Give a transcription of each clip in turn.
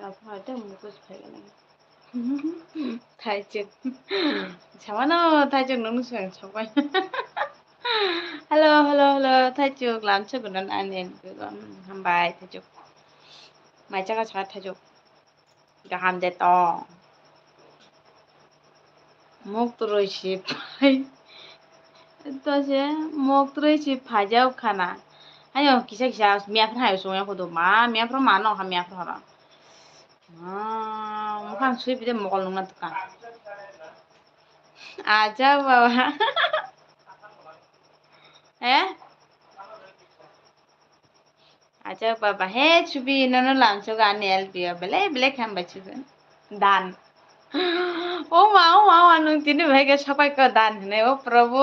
아파한테 먹고 싶어요. 타이즈. Cháu thay chụp nó sướng cháu quay. Hello, hello, hello. Thay chụp làm cho của nó anh em 그거 한 bài thay chụp. Mày chắc là thay chụp. 이거 하면 됐다. 목 들어있지. 또시 목 들어있지 파자우 카나. 아니요 기사 미앞에 하요 소야 고도 마 미앞으로 많어 한 미앞으로 하라. 아, 뭐한 수입이 돼 먹을 놈나 듣까. 아자 바와. 에? 아자 바바 해 주비 너는 람초가 안 엘비야. 블랙 한 바치고. 단. ও মা তিনি ভাইকে সবাইকে দান নে ও প্রভু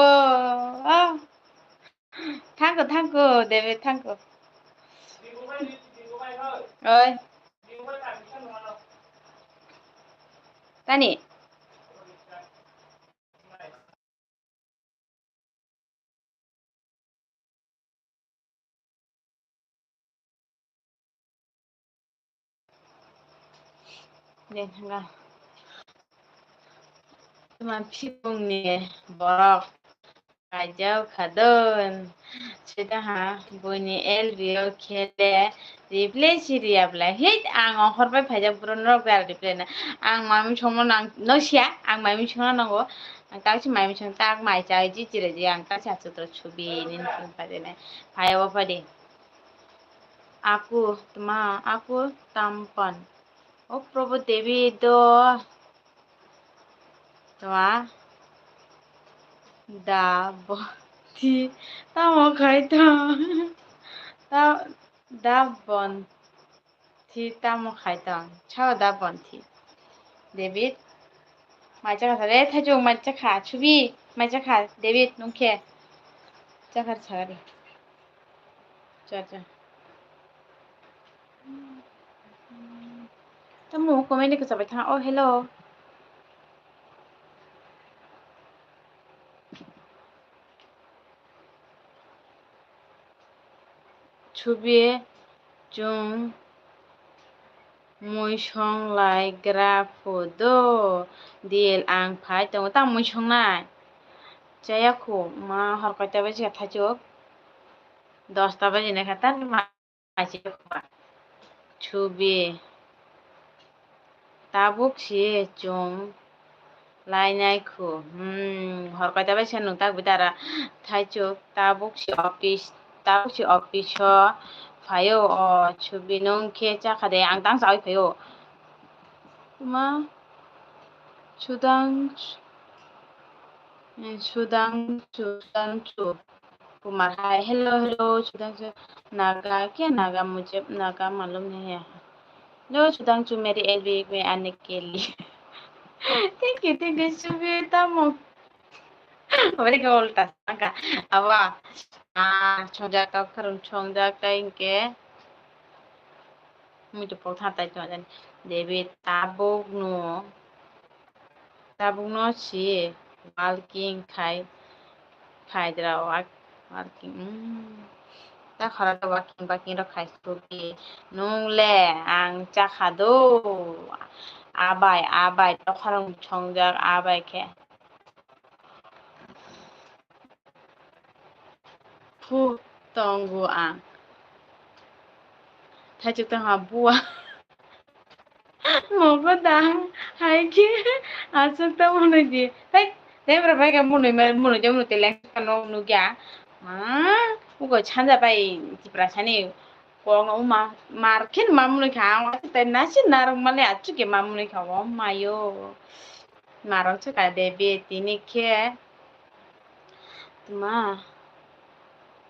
থাঙ্কো দেবে থাঙ্কো ওই তানি 네 한가 그만 피봉니 버럭 가져 가던 Sudah bunyi elvio kele replay siria bla hit ang horbai phaja puron rok dar replay na ang mami chomo nang no sia ang mami chomo nango ang ta chi mami chong tak mai chai ji chire ji ang ta cha chutro chubi nin pade na phaya ba pade aku tampan o probo devi do tama da bo ti tamo khaita ta da bon thi tamo khaitang chao da bon thi David mai cha kha re thajong mai cha kha chubi mai cha kha David nungke cha kha chari cha tamo comment ko sabai tha oh hello chubi chung mui song lai grafo do dil ang phai tong ta mui song nai chaya ko ma har kaita ba cha thajok 10টা বাজে না খাতার মাঝে ছবি tabuk si chung lai nai khu horkaita ba sen tak bitara thaichuk tabuk si office phayo o chubi nong khe cha khade ang tang sawi phayo ma sudang chu kumar hai hello sudang chu naga mujhe naga malum nahi hai hello sudang chu meri elvi mein aane ke liye thank you chubi tamo Bari ka ulta sangka awa chongjak ka karon chongjak ka inke mi to pok thatai to jan debi tabuk no si walking khai dra walking ta khara ta walking ro khai subi nungle ang cha khado abai to kharong chongjak abai ke fu tonggu ang thachuk ta ha bua Mogo dang hai ki asuk ta mone di tai temra bai ka mono jam no teleng kano nu kya ugo chanja bai tipra chani ko ma markin mamune kha ta nasi narang male achu ke mamune kha o mayo marang chu ka debe tini ke ma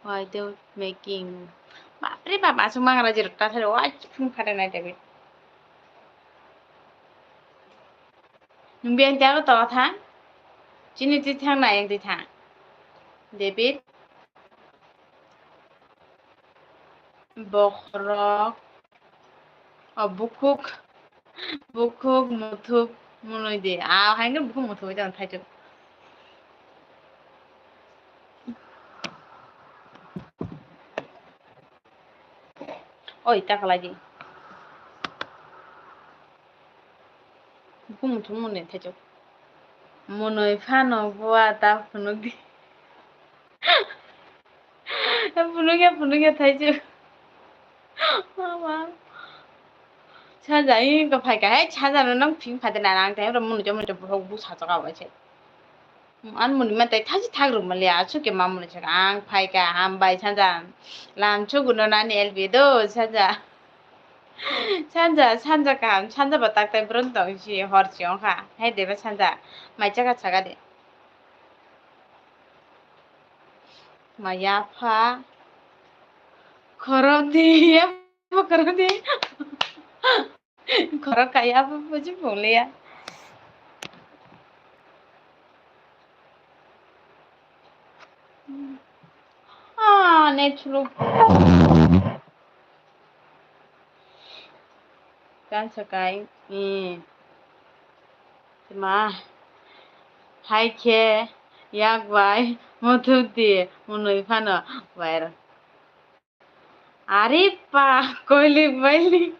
why they making Bapre baba sumang rajir ta thare wa phung phare na debe Nung biang tiago to thang chini ti thang na yang ti thang David bokrok bukuk muthuk munoi de hainga bukuk muthuk jang thaijuk oi takaladi buông thùng mùi thay chụp mùi phan ở bùa ta phụ nữ thay chụp 찾아 이거 파이가 찾아는 핑파데 나랑 때 그럼 좀 보고 찾아가 봐지 안 문만 때 타지 타 그러면 야 추게 마무리 제가 안 파이가 안 바이 찾아 람 추구는 안 엘비도 찾아 찾아봐 딱때 그런 동시 허르지요 해 되면 찾아 마이자가 차가 돼 마야파 걸어디 뭐 걸어디 걸어가야 뭐지 몰래야 내 주로 간사가이 마 하이케 약바이 모투디 문의 파노 바이러 아리빠 거일리 바일리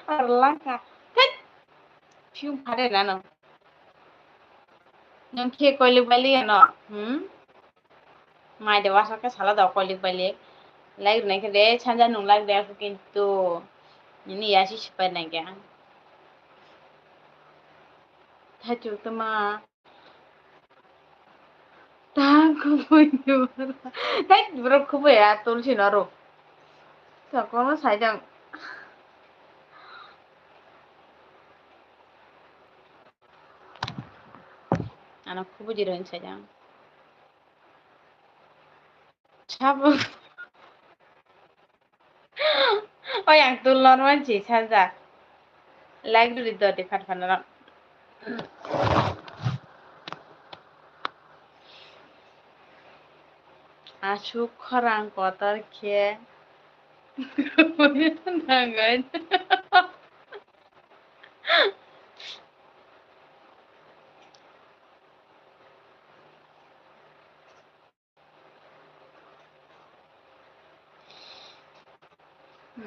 알라카 피움 파레 나노 넌케 거일리 바일리 너 মাই দেওয়া সাকে সালা দাও colic বাইলে like নাকি রে ছাঞ্জা নুন লাগ দেখো কিন্তু ini ya sih siapa nanya tajuk tema tangku punya tak berapa kubu ya tulsi naro tak kono sayang anak kubu jiran sayang siapa oh yang tulon manci saja like dulu itu di fan asuk orang kotor kie punya nangan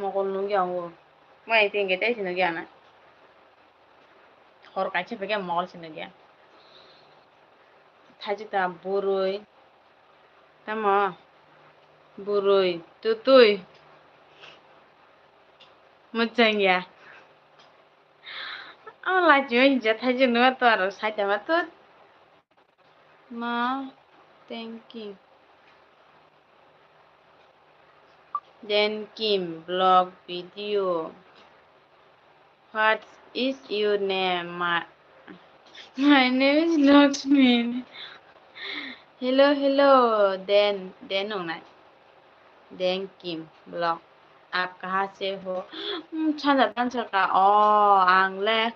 mau nunggu aku mau itu kita sih nunggu anak orang kacau pakai mau sih nunggu tajuk ta burui tama burui tutui macam ya lah jual je tajuk nuat tu harus saya matut ma thanking then Kim blog video what is your name my name is Lakshmi hello then होना then Kim blog आप कहाँ से हो 찾아 का आंगले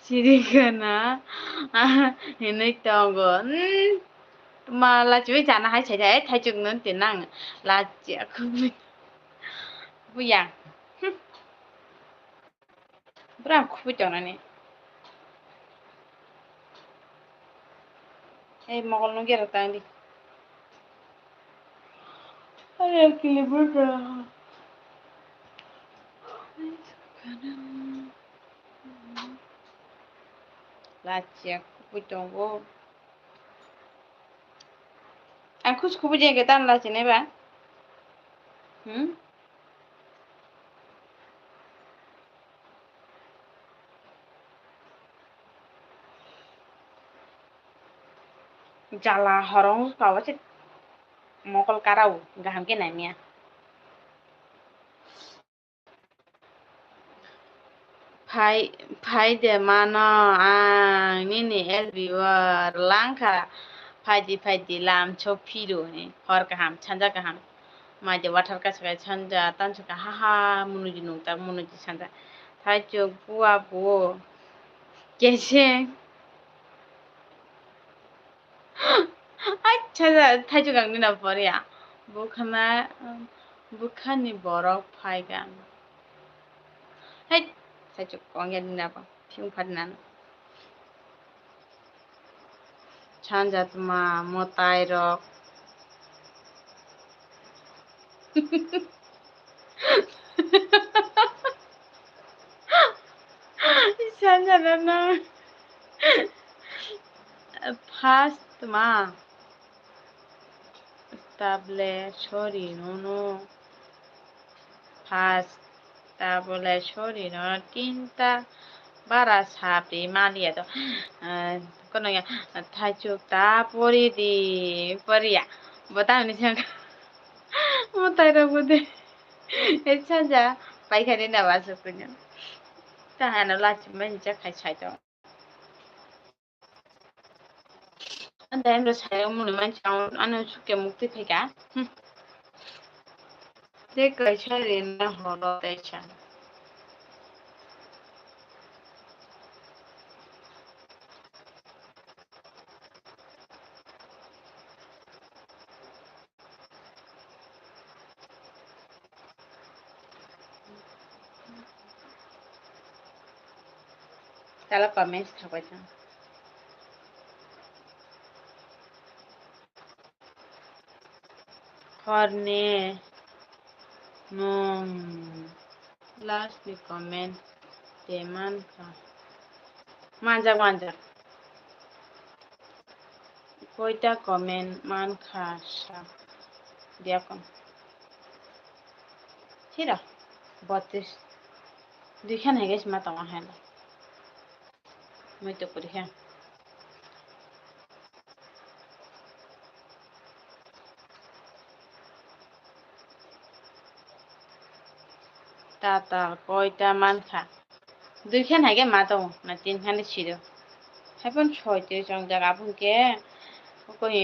시리가나 해냈던 거 mà là chú chả là hay xảy ra thay chừng nên tiền năng là chị không biết bây giờ bữa không biết chọn này em mà còn nó kia được đi ai kêu bữa rồi là chị không biết chọn cô anh không biết gì cái tên là chị này bạn jala horong kawa sih mokol karau gaham ke namanya Pai de mana ini elbiwar langka pai di lam chopiru ni hor kaham chanja kaham ma de watar ka chaka chanja tan chaka haha munuji nungta munuji chanja thai chok bua bu kese ai chanja thai chok ang nina poriya bukhani borok pai gan hey thai chok kongya nina pa phiung phat nan chanja tuma motai rok 찬자나 first মা তাবলে sorry নুনু first তাবলে sorry নুনু তিনটা বারা সাপি মালিয়া তো কোনো থাইচুক তা পরি দি পরিয়া বতা নিছেন মতাইরা বুদে 찬자 পাইখারি না বাসুকুnya তাহানো লাচি মেনজা খাই ছাইতো 안돼 잘 먹는 만치 안에 죽게 먹지 피가 내가 차리는 허러 대찬 তাহলে কমেন্টস থাকবে Corne no last the comment teman ka manja koita comment man kha sha dia kon hira 32 দুইখান হয়ে গেছে মা তোমার হ্যাঁ মই তো করি হ্যাঁ তাতা কয়টা মান খা দুইখান হাগে মা তো না তিনখানে ছিল হাইপন ছয়তে জং জায়গা আপনকে কই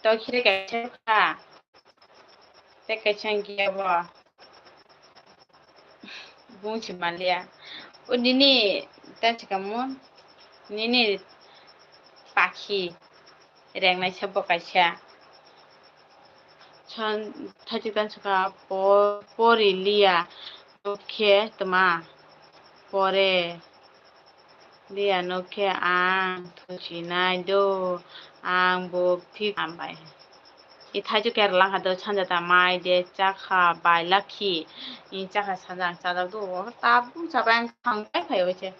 তো খিরে গাইছে খা তে কাইছাং গিয়াবা বুঝি মালিয়া ও নিনি তাছে কেমন নিনি পাখি রেংনাই সব কাইছা 천 타지단스가 뽀리리아 노케 뜨마 뽀레 리아 노케 앙 토시나이도 앙 복티 안바이 이 타주 게르랑 하도 찬자다 마이데 짜카 바이라키 이 짜카 사장 짜다도 따부 자반 강가이 가요 이제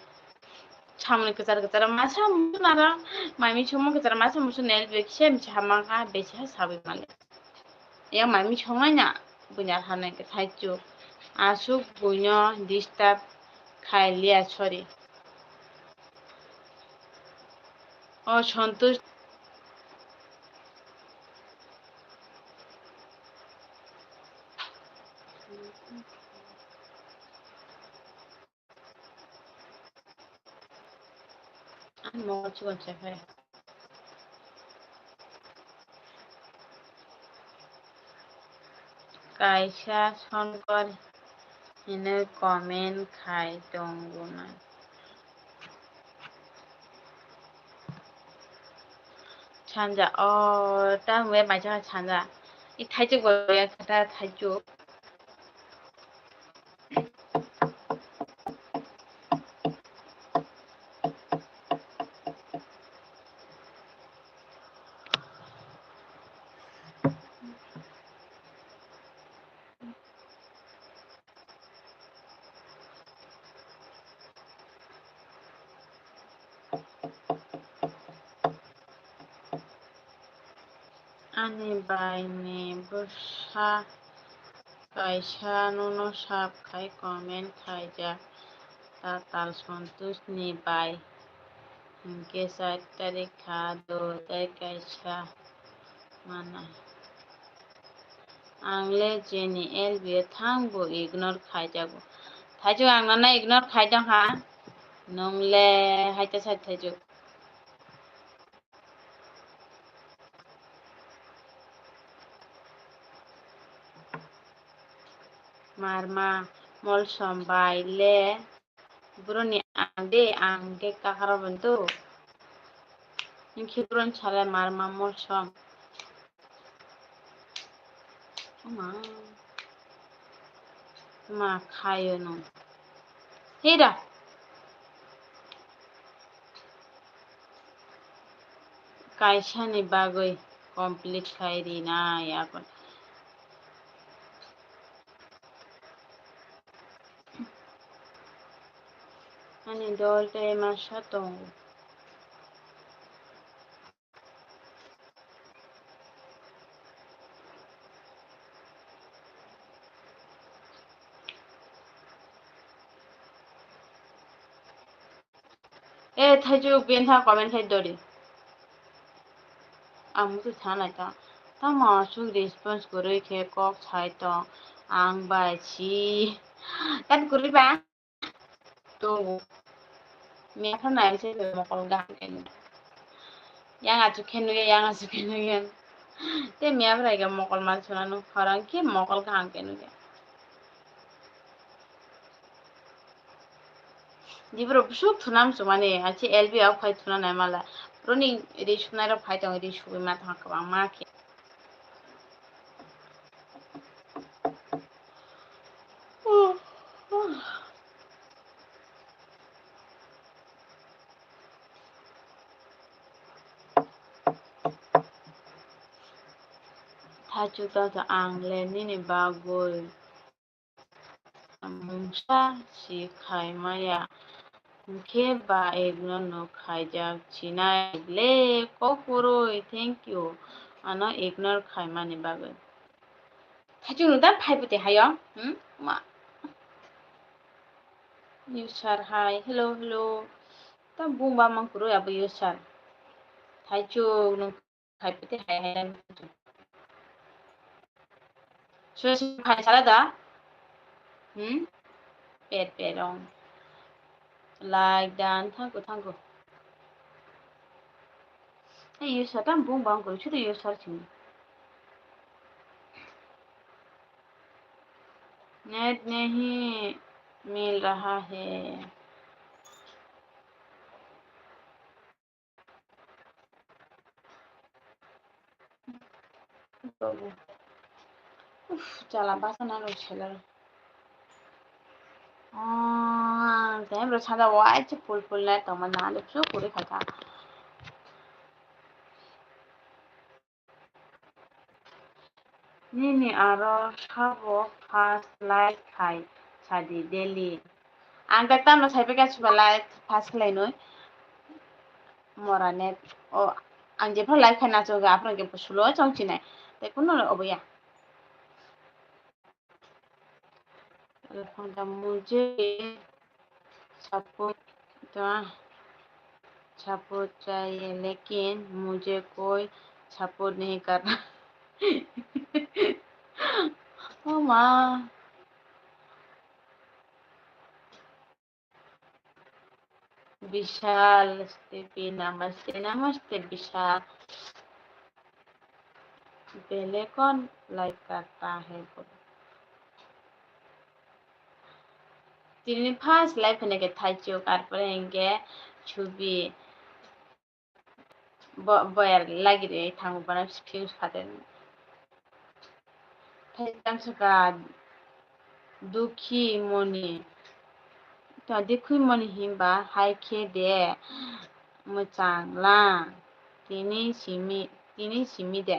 참을 그자라 마사 무슨 알아 마이미 초모 그자라 마사 무슨 낼 백셈 자마가 베치 사비 말래 ya mami chonganya bunya hane ke thaichu asuk bunyo disturb khailia chori o সন্তোষ মরছি বলছে ভাই কাইসা শঙ্কর এনে কমেন্ট খাই দঙ্গুনা 찬자 딴 왜 말자 찬자 이 타이즈 거야 다 타이즈 아니 바이니 부사 কাইসা নুনো সাপ খাই কমেন্ট খাই যা তা তাল সন্তোষ নি বাই কে 4 তারিখ খা দো তাই কাইসা মানা आंले जेनी एल बियो थांबो इगनोर खाइजागो थाइजौ आंना इगनोर खाइदों हा नंले हाइता साइड थाइजौ मारमा मल समबाइले बुरनि आंदे आंगे काहारबंतु इंखि बुरन छाले मारमा मल सम मा खायो नो हेरा काइसानि बागै कमप्लिट खाइरि ना यागन Ani dolte mashato. Thaju bin tha comment khai dori. Amutu thanai ta. Tama su response koroi khe kok chai to. Ang bai chi. Kan kuri ba. To. Me thanai se mokol ga ken. Yang acu kenu ya yang acu kenu ya. Te me abra ga mokol ma chunanu kharang ki mokol ga kenu ya. Dibro busuk thunam sumane achi LB au khai thunana mala. Roni ri sunara khai tang ri shubi ma thang ka ma ke. Thaju ta ang le ni ni bagol. Mungsa si khai maya. Mukhe ba egno no khai jak chinai le kokuroi thank you. Ano ignore khai mani bagol. Thaju nu da phai pute hayo. Ma. User hi hello hello. Ta bumba mang kuro ya bu user. Thaju nu khai pute hai hai. So khai sala da. Pet on. Like dan thank you. Hey user ta bumba mang kuro chudu user chini. Net नहीं मिल रहा है चला बासन आलो छेलर रो छादा वाइच फुल ना तो मन नाले सो पुरे खाता नि आरो साबो फास्ट लाइक खाइ सादि डेली आं दा तानो साइबे गासिबा लाइक फास्ट लाइनो मरा नेट आं जेफा लाइक खाना जोगा आपन के पुसुलो चौचिनाय ते कुनो अबया मुझे सपोर्ट चाहिए लेकिन मुझे कोई सपोर्ट नहीं कर रहा ओ माँ विशाल नमस्ते विशाल पहले कौन लाइक करता है তিনি ফার্স্ট লাইফ এনেকে থাইছো তারপরে এঙ্গে ছবি বয়ার লাগিরে থাঙ্গবানা ফিউজ ফাটেন থাইতামসকা দুঃখী মনি তো দুঃখী মনি হিমবা হাইখে দে মোচাংলা তিনি সিমি দে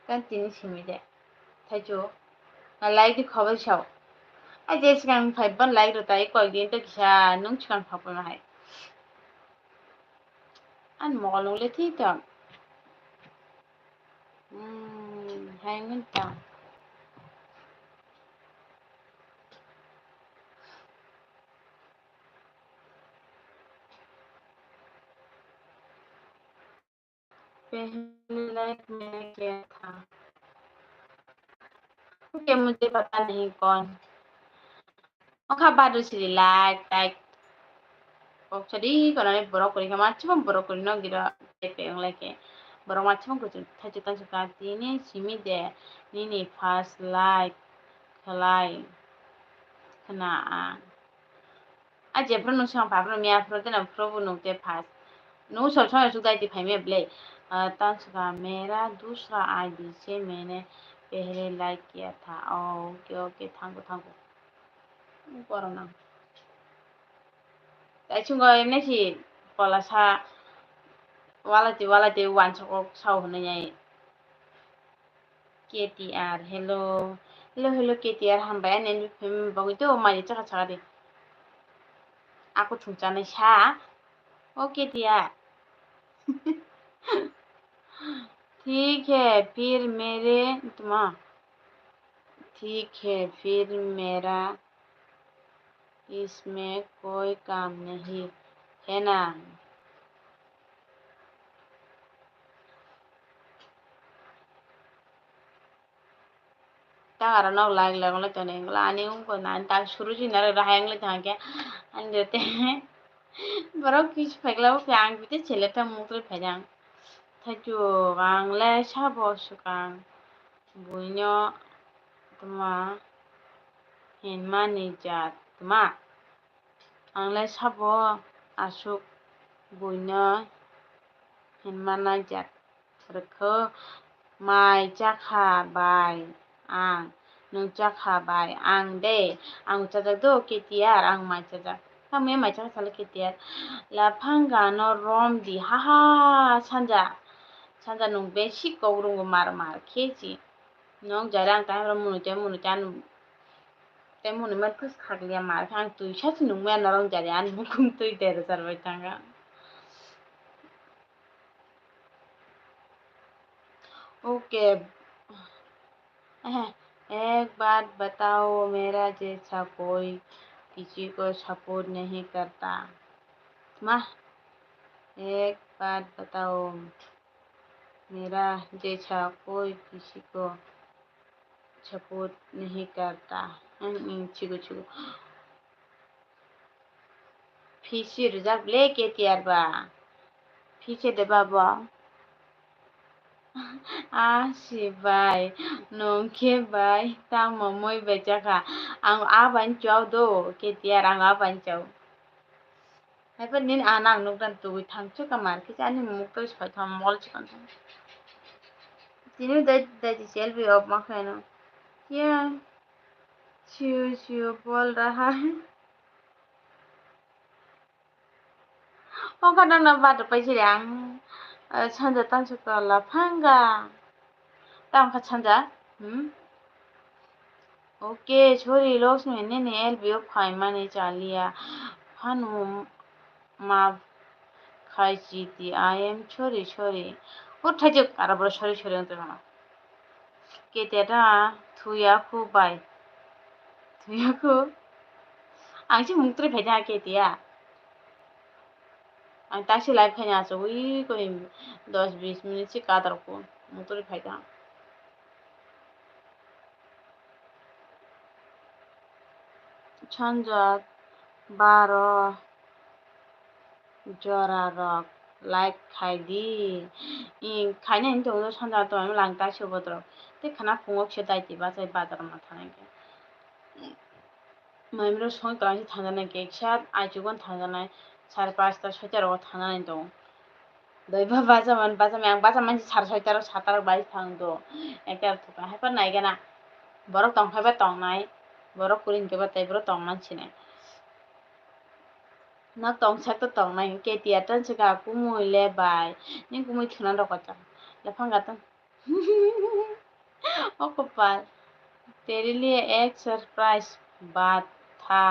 kan তিনি সিমি দে থাইছো লাইক দি খবর ছাও আই যে সিগাং ফাইবান লাইক রতাই কয়েকদিন তো কিসা নং সিগাং ফাপনা হাই an mokolong tita hangin ta पहले लाइक मैंने किया था ओके मुझे पता नहीं कौन ओखा बादु सिरि like okchadi konani borok kori kama chibam borok kori no gira tepe onglake borok ma chibam ko thachu thachu ka tini simi de nini first like khlai khna a je pro no sang pa pro mia pro de na pro bu no te first no so so su dai ti phai me ble tansuka मेरा दूसरा ID से मैंने पहले like किया था okay okay thank you करो ना chung gọi em nói thì gọi là sa wala ti wan chok sao hone nyai KTR, hello. Hello, KTR, hambayan and bagito, mali tsaka tsaka di. Ako tungtsanay siya. O KTR. ठीक है फिर मेरे तुमा ठीक है फिर मेरा इसमें कोई काम नहीं है ना ta ở nó lại là con lấy tuần này là anh cũng còn anh ta शुरू gì nữa là hai anh lấy thằng kia anh được thế বড় কিছু ফেকলাও ফ্যাং বিতে ছেলেটা মুখে ফেজাং থাকু গাংলে সাবো সুকাং বুইনো তোমা হিনমানি জাত তোমা आंलाय साब' आसुक बुइनो हिनमाना जात रोखो माइ जाखाबाय आं नों जाखाबाय आं दे आं जाजादो KTR आं माइ जाजाक kami mai chaka sala KTR la phanga no rom di ha ha sanja nung be si ko rung mar keji nong jarang ta ro munu chan te munu ma kus khaglia mar khang tu sha nung me na rong jari an bukum tu de sarvai tanga okay एक बात बताओ मेरा जैसा कोई किसी को support नहीं करता माँ एक बात बताओ मेरा जैसा कोई किसी को सपोर्ट नहीं करता चिगो चिगो फिसी रिजर्व लेके तियारबा फिसे दे बाबा आसिबाय नंखेबाय तामो moi बेचाखा आं आबान चाव दो KTR आं आबान चाव hyper nin anang nugdan tuwi thangchu kamar ki ani mukto spai tham mol chikan tinu da selfie of makhano क्या शिव बोल रहा है kadang na bad pa silang chanja tansu kala phanga tam kha chanja okay छोरी लोग मैंने nail बियो फाइमा ने चालिया फानु माफ खाई थी आई एम छोरी उठाइजो आराबरो छोरी अंत माना केतेटा थुयाखु बाय थुयाखु आंसि मुक्तरे भेजा केतिया आं ताक्सी लाइव खाने आसो उई कोई 10-20 मिनट से कादर को मुक्तरे भेजा छंजत 12 जरा रक लाइक खाइदी खाइने नि दो छंजा तो हम लांग ताक्सी बदर ते खाना फुंगक से दाइति बासाय बाजार मा थानाय के माइमरो सं क्लास थांजानाय के सात आइजुगन थांजानाय 5:30 6टाराव थांजानाय दं दैबा बाजा मानसि 6:30 7टाराव बाइस थांदो एकटा थुका हायपर नायगेना बरक तंखायबा तंनाय बरक कुरिन के बातै बरक तंमानसिने ना तंसा तो तंनाय KTR तन सका कुमुय लेबाय नि कुमुय थुना रकचा लफांगातन ओ कपाल तेरे लिए एक सरप्राइज बात था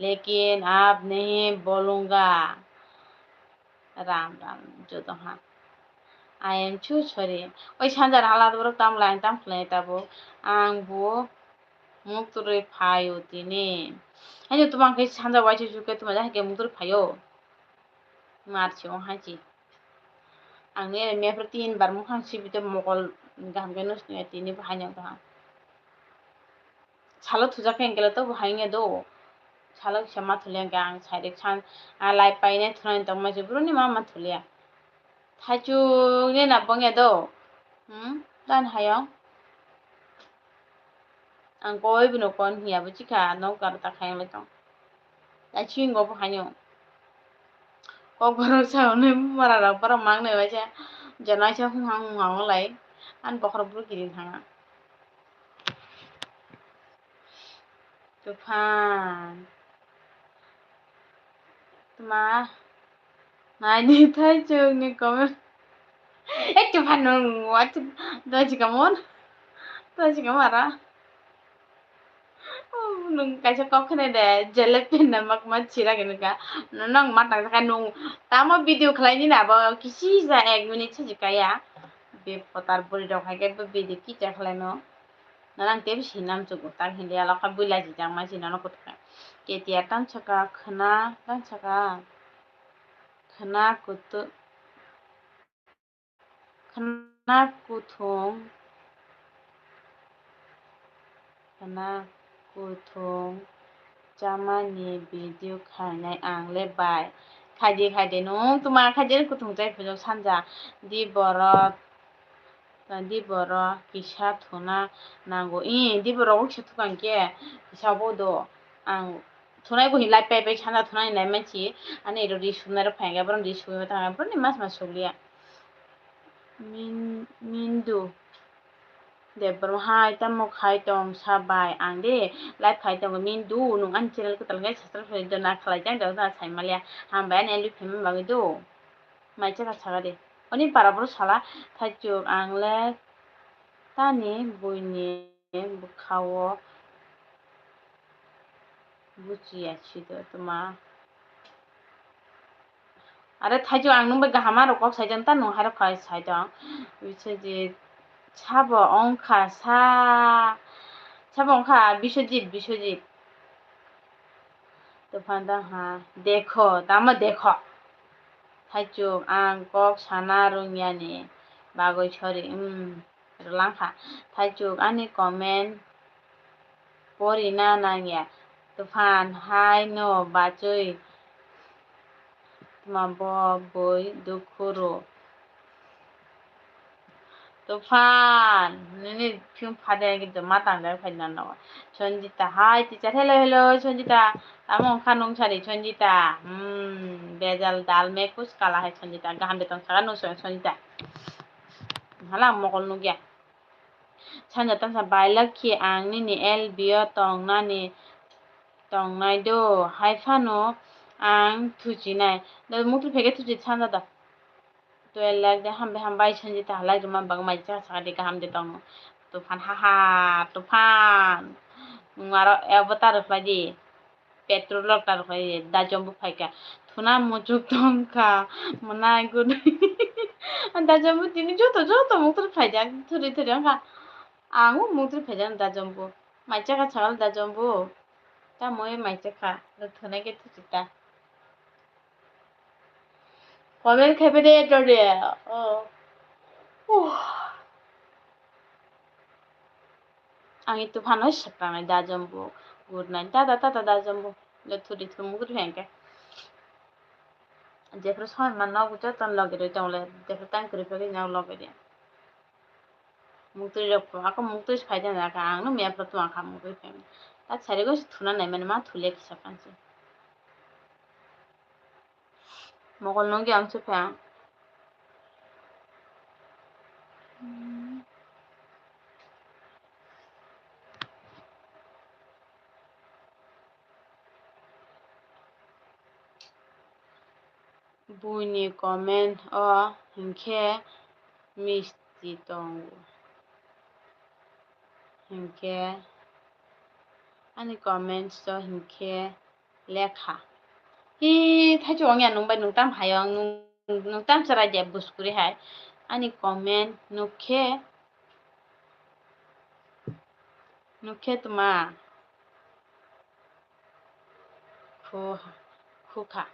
लेकिन अब नहीं बोलूंगा राम जो तो हाँ I am too sorry ओइ सानजार हालाद बरक ताम लाइन ताम खलाय ताबो आंबो मुक्तुरै फायो तिने हायनो तुमांखै सानजा वाइसे जुके तुमा जाहके मुक्तुरै फायो मारसिओ हायसि आंनि मेफ्रा 3 बार मुखां सिबिते मगल गामगे नसनिया तिनि बाहायनो दा सालो थुजाके एंगेला तो बाहायनो दो सालो क्षमा थुलिया आं साइड सान लाइफ पाइने थुनाय तो मजे ब्रुनि मा थुलिया थाइचु ने ना बंगे दो दान हायो आं गय बिनो kon हिया बुचिका नौ कर ता खायं ले तong ता चिंगो बाहायनो को गरम सावने मारा रा पर मांगने बाजा जनाय सा हुहां लाय आन बखर ब्रु गिरिन थाङा तूफान तुमा नायनि थाइचुनि कमेन्ट ए तूफान नो व्हाट दजि कमन 또 지금 알아? nung kaisa kok khane de jelepin na mak ma chira ke nuka nang matang ka nung tama video khlai ni na ba kisi ja 1 minute chhi kaya be potar buri dok ha ke video ki cha khlai no nang te bi nam chu tar hindi ala ka bula ji jang ma jina no ko ka ke tia tan chaka khana kutu khana kuthong khana kuthong chamani video khainai ang lebai khaide no tuma khaide kuthong jai phujo sanja di boro kisa thuna nango di boro kisa thukan ke kisa bodo ang thunai bo hilai pe sanja thunai nai manchi ani ro ri sunar phaiga bron ri suyo ta bron ni mas suliya mindu de bro hai tamo khai tong sabai ang de lai khai tong min du nung an channel ko talngai subscribe phai dona khlai jang da na sai malia ham ban elu phim bangi do mai cha cha de oni para bro sala thaichu ang le tani buini bukhawo buchiya chido tuma are thaichu ang nung ba gahama ro kok sai jan ta nung har khai sai dang biche je ছাব অংখা ছাব অংখা বিশ্বজিৎ তো ফান্দা হা দেখো তামা দেখো থাইচুক আং cock সানা রুমিয়ানি বাগৈ ছরি লাংখা থাইচুক আনি comment পরি না নাংয়া তো ফান হাই নো বাচই মা বই দুখুরো Tufan, ini film pada gitu matang dari final no. Chonjita, hai teacher, hello, Chonjita. Kamu kanung cari Chonjita. Bezal dal mekus kalah hai Chonjita. Gaham betong sakan no Chonjita. Halang mokol nugia. Chanja tan sa bailak ki ang ni el bio tong nai do hai fano ang tuji nai. Do mutu pege tuji chanja da. तो लाग दे हम बाई छंजी ता लाग मा bug माइ चा सा दे काम दे तंग तूफान हा तूफान मारो अवतार फादी पेट्रोल tar फाई दा जम्बु फाइका थुना मुजुक तंका मना गुन दा जम्बु तिनि जो तो मुतर फाइजा थुरि हा आंगु मुतर फाइजा दा जम्बु माइ चा का छाल दा जम्बु ता मोय माइ चा का थुना के थुचिता Comment cabinet there. Ang itu panos siapa mai da jambu. Good night. Da jambu. Letu mugur hengke. Jeffrey soal mana guca tan lagi do jang le. Jeffrey tan kuri pagi nyau lagi dia. Mutri rok aku mutri faida na ka ang no me apatu ang kam mutri fem. Ta chari go thuna nai mane ma thule ki sapan si. Mogol no gi ang se fa. Buni comment o hingke misti tongu. Hingke ani comment so hingke lekha. Hi thaichu ang yan nung bai nung tam hayang nung tam sara je buskuri hai. Ani comment nukhe tuma khuka.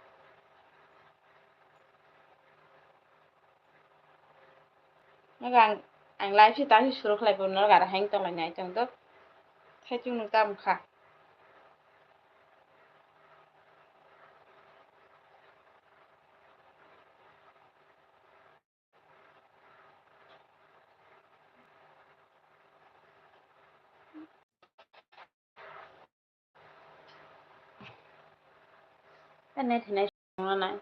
Nagang ang live si ta si suru khlai pun no gara hang tong lai nai tong to thaichu nung tam kha. Này thì này này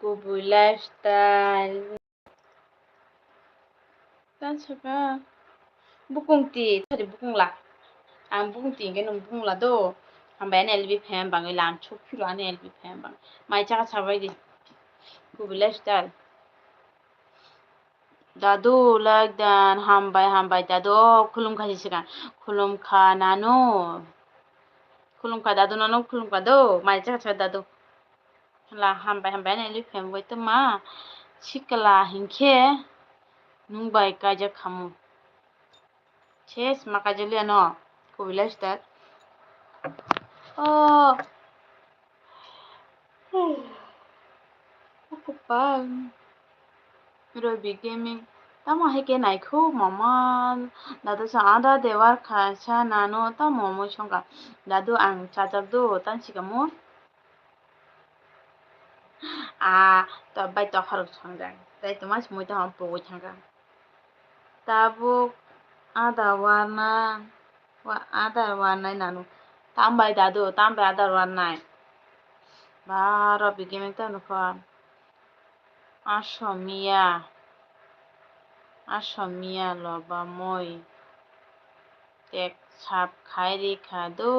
Kubu lifestyle tan saka bukung ti thari bukung la ang bukung ti ke nung bukung la do ang ben LB phem bang lam chuk philo an LB phem bang mai cha cha bai di Kubilay style. Dadu lagdan hambay dadu khulumkha jisigan khulumkha nanu khulumkha dadu nanu khulumkha do mai chaka dadu la hambay na li femboy to ma sikala hinkhe nungbai kaja khamu ches makajulia no kubilay style. Oh, kapal Robi gaming tamo heke naikho mama dadu sa ada dewar khasa nano ta momo songa dadu ang chajak do tan sikamu to bai to kharok songjang tai to mas moi to ham pogoi thanga tabuk ada warna wa ada warna nanu tambai dadu tambai ada warna ba Robi gaming ta no Asomia loba moi tek sap khairi khado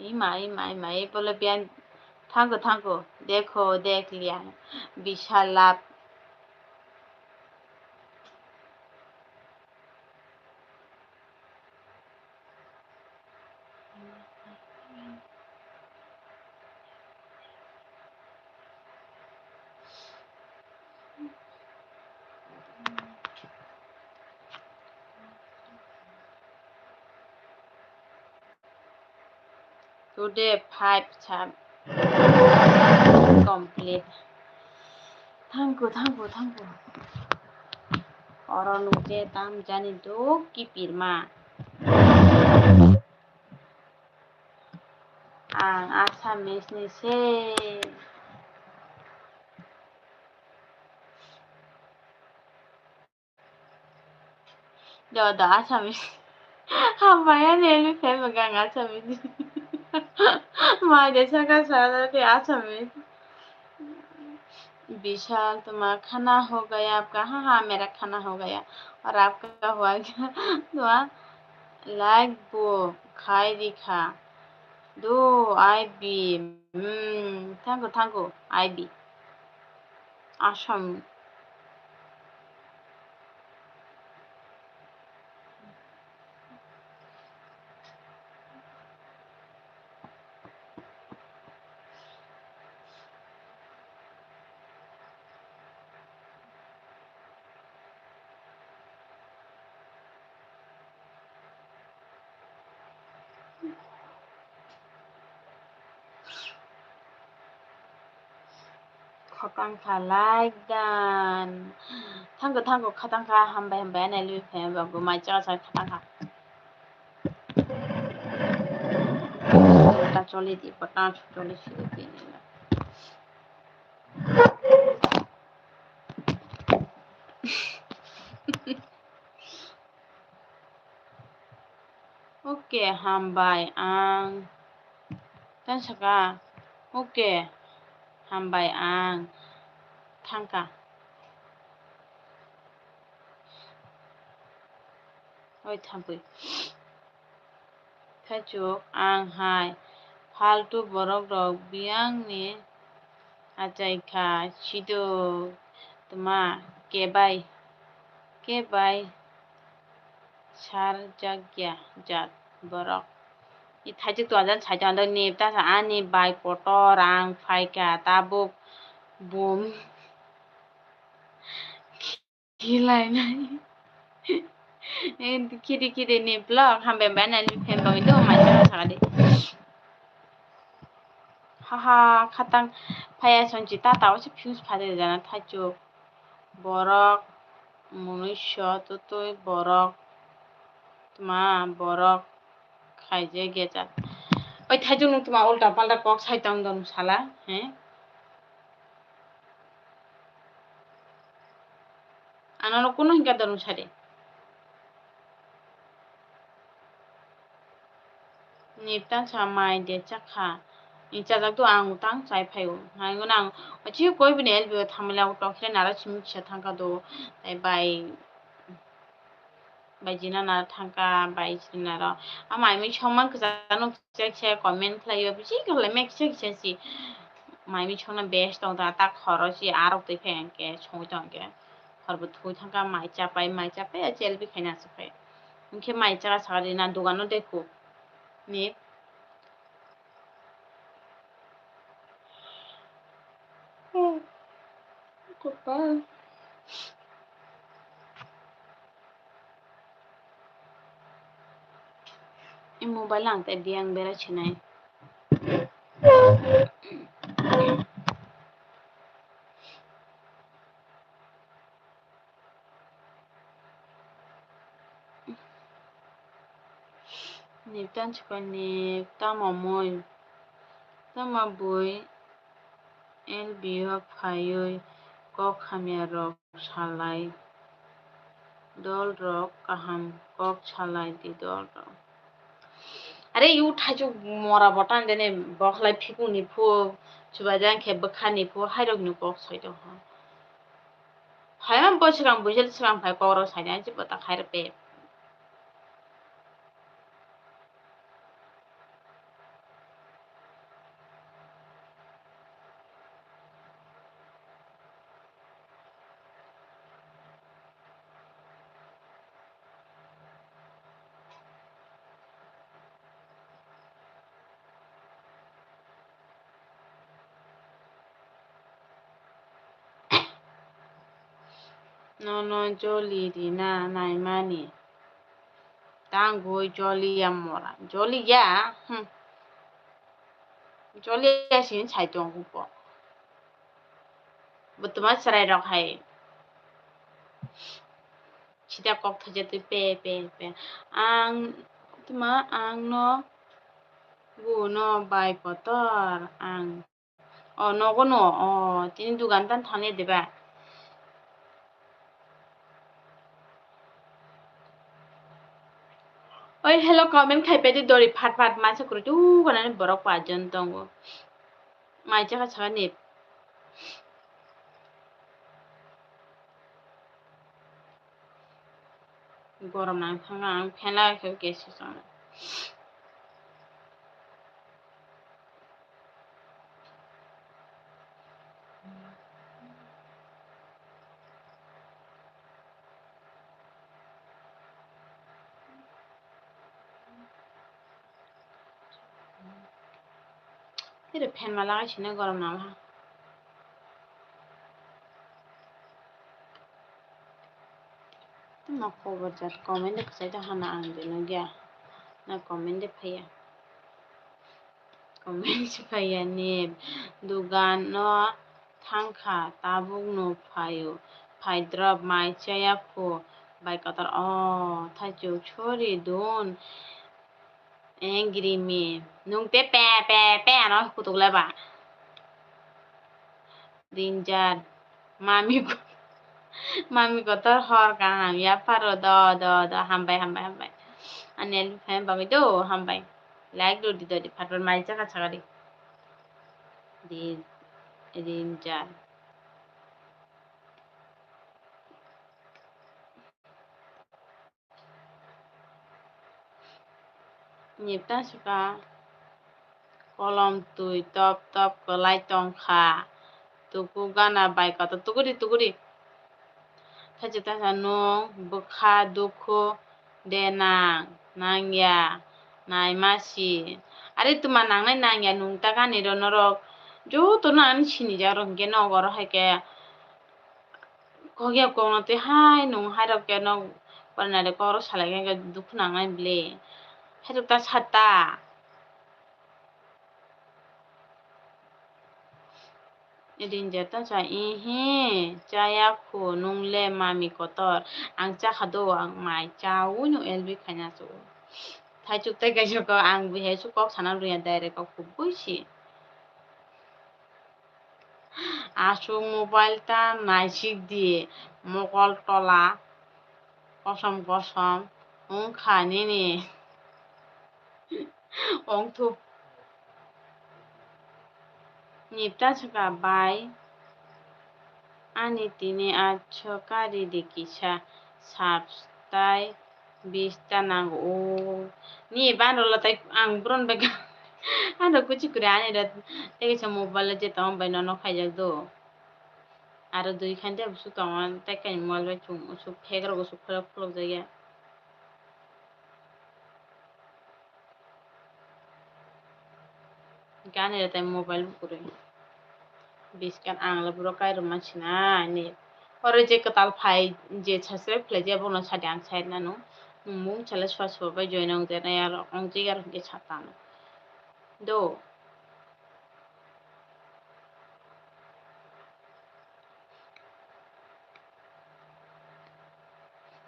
ima এই বলে বিয়ান থাকো দেখো দেখ লিয়া বিশাল লাভ today 5 chap complete থাকো অরনুকে দাম জানি তো কি পিরমা আসামিসনি সে 너 아사미스 한마야 내일 배우강 아사미스 मायने सका सारा के आसामीज विशाल तुम्हारा खाना हो गया आपका हाँ मेरा खाना हो गया और आपका हुआ क्या दुआ लाइक वो खाई दिखा दो आई बी थैंक आई बी आसाम খাতাংখা লাইক গান থাঙ্গো খাতাংখা হামবাই নাই লুই ফেবাবো মাই চাকা খাতাংখা টা চলে দি পটা চলে শুরু দিয়ে নিলাম oke hambai ang tan saka oke hambai ang thangka oi thampui thachuk ang hai faltu borok rok biang ni achaikha sido tuma kebai sarjagya jat borok I thachuk to ajan sajang do nip ta sa ani bai potor ang phaika tabuk bum kilai nai kiri ni blog hambe bana li phem bang do ma cha sa de haha khatang phaya sonji ta ta se fuse phade jana thachuk borok munisya tutui borok tuma borok khaije gecha oi thachuk nu tuma ulta palta kok saitang don sala analo kono hinka don sare niptan samai de chakha ni chajak to ang tang chai phayo ngai nang chi koi bine elbe thamla to khre nara chimi kha thangka do tai bai बायदिना ना थांगा बायदिना र amai mi chongman kazano kse comment khlayo bisi khle mek kse si mai mi chongna best dong da ta khoro si arok te phe ke chong dong ke khorbo thui thanga mai chapai chel bi khaina sapai उनके माइचा सारी ना दुकानों देखो ने Copa 이 mobile आंते दियांग बेरा छिनाई Niptan chukani tamamoy tamaboy LBO phayoy kok hamya rok salai dol rok kaham kok salai di dol rok আরে you ঠাইজু মরা বটান দেনে বখলাই ফিকু নিফু সুবাজান খে বখা নিফু হাইরক নি বক সইদ হ হাইমান বসিগাং বুঝেল সিগাং ফাই কর সাইনা জিবো তা খাইর pay no joli di na naimani tang goi joli ya mora joli ya joli ya sin chai dong hu bo butuma sarai rok hai chida kok thaje tu pe ang tuma ang no bu no bai kotor ang no go no tin dugan tan thane deba oi hello comment khai pe di dori phat ma sa kru tu gana ni borok pa jon tongo mai cha cha ni গরম না থাকা ফেলা কেউ গেছে এটা fan মা লাগাইছি না গরম না না খবর যার কমেন্টে চাইতে হানা আনবে না গিয়া না কমেন্টে ফাইয়া কমেন্ট ফাইয়া নেব দুগান ন থাংখা তাবুক ন ফায়ো ফাইদ্রব মাই চায়া ফো বাই কাতার থাইচো ছরি দন angry me nung pe nó kutuk leba dinjar mami ko tor hor ka ham ya paro do hambai anel fam bami do hambai like do di patron mai chaka chakari di dinjar nyipta suka kolom tui top kolai tong kha tuku gana bai kata tukuri Thajita nung bukha dukhu denang nangya naimasi are tuma nangnai nangya nung taka ni norok jo to na ani chini jarok ge no gor haike kogya kongna te hai nung hai rok ke no parnare koro salage ge dukhu nangnai ble hai ta chata Idin jata cha ihi chaya khu nung le mami kotor ang cha khado ang mai cha unu elbi khanya so thai chuk tai ga ko ang bi he su kok sana ruya dai ko khu buisi asu mobile ta nai sik দিয়ে mokol tola kosam ung khani ni ong thu nipta chaka bai ani tini achokari dikisha subscribe 20টা नांगौ ni bandola tai ang bron bag ando kuchi kure ani da tege cha mobile je tong bai no khaijak do aro dui khande su tong tai kai mobile bai chung su phegra go su phlo jaya gane da tai mobile kure biskan ang la bro kai ro machina ni ore je katal phai je chasre phle je bono chade ang side nanu mung chala swaswa bai joinang de na yar ong je gar ke chatan do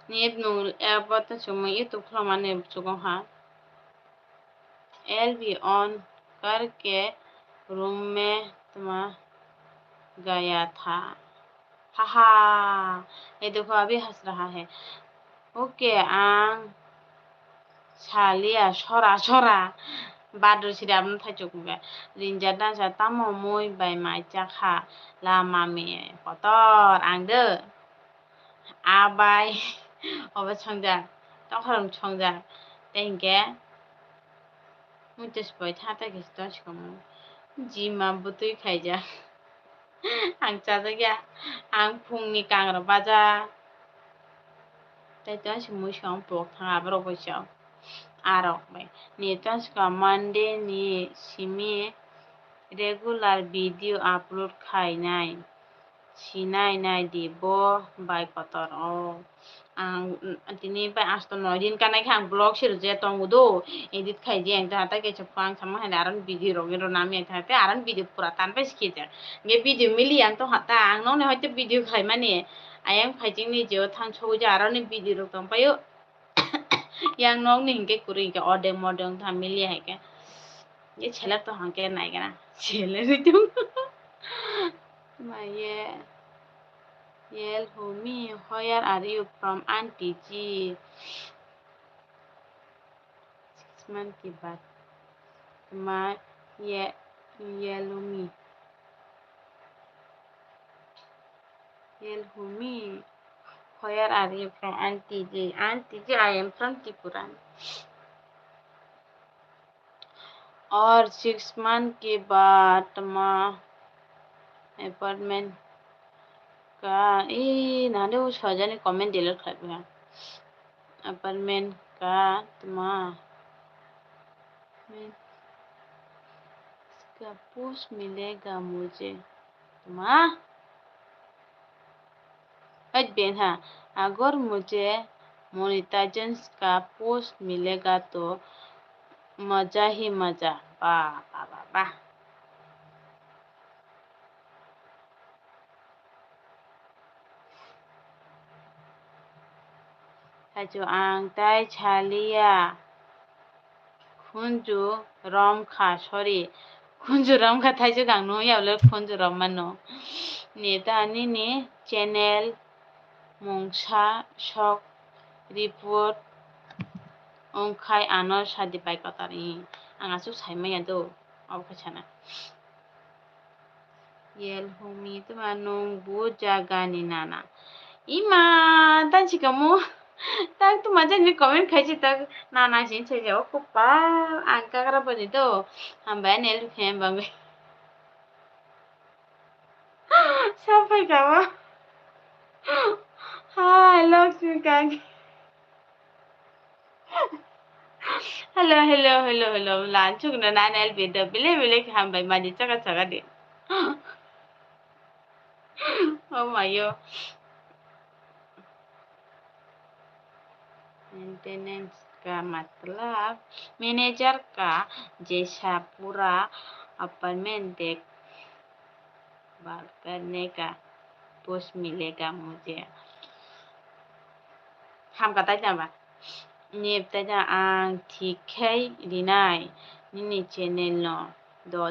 Need nung airport na chuma YouTube खमाने चुका हाँ LV on करके room में गया था हाहा ये देखो अभी हंस रहा है ओके आं सालिया छोरा छोरा बादर सिराबन थाइचुकुगा रिंजा दासा तामो मोय बाय माइचाखा लामा मे पतर आंदो आबाय अबे संजा तखरम संजा तेंगे मुझे स्पाइ थाता किस्तो छकमु जिमा बुतुइ खाइजा आं चाजाया आं फुंनि कांग्रा बाजा ताइतो मुसं पक थाङा ब्रो बैसाव आरक बाय नेतासका मंडे नि सिमी रेगुलार वीडियो अपलोड खाइनाय सिनाय नाय दिबो बाय पतर आं दिनै बाय आस्त 9 दिन कानाय खां ब्लॉग सिर जे तंगुदो एडिट खाइजे आं जाता के चपां सम हाय आरन वीडियो रोगे रो नामे थाते आरन वीडियो पूरा तान पे सिकेजा गे वीडियो मिली आं तो हता आं नो हयतो वीडियो खाइ माने आयं फाइजिं नि जे थां छौजा आरन वीडियो रो तंपायो yang nong ni hingke kuri ke odeng modeng था मिली है के ये छेला तो हंके नाय गना छेले रे तुम ये Yell homie, where are you from Auntie G? 6 months की बात माँ ये yell homie, where are you from Auntie G? Auntie G, I am from Tripura. और 6 months के बाद माँ अपार्टमेंट का नाने वो सजाने कमेंट डिलीट कर दिया अपार्टमेंट का इसका पोस्ट मिलेगा मुझे बेन हाँ अगर मुझे मोनेटाइजेशन का पोस्ट मिलेगा तो मजा ही मजा वाह वाह वाह वाह जो आं ताई छालिया खुंजु रमखा सॉरी खुंजु रमखा थाई जो गांग नो यावले खुंजु रमनो नेतानी ने चैनल मुंगसा शक रिपोर्ट ओंखाय आनो शादी बाय कतारी आंगासु साइमाया दो अब खछाना येल होमी तुमा नंगबु जागानि नाना इमा तांचिकामु tak tu macam ni komen kaji tak nana sih saya jawab kupa angka kerapa itu hamba nel hamba me sampai kamu hello kang hello lanjut na nana el beda bile hamba mandi caga deh oh mayo maintenance का मतलब manager का जैसा पूरा apartment देखभाल करने का post मिलेगा मुझे हम कता जाबा नेपता जा आं थिखै रिनाय निनि चैनल नो दो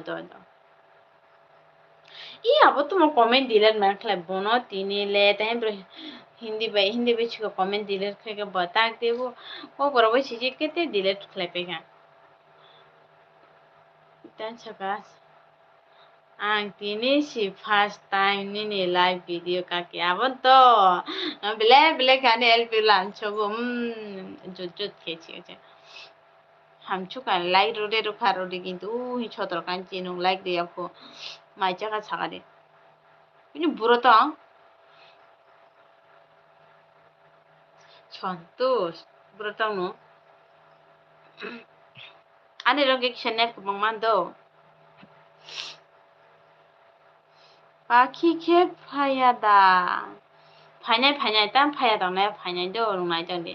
ई अब तुम कमेंट डिलीट मैं खले बोनो तिनी ले तहे हिंदी बेच को कमेंट डिलीट करके बता देबो वो बरोबर चीज केते डिलीट खले पे का तन छकास Ang tinisi first time nini live video kaki abon to bele kane LP lancho gum jut keci aja hamchu kan like rode ro kharode kintu hi chodro kan chinung like de ako mai jaga sagade ini buroto santos buroto no ane roge kishanet kubang mando পাখি খেপ ফায়াদা ফাইনাই তাম ফায়াদং না ফাইনাই do rungai jang de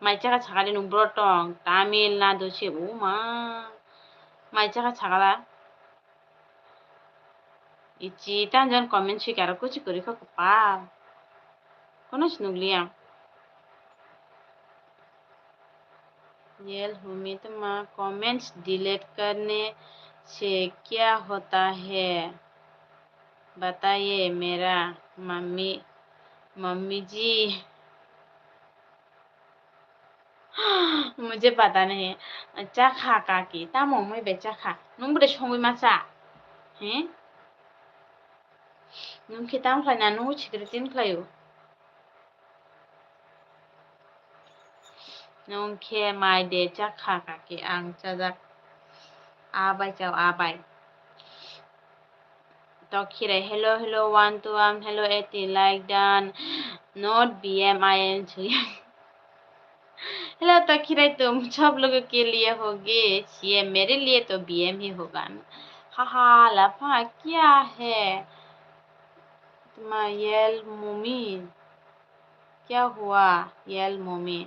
mai jaga sagale nung brotong Tamil Nadu se uma mai jaga sagala ichi tanjon comment si karo kuchi kuri ko pa kono snuglia येल हुमी तो माँ comments delete करने से क्या होता है बताइए मेरा मम्मी जी मुझे पता नहीं चाखा काकी ता मम्मी बे चाखा नों बोरै संबाय मासा हैं नों खिथाम खायना नों सिक्रेटिन खायो नों खे माय दे चाखा काकी आं चाजाक आबाय चाव आबाय Tokire, hello, 1 to hello, 80, like done, not BMIN. Hello तकिरे तुम सब लोगों के लिए होगे ये मेरे लिए तो बीएम ही होगा हाहा लफा क्या है यल मुमी क्या हुआ यल मुमी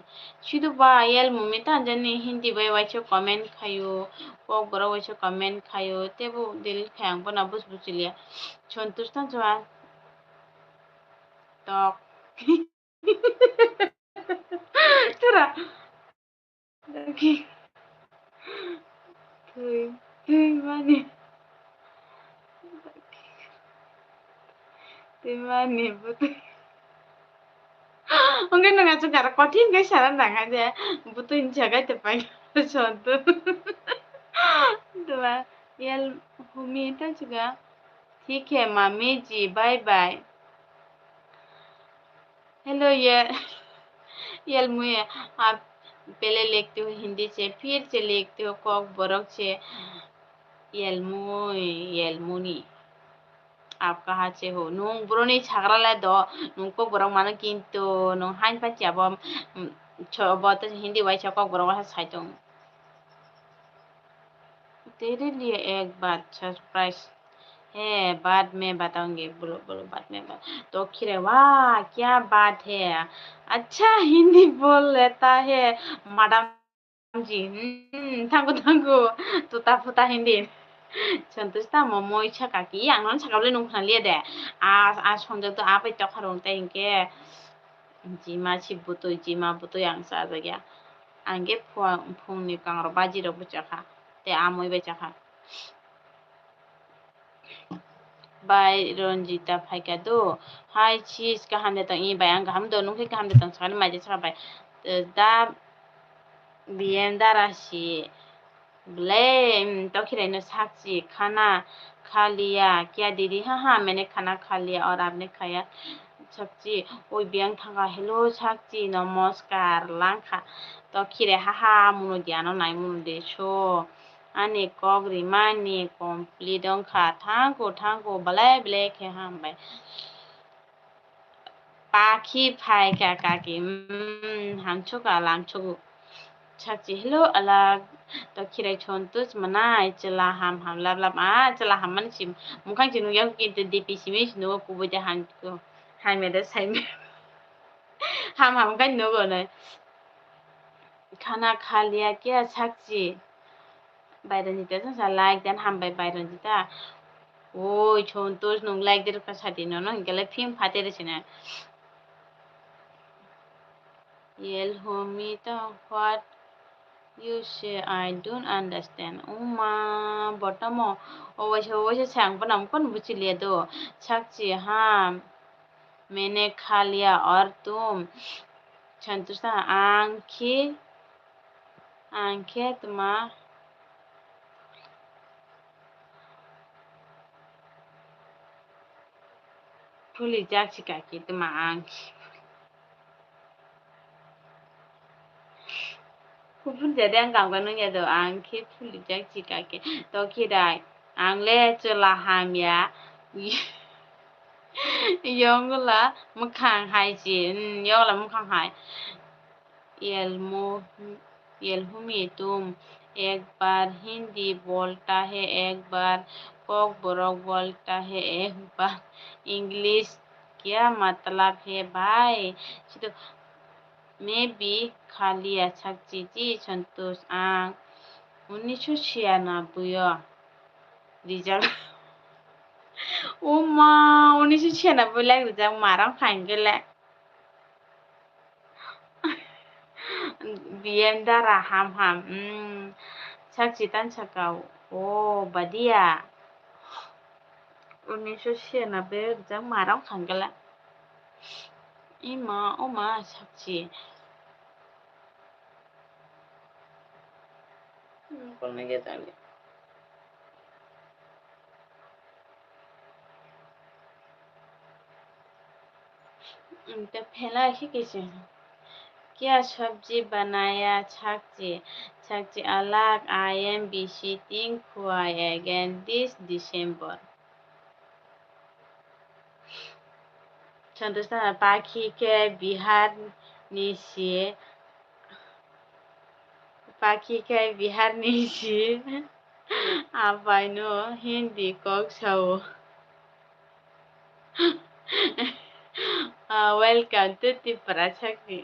शुद्ध बा यल मुमी तांजनी हिंदी बाय वाचो कमेंट खायो को बरो वाचो कमेंट खायो तेबो दिल खायांग बना बुस बुसिलिया संतुष्ट जवा तो Tara. Okay. Mani. Mani butuh. Mungkin dengan cara kotin guys saran tangan aja butuhin jaga cepat contoh. Dua. Ya Humi itu juga. ठीक है मामी जी बाय बाय हेलो ये मुझे आप पहले लिखते हो हिंदी से फिर से लिखते हो कॉक बरक से येलमुनी आप कहाँ से हो नों ब्रोनी छागराला दो नोंको बरक मानो किंतु नों हाइन पाची अब बहुत हिंदी वाई कॉक बरक वाला साइटों तेरे लिए एक बात सरप्राइज है बाद में बताऊंगी बोलो बाद में तो खिरे वाह क्या बात है अच्छा हिंदी बोल लेता है मैडम जी थांगो तुता फुता हिंदी संतुष्टा ममो इच्छा काकी आंगन साकावले नंखालिया दे आ संजोग तो आप इतना खरों इनके जिमा बुतो आं साजाया आंगे फुंनि कांग्रो बाजिरो बुचाखा ते आमोय बेचाखा by Ronjita Paikado. Hi, cheese kahamdetang I by Angamdo, Nuki Kamdetang San Major by da BM Darashi blame Tokireno Sachi Kana Kalia Kia Didi Haha Mene Kana Kalia or Abne Kaya Sakji Oi Biang Tanga Hello Sakji Namaskar Lanka Tokire Haha Munodiano Naimundi Show Ani kogri mani complete on ka tango bale ke hambai paki phai kaki hamchu ka lamchu chakchi hello alag to khirai chontus manai chela ham lab chela ham man sim mukhang chinu yak ki de dp simis no ku bo han ko hai me da sai me ham kan no go ne खाना खा लिया क्या छाकची बायरनजिता जोंसा like देन हामबाय बायरनजिता ओय सन्तोष नों like देर सादिनो न हिंगालाय फिम फातेरसिना येल होमिता what you say I don't understand uma botamo Owaisi सांग बनम कोन बुचिलिया दो छाकची हाँ मैंने खा लिया और तुम संतोष आंखें तुम्हारा Puli jak kaki tu mang. Kupun jadi ang kang kanu ya do ang ki puli jak kaki. To ki dai ang le chula ham ya. Yong la mukhang hai ji yong la mukhang hai. Yolmo यल्हुमी तुम एक बार हिंदी बोलता है एक बार Coke बोरक बोलता है एक बार इंग्लिश क्या मतलब है भाई तो मैं भी खाली अच्छा चीजी संतोष आं 1996 रिजल्ट ओमा 1996 लाग रिजल्ट मारा खाएंगे Bien darah ham. Sakji tan sakau. Oh, badia. 1996 jang marang khangala. Ima, oma sakji. Kol nage tali. तो फैला ही कैसे क्या सब्जी बनाया छाकची अलग I am visiting Hawaii again this December. संतोषा पाखी के Bihar Nishi आपाइनो Hindi कok sao. Welcome to Tipra Chakti.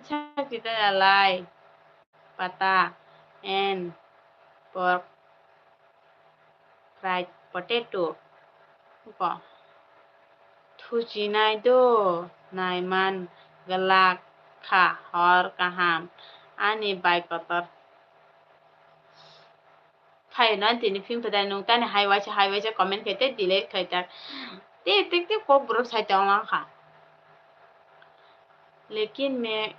Chakti ta lai pata and pork fried potato. Ko thuchi nai do nai man galak kha hor kaham ani bai kotor. Phải nói thì phim phải nung tan hai wacha comment cái tết delete khai tak ते को group site आउला खा लेकिन मैं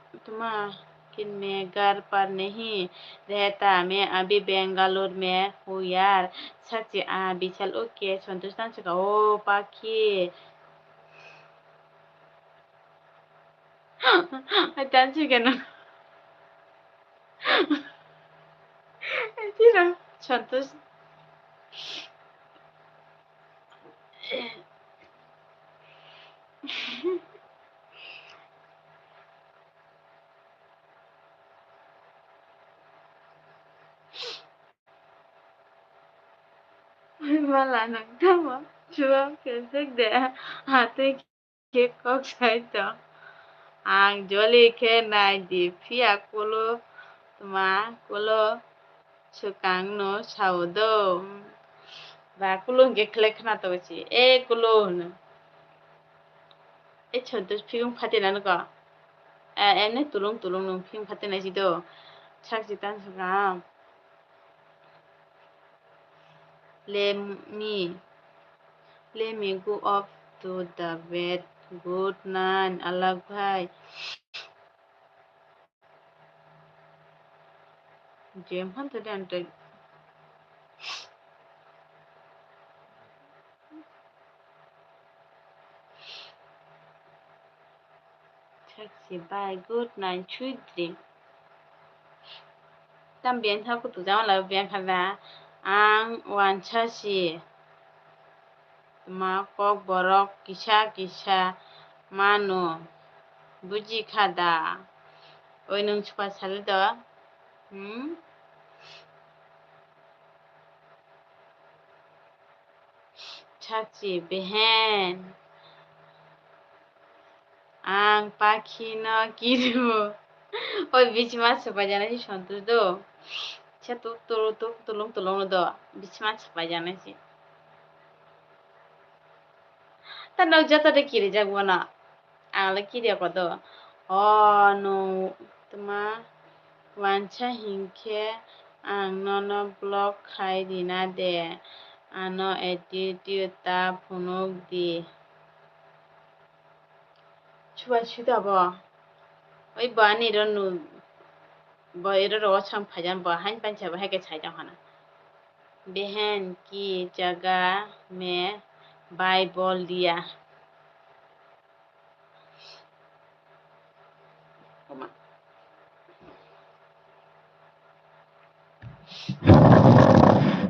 घर पर नहीं रहता मैं अभी बेंगलुरु में हूँ यार सच बिचल ओके संतोष का ओ पाखी Tansu gano. Tira, santos. Wala nang tama. Chua kesek de ate ke kok saito. Ang joli ke nai di pia kulo tuma kulo sukang no saudo. Ba kulo nge klek na to chi. E kulo no. E santos phigum khate na ko. Ene tulung no phigum khate na chi do. Chak jitan sukam. Let me go up to the bed. Good night, अलग भाई. GeM हन तो डंटे. Taxi, bye. Good night, sweet dream. También haku tu jawan la bien kada. Ang wanchasi. Ma kok borok kisah mano. Buji kada. Oi nung chupa saldo. Taxi, behen. Ang पाखी न किरु ओइ बिचमा छपाइजाना चाहिँ सन्तोष दो छ्या तुलुङ दो बिचमा छपाइजाना चाहिँ त नौ जता किरे जागो न आले किरेको दो no तमा वान्छा हिंखे आं नन ब्लक खाइदिना दे आनो एटिट्युड ता फुनुक दि chuba chuda ba oi ba ni ro nu ba ero ro cham phajan ba hain pan cha ba ha ke chai ja hana बहन की जगह में भाई बोल दिया।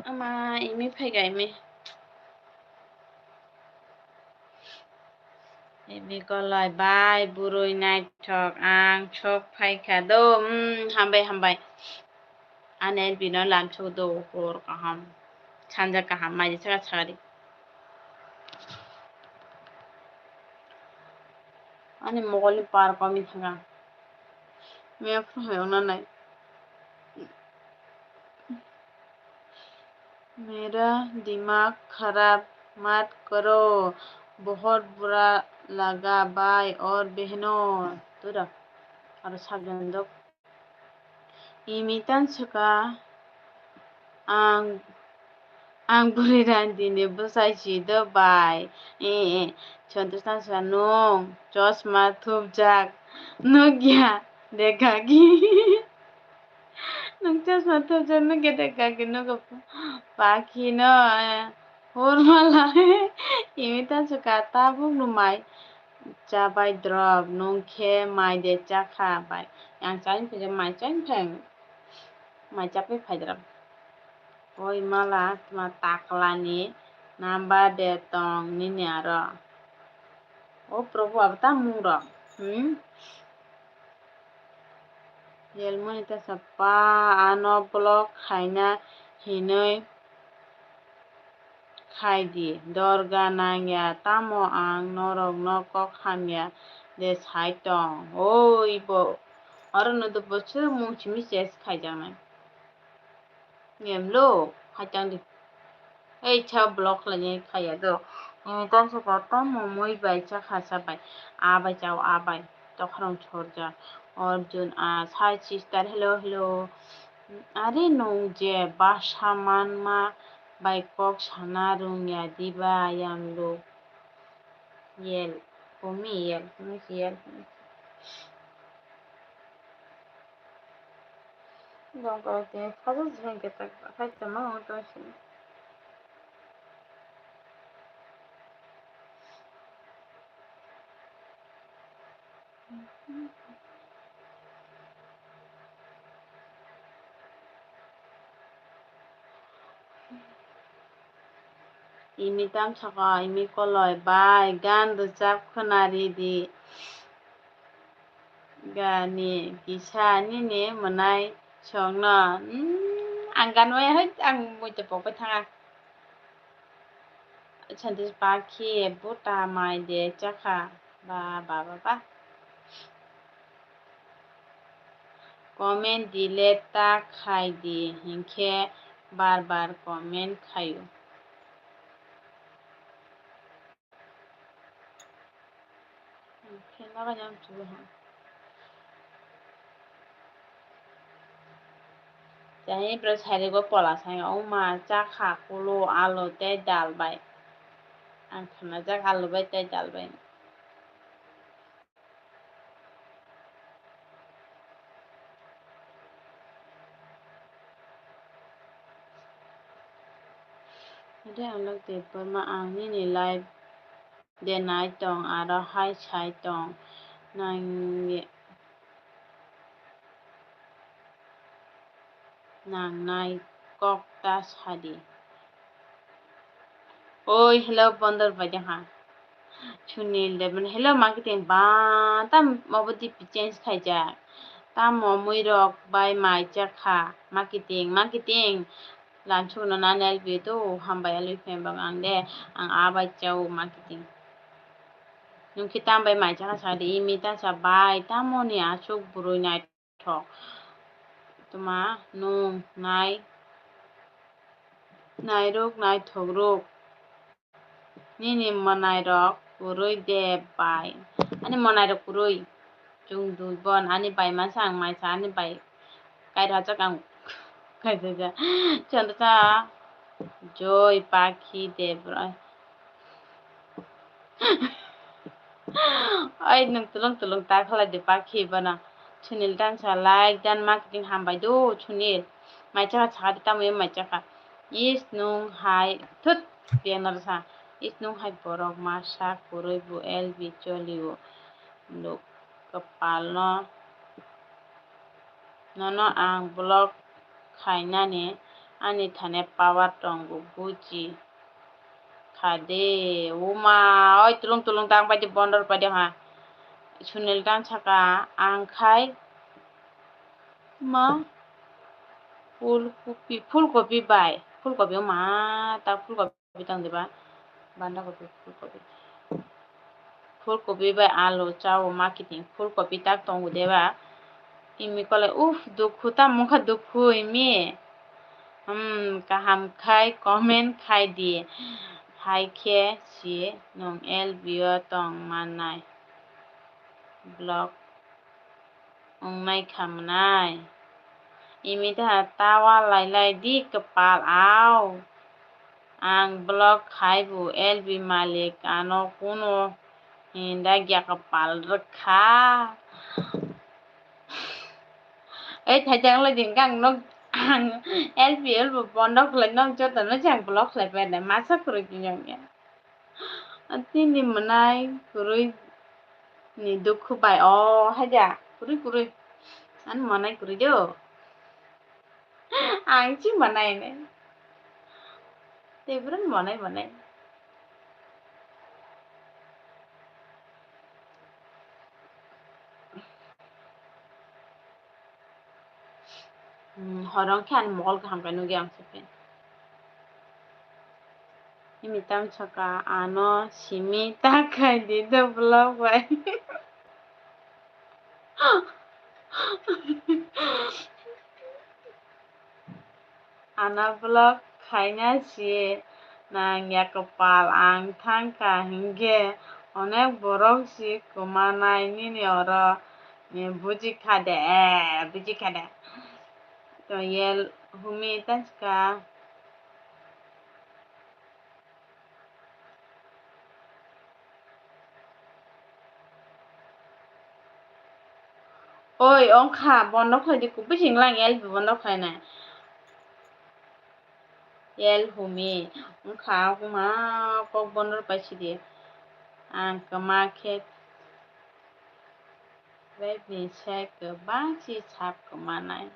Ama ini फैगा Imikolai bai burui naithok ang sok faikado हामबाय आने बिनो लामसौदो हर गाहाम सानजा गाहाम माइदि सागा सागारि आने मगलनि पार कमी थांगा मैं फुहायावना नाय मेरा दिमाग खराब मत करो बहुत बुरा लगा भाई और बहनों तुरा और साबजन दो imitan suka ang buriran dini busai sido bai contohnya suka nung chosma thupjak nugya dekagi nung chosma thupjak nugya dekagi nugo paki no hormala imitan suka tabuk numai Cabai drop nung khe mai de chakha bai yang chain phe mai chain pheng mai chape phaidram oi mala tuma taklani number de tong nini aro o prabhu abta mungro yelmoni ta sapa ano block khaina hinoi khaidi dorga nangya tamo ang norok no kok hamya de saitong oi bo aro no do bochur mung chimi ses khaijangnai ngemlo khaitang di ei cha block lani khaya do dan se ko tamo moi bai cha khasa bai abai chao abai tokhrong chorja Arjun hi sister hello are nong je basha manma bai kok sana rungya diba yamlo yel komi yel donc te fazo zhen ke tak faitama to shi imi tam saka imi koloi bai gan rojak khonari di gani gisa nini manai songno ang ganwai hai ang muite pokpai thanga Santis paki buta mai de chakha ba comment delete ta khai di hinkhe bar comment khayo Kenapa jam tuh? Jadi terus hari gue pola saya oma cakha kulo alo teh dalbai. Angkana jak alo bai teh dalbai. Jadi anak teh perma angin nilai de night tong ada hai chai tong nang nai kok tas hadi. Oi hello bondar baja ha. Chunil deben hello marketing ba tam mabudi change khai ja. Tam moi rok bai mai chakha marketing Lancho na nanel bito hambay aloy fembang ang de ang abay chow marketing. Nung kita bay mai chaka sa di imitan sa bay tamo ni asok buroy na ito. Tuma nung nai rok nai thogrok nini manay rok buroy de bay. Ani manay rok buroy chung dulbon ani bay masang mai sa ani bay kay rajak ang kay jaja. Chanda sa joy paki debra. Ay nung tulong ta khala de paki bana chunil dan sa like dan marketing hambai do chunil mai chaka chaka ta mai chaka is nung hai thut pianar sa is nung hai borok masa kurui bu LB choliu luk kepal no ang blog khainani ani thane power tongu buji khade uma oi tulung tang padi bondor padi ha sunil tan saka ang khai ma ফুলকপি by ফুলকপিও মা তা ফুলকপি তাং দিবা বান্ধাকপি ফুলকপি by আলু চাও marketing ফুলকপি tak tongu deba imi kole uf dukhu ta mukha dukhu imi kaham khai comment khai di hai khe si nong el bio tong manai blog ongnai khamnai imi ta tawa lai di kepal au ang blog khai bu LB malik ano kuno hinda gya kepal rekha ấy thầy trang lên điện căng nó LPL bondok lại nó cho tao nó chẳng block lại về để masak rồi chứ nhỉ anh ni menai kurui ni dukhu bai oh haja kurui anh menai kurui do anh chứ menai này thì beran menai horong kan mol kam kanu gyang sepen ini tam saka ano simi takai di do blog bai ana blog khaina si nang ya kepal ang thangka hingge onek borok si kumanai nini oro buji khade to yel humi tanska oi ongkha bondok khai di kupi singlang yel bondok khai na yel humi ongkha kuma kok bondor paisi di ang kema khe Baby sai goodbye si sap kemanai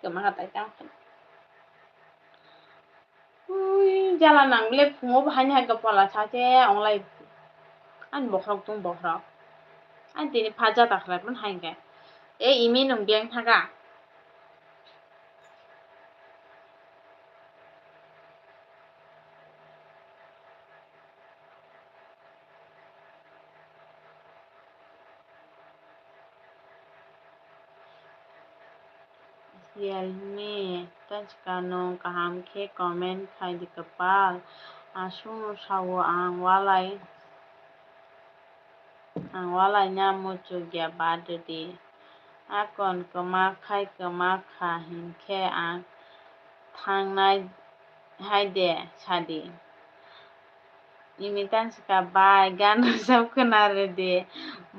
kemana tai tang jala nang le fungo bahani ha kepala saje onglai an bokrok tung bokrok an tini phaja takrai pun hainge e imi nung biang thaga Realme touch kanong kaham khe comment khai di kepal asung sawo ang walai nya muchu gya badu di akon kema khai kema kha hinkhe ang thangnai haide sadi imitan sika bai gan sab kunare di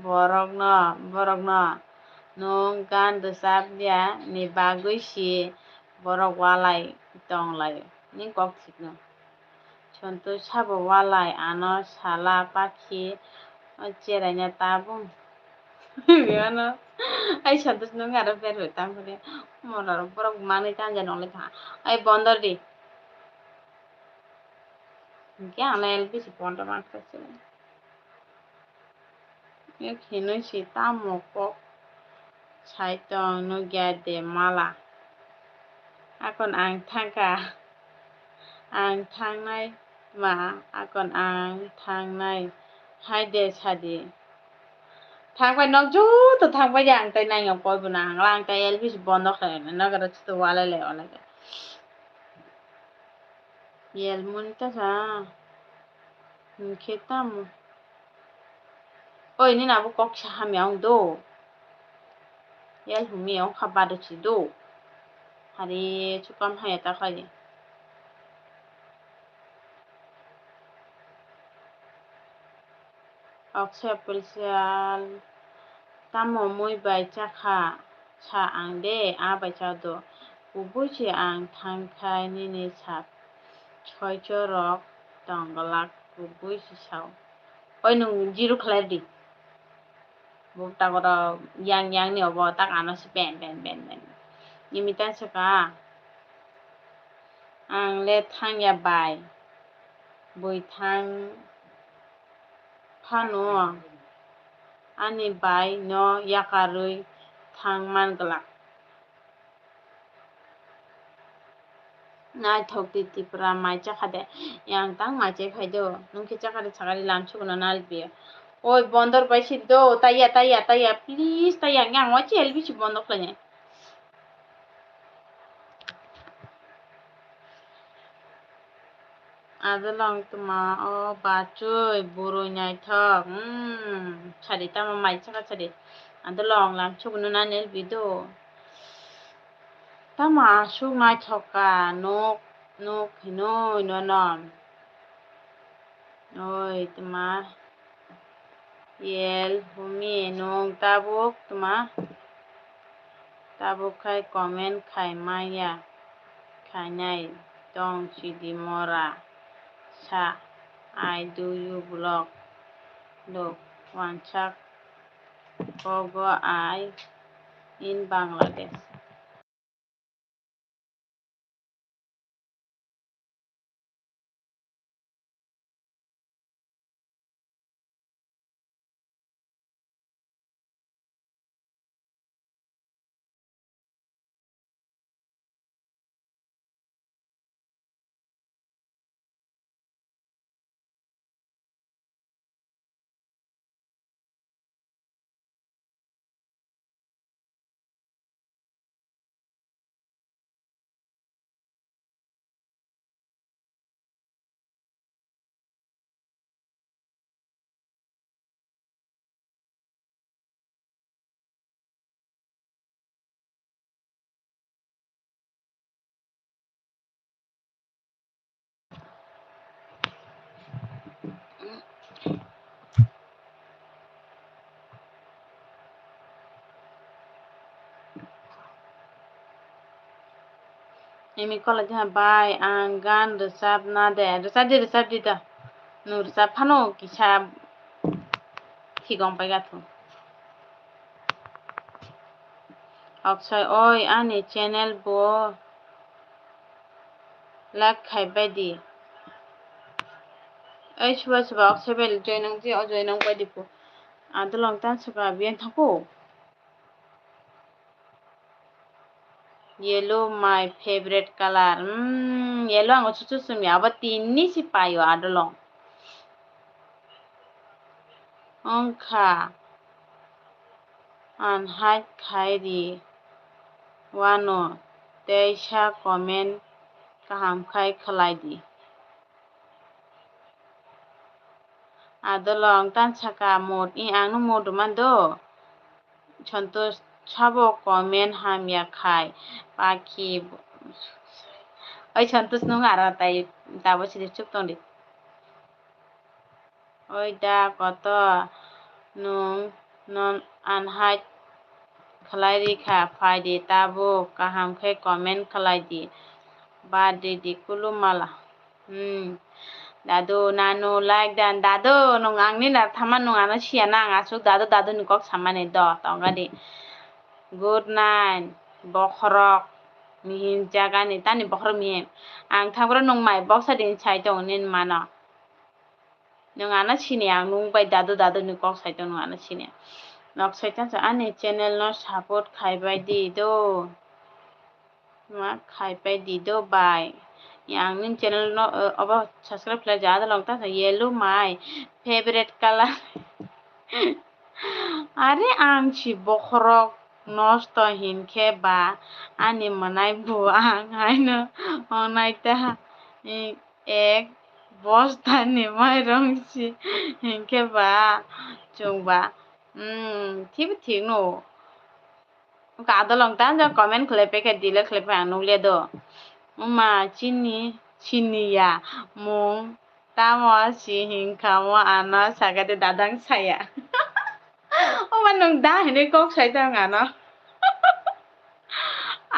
borok no nung gan dusab dia ni bagui si borok walai tonglai ni kok sikno sontu sabo walai ano sala pakhi cheranya tabung ano ai sontu nung aro beru tamkore morar borok mani tanja nongle tha ai bondor di Kya anel bisi bondor makasile Yok hinu si tamoko saitong no gyade mala akon ang thangnai ma akon ang thangnai haide sadi thangbai nok ju to thangbai yang tai nai ngok poi buna hanglang tai el bis bondok khai na gara chu wala le ola yel munta sa khitam oi ni na bu kok sa hamyang do yel humi ong khabado chi do hari chukam hayata khai Oksepelsial tamo muy bai chakha सा आं दे आबायसाद' गुबुयसि आं थांखाय निनि साब सयच रक दंगलाक गुबुयसि साव ओइ नों जिरु खालायदि बुकटा गदा yang ni obo tak ano si ben imitan saka ang le thang ya bai bui thang phano ani bai no yakarui thang man galak nai thok ti tipra mai chakade yang tang mai che phaido nungki chakade chakari lam chugono nalbi oi bondor paisi do taya please taya yang wachi elbi chi bondor klanya Adalong tuma o bacui buru nyai thok chari tama mai chaka chari adalong lam chugono nanel bido tama asuk nai thoka nok hinoi no nom oi tuma yel humi nong tabuk tuma tabuk khai comment khai maya khainai dong chidi mora sa I do you blog look wanchak kogo I in Bangladesh Emi kola jaha bai ang gan resap na de resap di da nu resap phano kisa thigong pai gatho Akshay oi ani channel bo like khai bai di oi suba Akshay bai join nang ji join nang bai di pu adalong tan suka bien thako Yellow my favorite color. Yellow ang chuchu sumi aba tinni si payo adolong. Ongkha an hai khairi wano teisa comment kaham khai khalai di. Adolong tan saka mod I ang no mod man do. Santosh sabo comment hamya khai paki oi santosh nung ara tai dabo sidi chup tong di. Oi da koto nung non an hai khalai rikha phai di tabo kaham khai comment khalai di ba di kulumala dado nano like dan dado nung ang ni na thaman nung ana sia na ang asuk dado ni kok samane do tonga di good night bokhorok mihin jaga ni tani bokhorok mihin ang thangbra nung mai boksa din chai tong nin mano nung ana sini ang nung bai dado ni kok sai tong nung ana sini nok sai tan ani channel no support khai bai di do ma khai bai di do bai yang nin channel no aba subscribe la jada long ta yellow my favorite color are ang chi bokhorok nosto hinkhe ba ani manai bu ang haino onai ta ek bosta ni mai rong si hinkhe ba chungba ঠিক no Kada long tan ja comment klepe ke dile klepe anu le do ma chini ya mung tamo si hingka mo ana sagade dadang saya o manung da hene kok sai ta ngano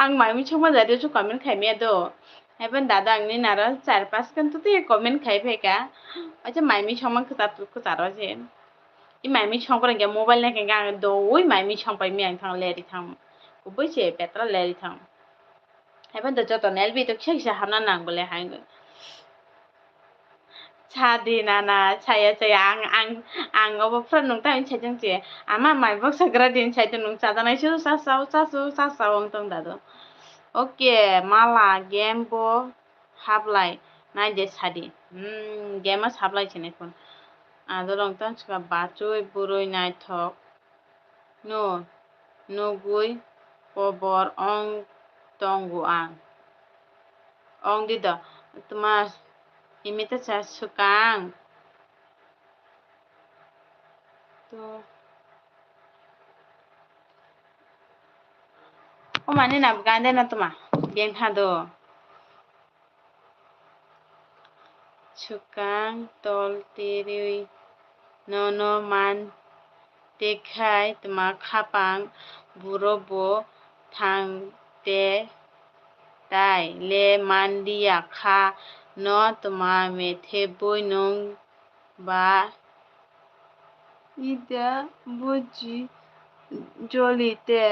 ang maimi choma jadi chu comment khaimia do haibon dada angni naro 4-5 kan tu comment khaiphaika acha maimi choma khutaro je i maimi chongpra ge mobile na ke gang do oi maimi chongpai mi ang thang leri thang kuboi che petra leri thang haibon do joto nelbi to kisa hamna nang bole hang Chadi nana chaya ang obo fra nung ta in chajang che ama mai bok sagra din chai to nung chada nai su sa sa ong tong da do okay mala game bo hablai nai je chadi game as hablai chene kon ado rong tang chka bachoi buroi nai thok no nugui pobor ong tongu ang ong di do তোমার imita cha sukang তো ও মানে না গান না তোমা game থাদো sukang tol tiri nono man dekhai তোমা খাপাং বুরোবো থাং te tai le mandia kha no তোমা methe boi nong ba ida buji jolite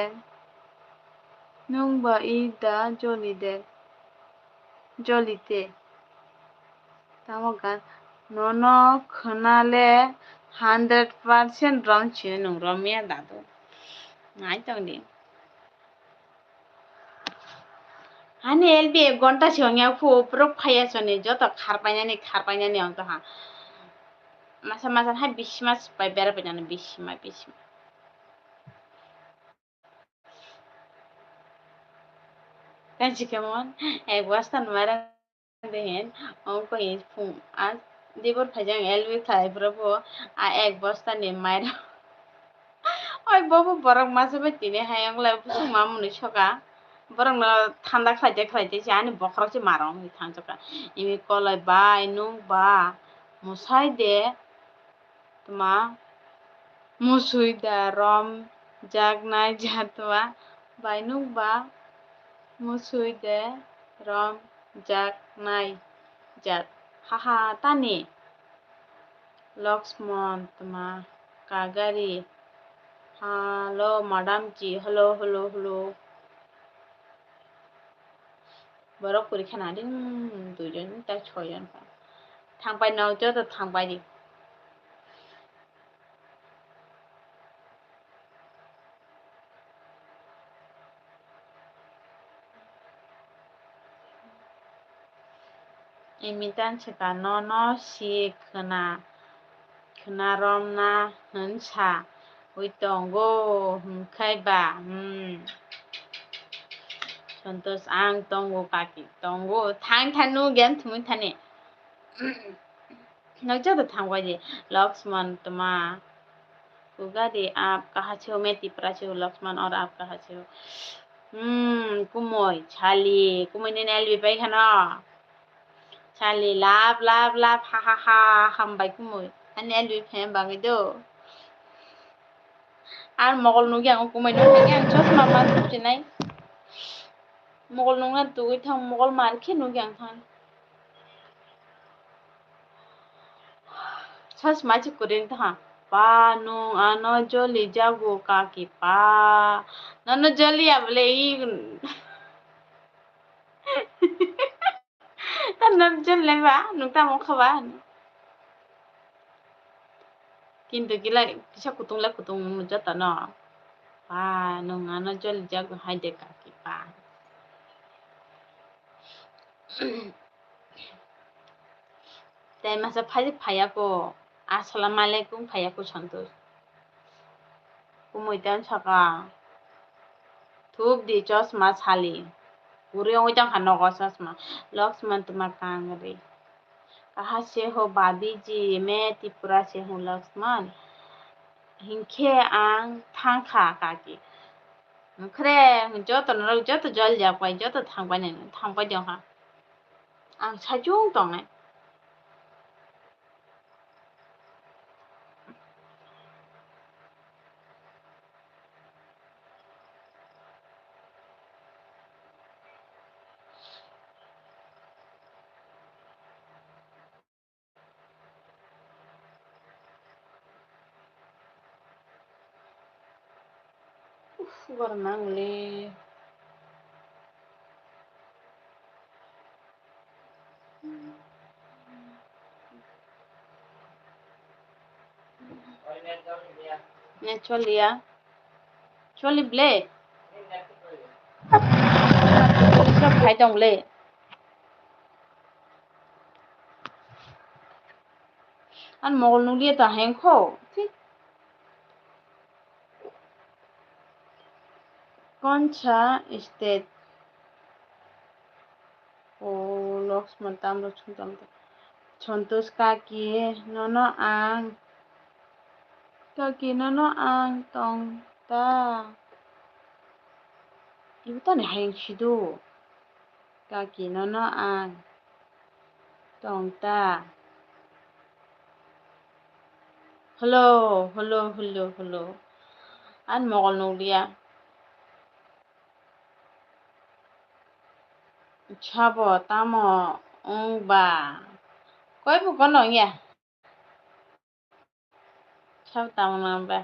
nong ba ida jolite tamo gan nono khanale 100% rom chine nong romia dado ngai tong di hani elbi 1 ঘন্টা songya fu pro phaya chone joto kharpainani ongto ha masa hai 20 mas pai bera pajana 20 ma kanchi kemon ek basta numara dehen ongko is fu as dibor phajang elbi khai probo a ek basta ni maira oi bobo borok masa ba tine hayang la suma muni soka borok na thanda khlaite ani bokrok che marong hi thangjoka imi kolai bai nung ba musai de tuma musui da rom jagnai jatwa bai nung ba musui de rom jagnai jat haha tani Lakshman tuma kagari hello madam ji hello borok porikha na din dujon ta 6 John thangpai no joto thangpai di imitan chika no si khna rom na hunsa oi tongo humkhai ba santos ang tongo kaki tongo thanu gen thumi thane no joto thangpai di Lakshman tuma Ugadi आप कहाँ छे हो मैं तिपरा छे हो लक्ष्मण और आप कहाँ छे हो कुमोय छाली कुमोय ने नेल बिपाई खाना छाली लाभ हा हम बाई कुमोय नेल बिपाई बांगे दो আর মগল নুগি আং কুমাই নো কে আং চস মামা তুপছি নাই মগল নুগা তুই থাম মগল মারখি নুগি আং থান চস মাছি করিন থা pa nung ano jolly jago kaki pa nano jolly abলে ই tan jolly ba nung ta mo khaba কিন্তু gila kisa kutung jota no pa nung ano jolly jago haide kaki pa tai masa phaya ko assalamualaikum phaya ko santos kumoitan saka thup di chosma chali uri ongitang hanogo chosma Lakshman tuma kangre कहाँ से हो भाभी जी मैं त्रिपुरा से हूँ लक्ष्मण हिंखे आंग थांखा काकी 그래 저도 절 잡고 저도 탕바이 정하 안 사중 동네 गरम नांगौलै नेट चलिया चलिब्ले सब भाई दंलै आन mogol nulia ta hengko Concha state o Losman tamro chuntam Chontos kaki nono ang tong ta ibu tani hayang shido kaki nono ang tong ta hello an mogol nulia chabo tamo ba koi bu kono ya chabo tamo namba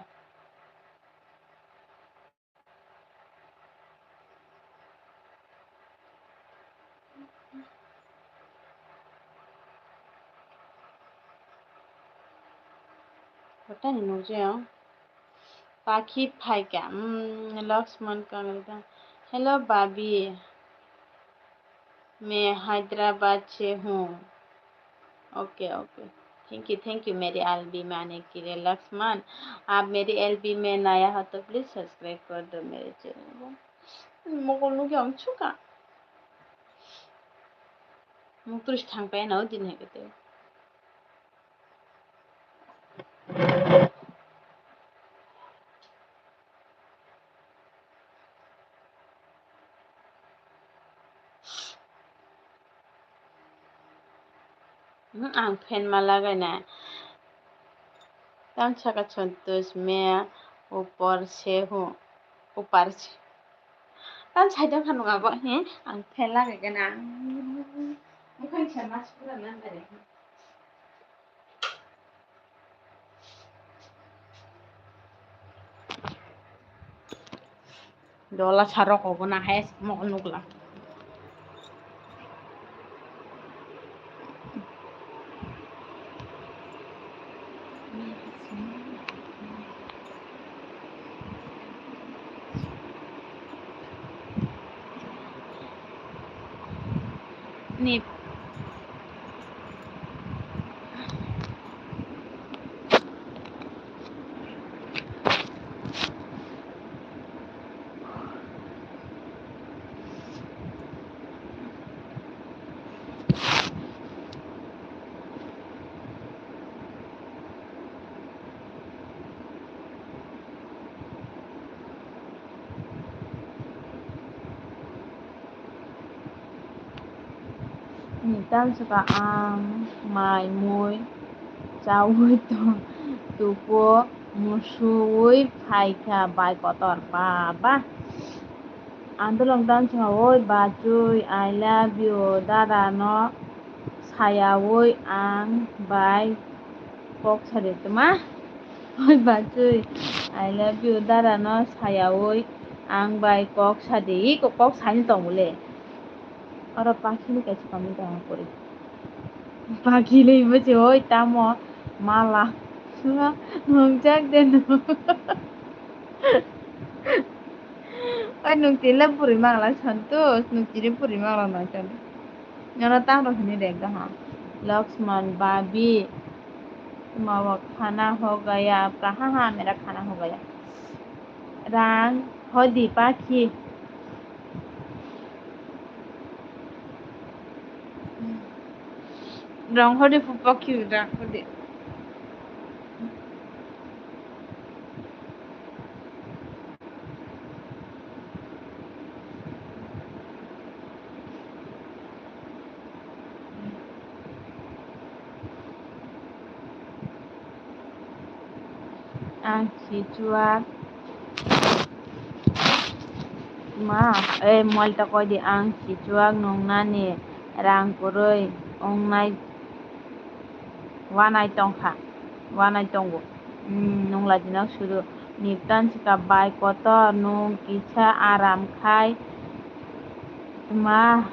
Botani nujeo Paki Paika Lakshman Kanada Hello Babi मैं हैदराबाद से हूँ okay thank you मेरे LB में आने के लिए लक्ष्मण आप मेरे LB में नया हो तो प्लीज सब्सक्राइब कर दो मेरे चैनल को मोगल क्या छुका मुक्तुश थांग पे ना दिन है कहते आं फैन माला गना तम छका संतोष मैं ऊपर से हूँ ऊपर से तम छाइदों खानुंगा बो हैं आं फैन लागे गना मुखै छमा छुरा ना करे Dola sarok ko na hes mo nukla ni tam suka mai mui chawui to tupo musui phaika bai kotor baba andolong tam suka oi bacui I love you dada no sayawui ang bai kok sare tuma oi bacui I love you dada no sayawui ang bai kok sade kok sain tongule Ora পাখি কাছে কমে দেওয়া করে পাখি লইবছে ওই তামো মালা মংজাক দেন ওই নুকতিলা পুরি মাংলা সন্তোষ নুকতিরে পুরি मांगला ना चल जना तांग रखने देगा हाँ लक्ष्मण बाबी तुम्हारा खाना हो गया कहाँ हाँ मेरा खाना हो गया रांग होदी पाखी रंग होदी पाखी रंग होदी Cicuak ma malta ko di ang cicuak nung nani rang kuroi ongnai wanai tongkha wanai tongo nung ladinak sudu Nitan sika bai kotor nung kisa aram khai ma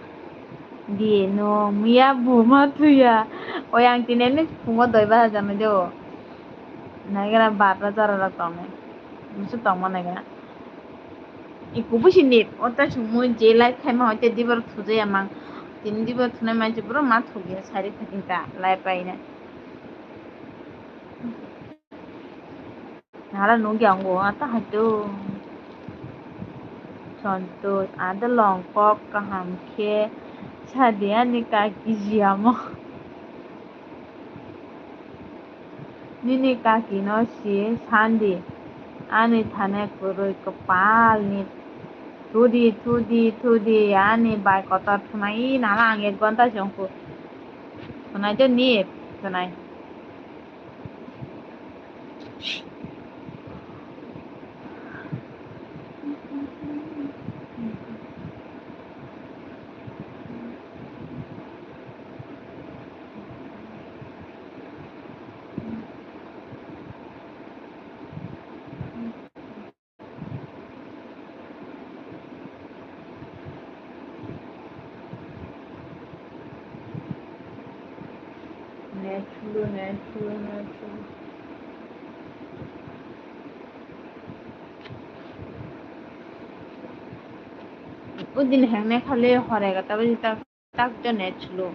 di nung mia buma tuya oyang tinene fungo doi ba jame jo naigara batra jara rak tome musu tongma naigara iku busi nit ota sumu je life khai ma hoite dibar thuje amang tin dibar thune ma je bro ma thuge sari thakinta life paina nara nunggi anggo ata hatu Santos ada longkok kaham ke sadia ni kaki jiamo nini kaki no si sandi ani thane kuroi kepal ni tudi ani bai kotor thunai nala ang 1 ঘন্টা jongku thunai jo ni thunai natural udin hangme khale horega tabe tak jo natural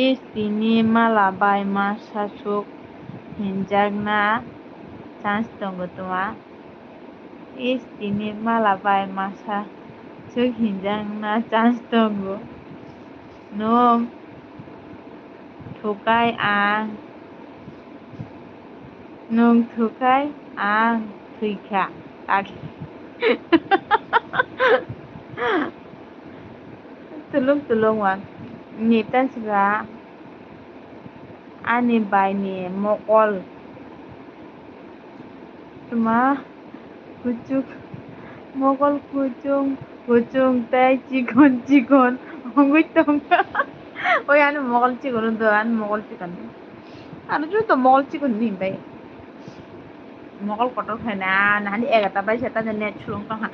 istini malabai masasuk hinjakna chance tongo tuma istini malabai masasuk hinjakna chance tongo nung thukai ang thuika kaki tulung wan nitan sika ani bai ni mokol tuma kucuk mokol kucung tai cikon ongoi tong oi anu mokol cikon do anu mokol cikon anu jo to mokol cikon ni bai mokol kotor khai na nani egata bai seta je net sulung tong ha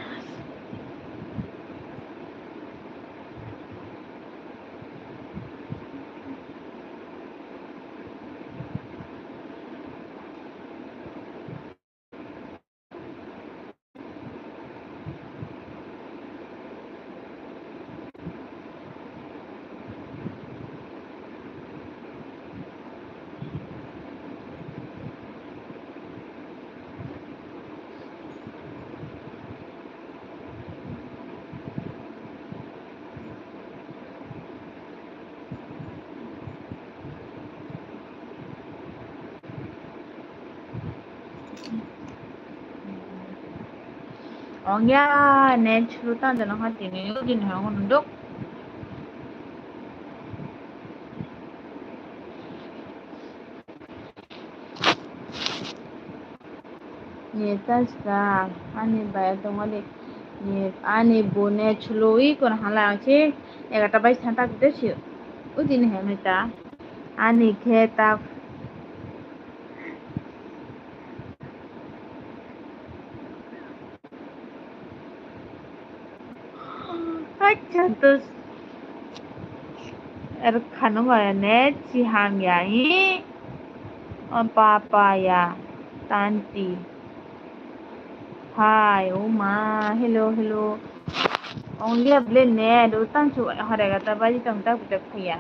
ongya net sulutan jana hati ni udin hangun nduk nitan sika ani bai tongoli ni ani bone chului kon hala che egata bai santa kute udin hemita ani kheta Santos khanu ma ne chi ham ya yi papa ya tanti hi oh ma hello only able ne do tan chu harega ta baji tong ta budak khaya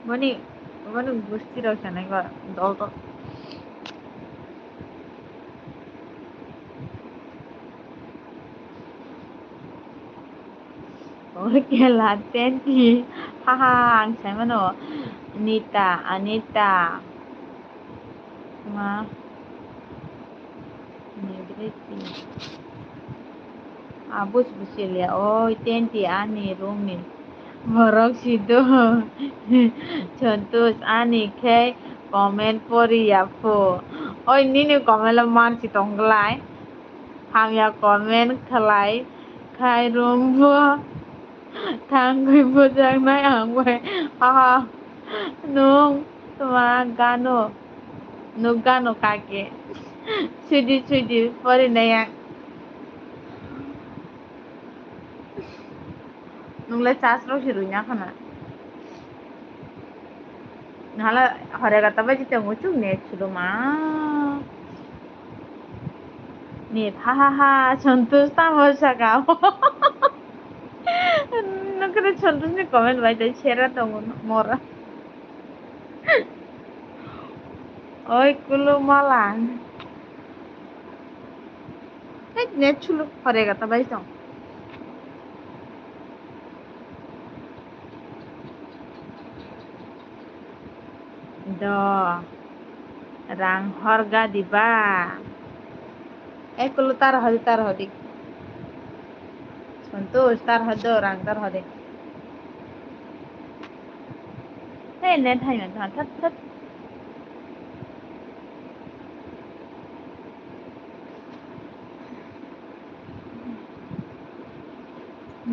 mani gusti ra sana ga dol to Oke lah, tenti. Haha, ang sama no. Anita. Ma, Negriti. Abus busilya. Oh, tenti ani rumi. Morok sido. Contoh ani kay comment pori yapo oi nini comment la manchi tonglai hangya comment khalai khai rumbo thangui bojang nai angbai ha nung tuma gano nung gano kake sudi pori naya nungla chasro hirunya khana nala hore kata baji te ngucuk net chulo ma net ha santosh tamasha ka nukre santosh ni comment bai dai share to mora oi kulu malan net chulo hore kata bai tong do rang horga diba kulu tar hodi santosh tar hodo rang tar hode hey net hai na that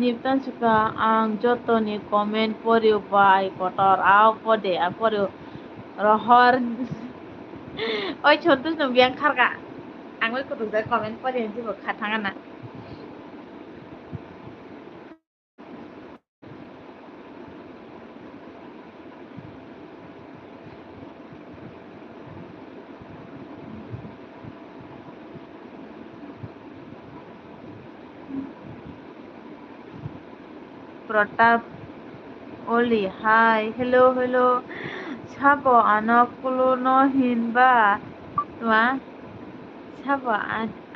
Niptan suka ang joto ni comment poriu bai kotor au pode a poriu rohor oi santosh no biang kharga ang oi kudu da comment poriu jibo khatanga na Pratap Oli, hi, hello. Sabo anak kulo no hinba, tuma sabo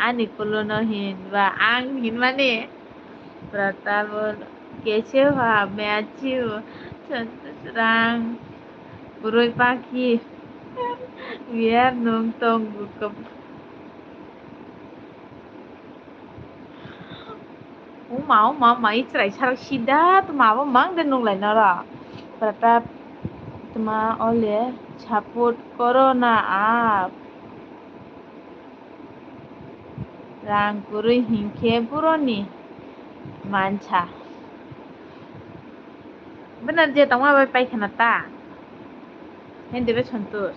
ani kulo no hinba, ang hinba ni. Pratap कैसे हो आप मैं अच्छी हूँ रang buroi paki biar nung tong buka mau cerai sarak sida tu mau mang dan nung lain nara Pratap tuma oleh support corona aap rang buroi hingke buroni mancha benar je tama bai pai khanata hen debe santosh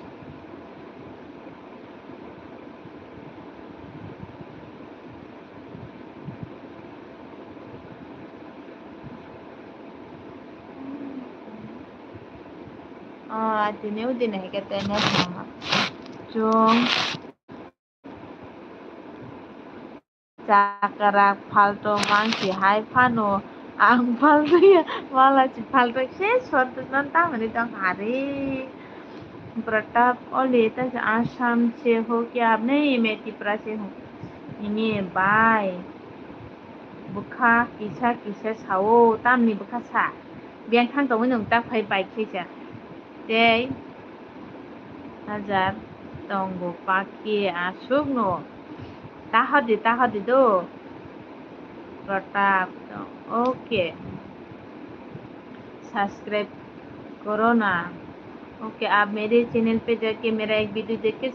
dineu dinai kete net mama chung cakarak falto mangki hai phano ang falto ya mala chi falto se sorto nanta mane tang hari Pratap Oli ta Assam से हो क्या आप नहीं मैं त्रिपुरा से हूँ ini bai bukha kisa sawo tamni bukha sa biang khang tong nung tak phai bai khisa dei hajar tong bo paki asuk no tahadi do Pratap oke subscribe करो ना okay आप मेरे channel Pay जाके मेरा एक video देख के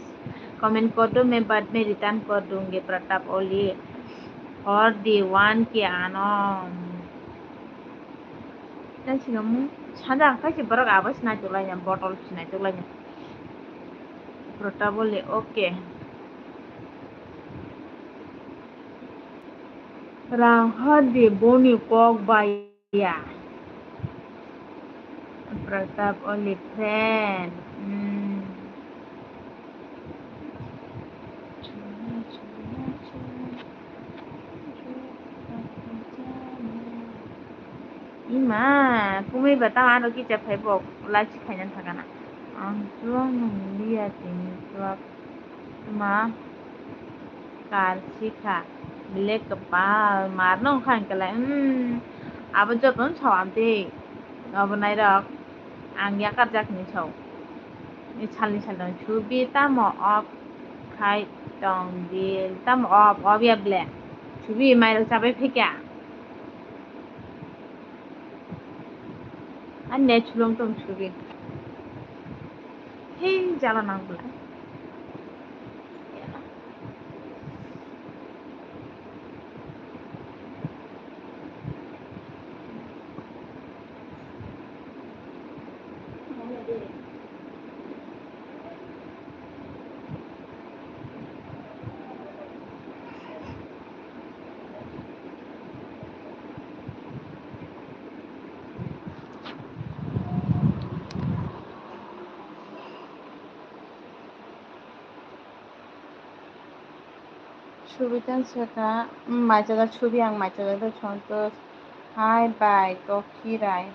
comment कर दो मैं बाद में रिटर्न कर दूंगी प्रताप ओली और दीवान की आनंद सिगां सानजा आखाइसे बरक आबाय सिनायथ'लायना बटल सिनायथ'लायना प्रताप ओली ओके राहदि बनि कक बाया Pratap Oli friend Ima kumi batang ano kita Facebook like kainan thakana angchuang liya tintuak ma karsika bilek kepal marnong khan kala abo joton chawamte abonai rak ang yakar jakni chaw ni salni dong chubi tamo off khai tong dil tamo off ya black chubi mai rak chabai phekya an ne chulong tong chubi Hey, jalan aku lah. ছবিটা শেখা মাইচাজার ছবি আং মাইচাজার সন্তোষ হাই বাই তকিরাই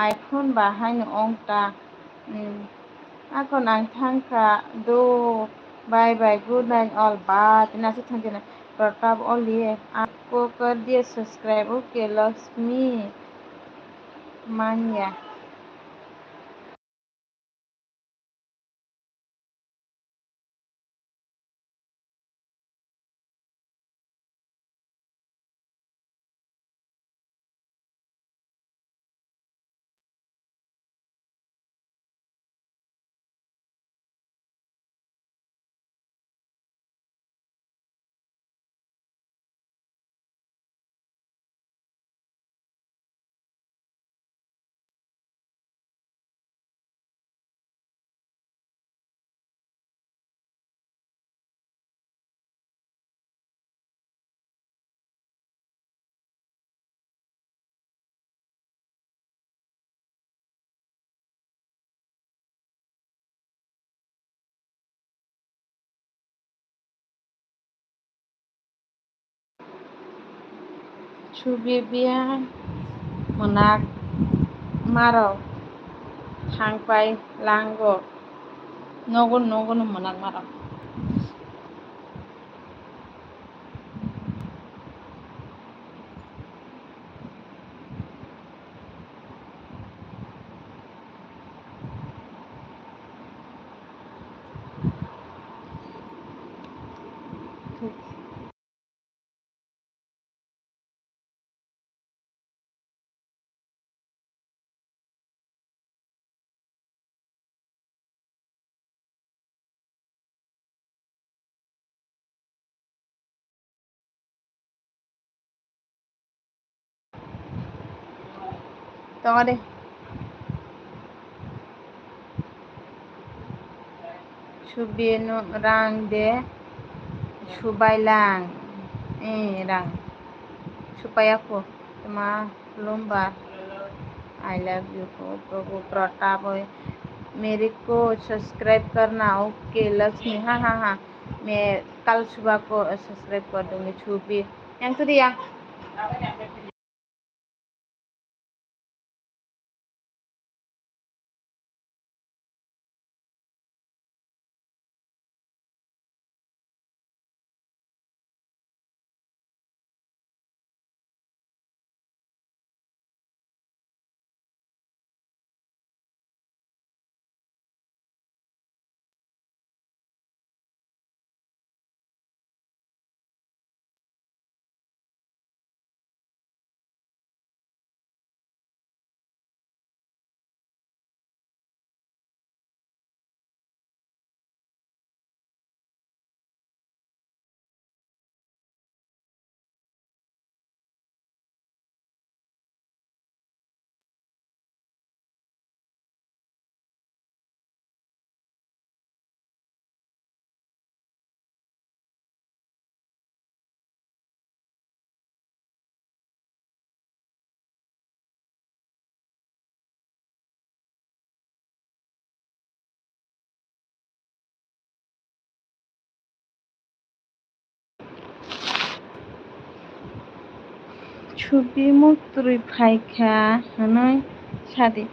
iPhone বাহাইनो अंटा akon ang thangka do bye bye good night all but nasi thangkina protap olie आपको कर दिए सब्सक्राइब ओके लक्ष्मी मान्या ছবি বিয়া monak maro thangpai langgo nogon nogon monak maro tongade ছবি rang de subailang rang supaya aku ma lomba I love you प्रभु प्रताप मेरे को subscribe करना okay Lakshmi हाँ हाँ हाँ मैं कल सुबह को सब्सक्राइब कर दूंगी छुपी yang itu dia ছবি মুত্রুই ফাইখা হানয় সাদি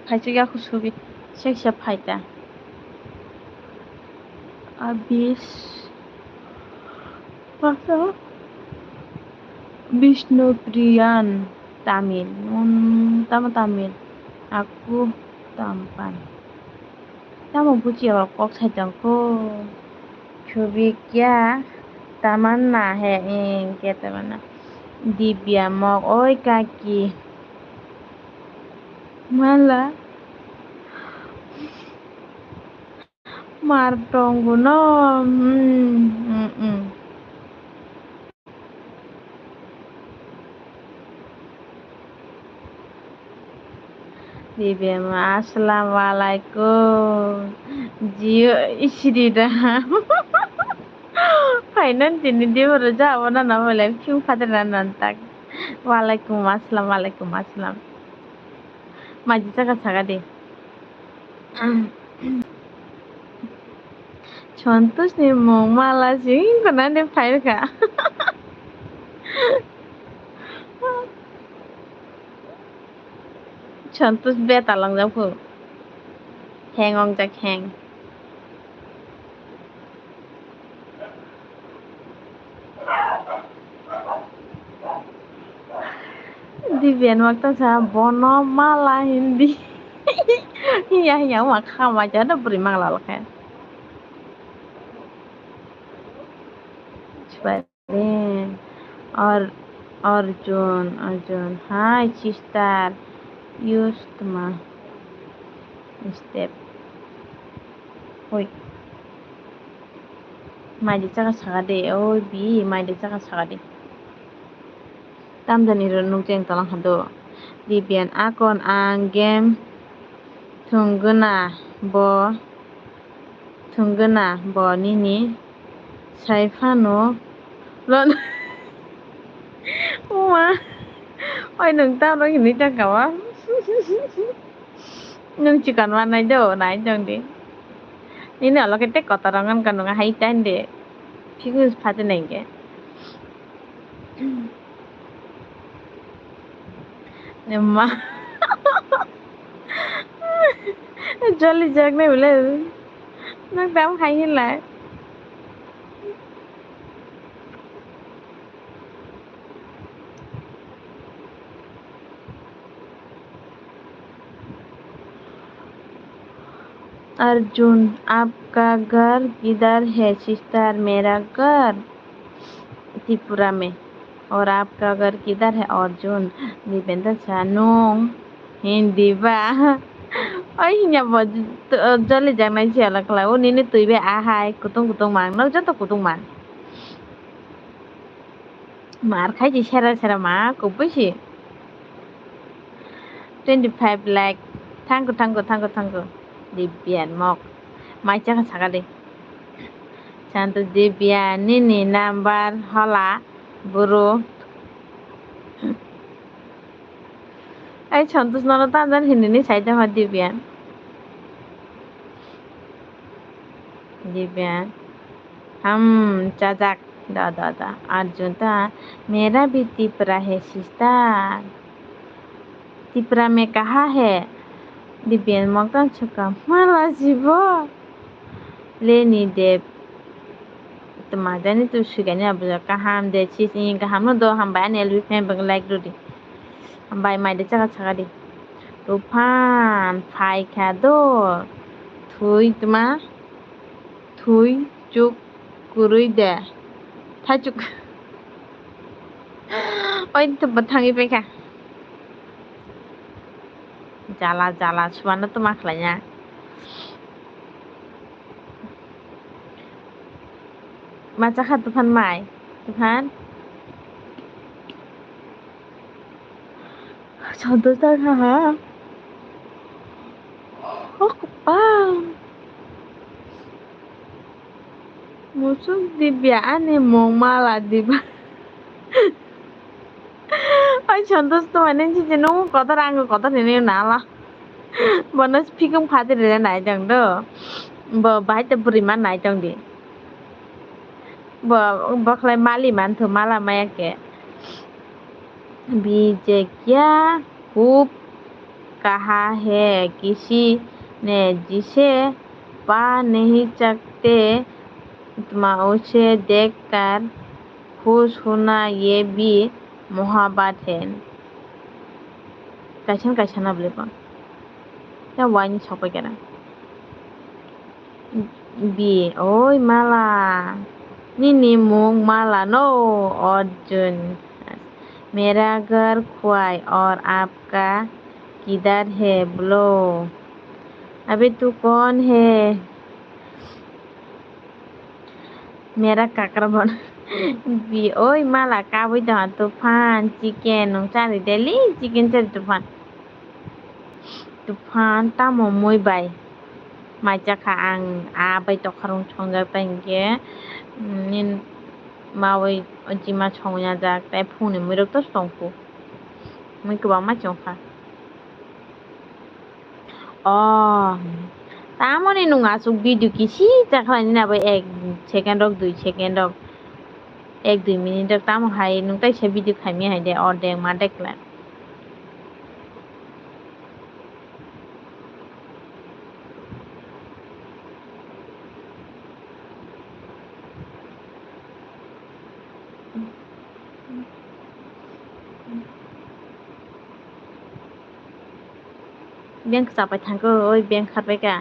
ফাইছে গাখু ছবি সেকসা ফাইতা বিশ Bishnupriyan Tamil Tamil aku tampan tamo buci kok sajangko ছবি क्या तमन्ना है क्या तमन्ना दिव्या मग ओय काकी Mala martonggo no. Dibian assalamualaikum. Jiyo isirida. Fainan tini dia baru jawab na nama lagi cuma kata nantak. Waalaikumsalam, waalaikumsalam. Maju cakap cakap deh. Contoh nih mau malas sih, kena deh file kak. Contoh beta lang jago. Hang on jak hang. Dibian waktu saya bono malah hindi. Iya makam aja ada berimang lalu kan. Coba deh. Arjun. Hi sister. Used ma. Step. Oi. Maju cakap cakap deh. Oh bi, maju cakap cakap deh. Tam dan iru nungceng tolong hado. Dibian akon ang game. Tungguna bo nini. Saifano. Lon. Uma. Ôi đừng tao nói hình cho cậu á. Nhưng chỉ cầnวันnày đâu nãy chẳng đi. Ini kalau kita kotoran kan nggak haitan deh. Figus pada nengke. Nemma. Jolly jag này boleh. Nang tam hai lại. Arjun आपका घर किधर है sister मेरा घर त्रिपुरा में और आपका घर किधर है अर्जुन दीपेंद्र सानों हिंदी बा ओइ हिnya bo jolly jangnai siala kala o nini tuibe ahai kutung mang no joto kutung mang mar khai ji sera ma kubisi 25 lakh tangko Dibian mok mai cakap cakap deh Santo Dibian nini nambar hola buru ai Santos nono tandan hindi saya jama Dibian हम चाचा दादा अर्जुन था मेरा भी त्रिपुरा है sister Tripura में कहाँ है Dibian makan suka malah jibo Leni deb temadani tu suganya abuja kaham de chis ingin kaham no do ham bayan elwi fen bang like rudi ham bay mai de chaka di Tufan phai kha do thui chuk kurui de thachuk oi tu bathangi pe kha jala suana tu maklanya Maca kha Tufan mai Tufan Contoh ta ha oh kupang musuh Dibian ni mong malah diba Oi contoh tu mana sih jenong kota ranggu kota ini nala bonus pikung phati re nai jang do bo bai te buriman nai jang di bo khlai mali man thu mala maya ke बीजे क्या खूब कहा है किसी ने जिसे पा नहीं सकते उसे देखकर खुश होना ये भी मोहब्बत है कैसा ना बोले पा क्या वाइन छपे क्या बी ओय माला नी मूंग माला नो अर्जुन मेरा घर ख्वाई और आपका किधर है बोलो अबे तू कौन है मेरा काकरा बन ओय माला काबै दं तूफान चिकेन नों चारि देली चिकेन चारि तूफान तामो मोयबाय माइजाखा आं आबै तखारं संजागताइनगे nin mawai ojima chongya jak tai phone mirok to stongko mui kwang ma chongkha oh tamoni nunga suk video kisi jakhlani na bai 1 second rok 2 second rok 1-2 minute rok tamo hai nung tai se video khaimi hai de ordek ma dekla bank sapai thangko oi bank khatbai ka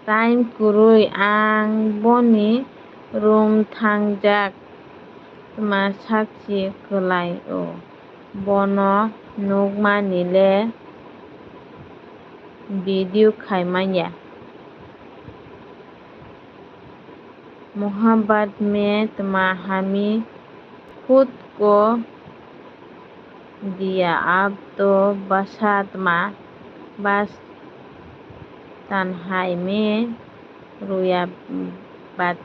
time kurui ang boni room thangjak ma sakchi klai o bono nukmanile video khaimanya मोहब्बत में तमा हामी खुद को दिया अब तो बसातमा बस तन्हाई में रोया बात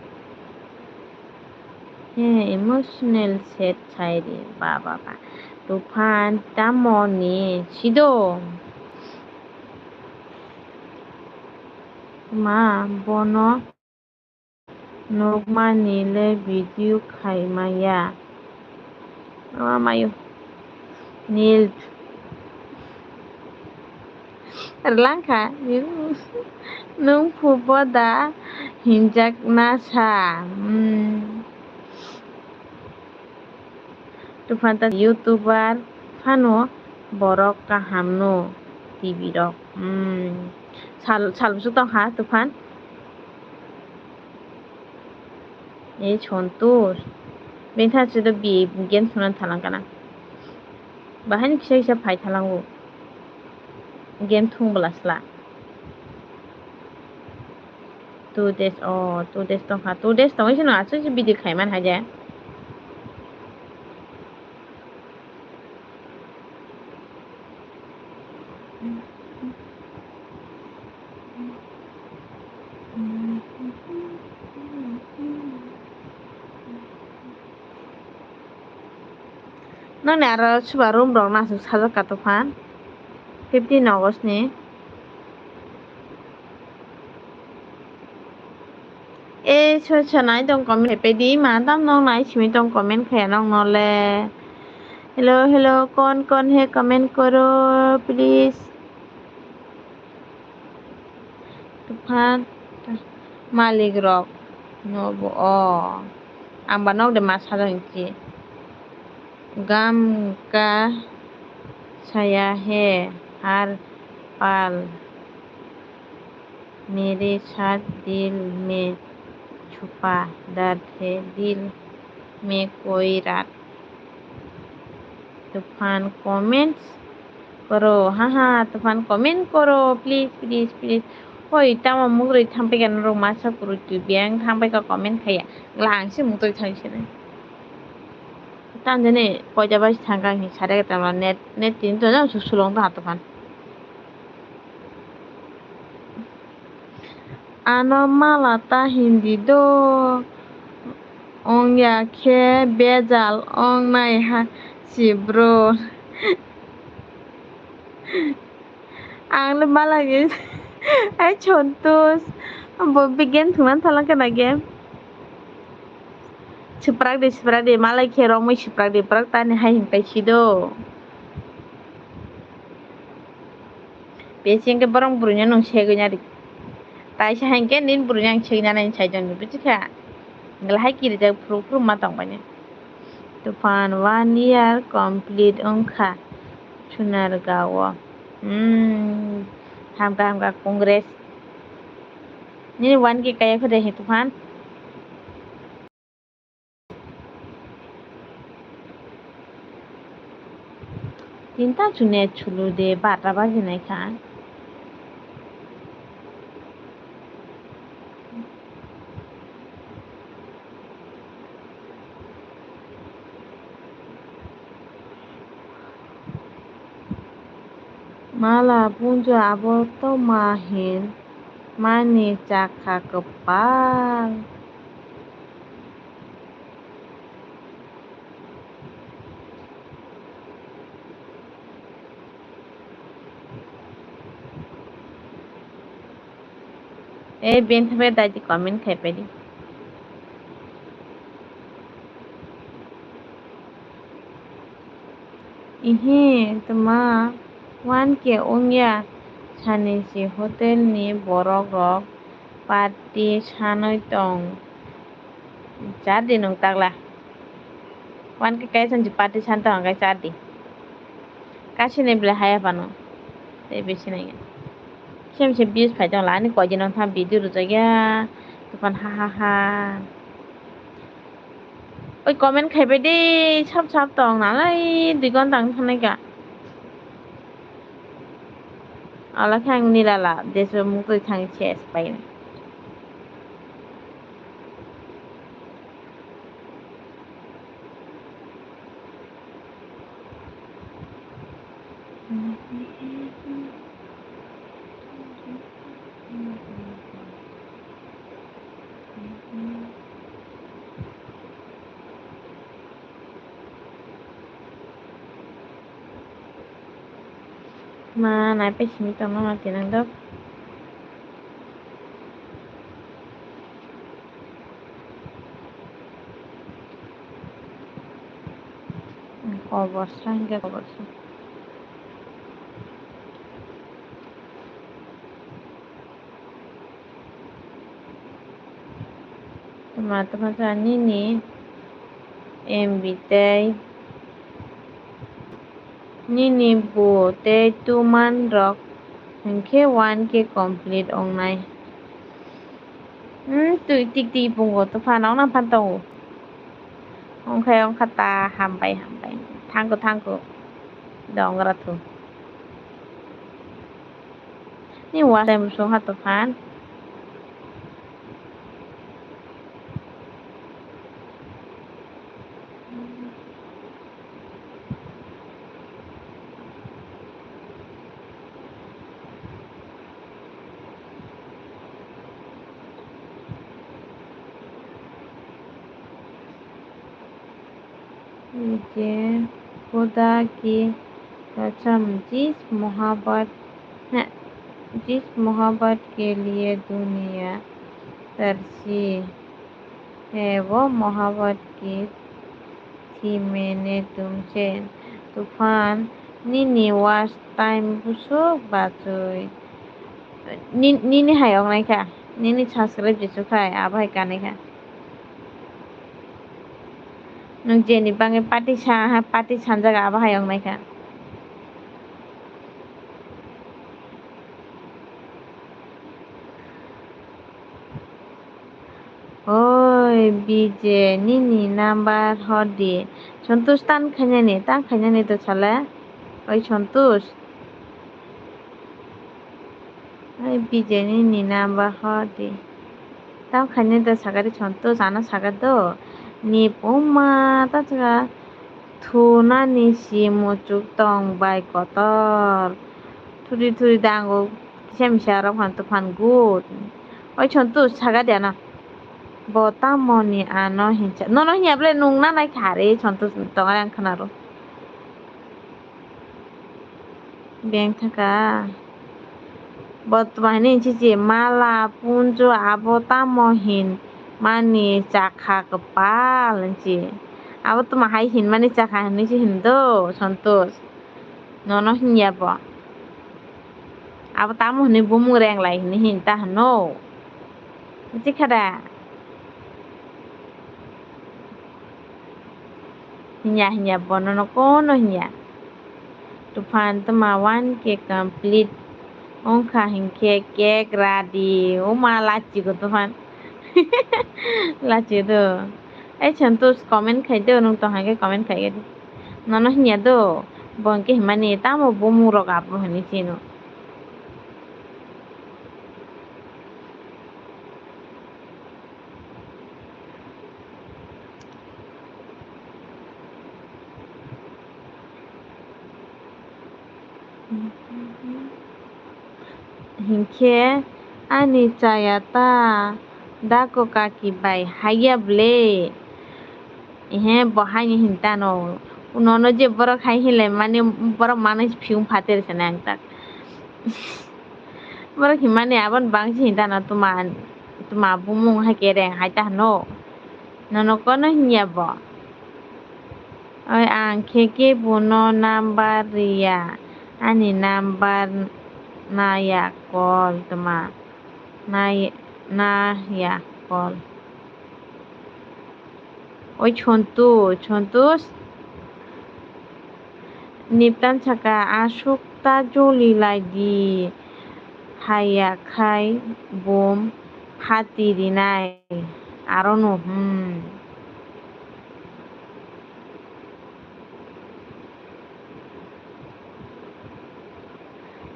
है इमोशनल सेट शायरी बाबा तूफान तामोनी सिदो मा बोनो नगमानिले भिडिअ खाइमाया मायो नील Erlangka nung fuboda hinjak nasa tufan ta youtuber fano borok kahamno TV rok sal busuk tong ha tufan ए छन्टुर बेंथा चिदो बि गेम सुनान थालांगाना बाहायनि खिसा खिसा फाइ थालांगो गेम थुंबलास्ला 2 days 2 days तंखा 2 days तंगै सिनो आसो बिदि खाइमान हाजे नोंने आरो सुबा रुम रक नासो साजाका तफान 15 August ni nai dong comment pe di ma tam nong nai simi dong comment khe nong no le hello kon he comment karo please tufan malik rok no bo amba nok de ma sajang ki gam ka saya है हर पल मेरे साथ दिल में छुपा दर्द है दिल में कोई रात तूफान comments करो हाँ तूफान कमेंट करो प्लीज होय तामा मुग्रै थांबायगोन र मासा कुरुति बेंक थांबायगा कमेंट खाया लांसि मुग्रै थांसिनो तांजने पयजाबास थांगांनि सारे गतामा नेट दिन तो ना सुसुलं ता तूफान ano malata hindi do ong ya khe bejal ong nai ha si bro ang le malagi ai chontos bo begin thuman thalang kana game seprak de malai khe rong moi seprak de prak tani hai hing tai sido besing ke borong burunya nong segenya dik tai sa hangke nin burunya segenya nai sai jon bitika Galahai kiri jak pro matang banyak. Tufan 1 year complete ongkha. Sunar gawa. Hamka congress. Ini 1 ke kaya kode he Tufan. Tinta chune chulu de bata baji nai khan. Mala punjo aboto mahin. Mani cakha kepal. Ben thabe daji comment khai pedi. Ihe tuma 1 ke ongya sani si hotel ni borok rok party sanoi tong. Jadi nung takla. 1 ke kaya sanji party santong kaya jadi. Kasi ne bile haya pano. Te beshi nai. Shem views phai jong la ni ko jinong tham video ru jagya. Tufan ha. Oi comment khai pedi chap tong nalai 2 gon tang thanai ka. Ala khang ni la deso mu toi thang chess pai. Ma nai pe simi tong ma tinang dok. Kobosra hingga kobosra. Teman-teman tani ni MBTI Nini bo te tuman rok hingke 1 ke complete ongnai. Tui tik bungo tu panong na pantau. Ong kata hampai. Tangko. Dong ratu. Ni wa tem so hatu pan. ये खुदा की कसम जिस मोहब्बत के लिए दुनिया तरसी है वो मोहब्बत की थी मैंने तुमसे. Tufan nini was time busuk batui. Nini hayong nai ka. Nini subscribe jisu kai abai kanai ka. Nung jeni bangai pati sanjaga aba hayong nai ka. Oi bije nini number hodi. Santosh tan khanyani to chala. Oi Santosh. Oi bije nini number hodi. Tam khanyani to sagari Santosh ana sagado. Ni puma ta chaga thuna ni si muchuk tong bai kotor. Thuri dango semsha rok han Tufan good. Oi Santosh sagadi ana. Bota moni ano hincha. No hiable nung na nai khare Santosh tonga yang khanaro. Beng thaka. Botmani chichi mala punjo abota mohin mani chakha kepal chi. Abo tuma hai hin mani chakha ni chi hindo Santosh. No hinya bo. Abo tamu ni bumu reng lai ni hin ta no. Chi khada. Hinya bono no kono hinya. Tufan tuma 1K complete. Ongka hingke kek radi. Uma laci ko tufan. Laci do. Chantus comment khai do nung to hange comment khai gadi. Nono hinya do. Bongke himani tamo bumuro kapo hani chino. Hingke ani chayata dako kaki bai hayable ihe bahai hintano unono je borok hai hile mane borok manus fium fater senang tak borok himane abon bangsi hintano tuma bumung hai kereng hai tah nono kono hinyabo oi ang keke buno number ria ani number naya call tuma naya call oi chontus niptan saka asukta joli lagi hayakai bom hati rinai arono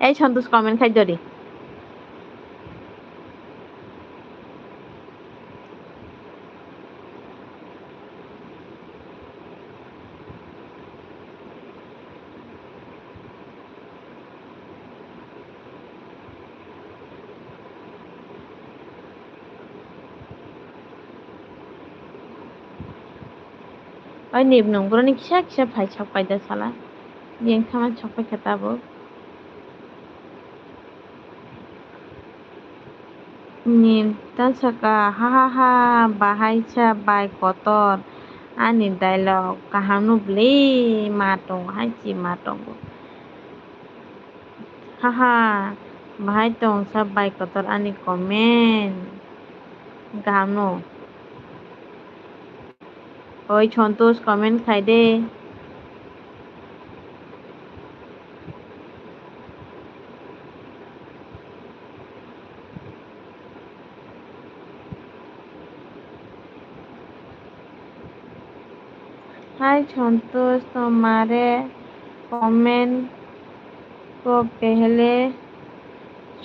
এই সন্তোষ comment খাই জরি ওই নিব নংগুলো কিসা কিসা ভাই ছপাই দে সালা বিয়েং খামা ছপাই খেতাবো নিম tan saka hahaha bahaysa bai kotor ani dialog kahanu beli matong haji matong haha bahai tong sa bai kotor ani komen kahanu oi সন্তোষ comment খাই দে हाय संतोष तुम्हारे कमेंट को पहले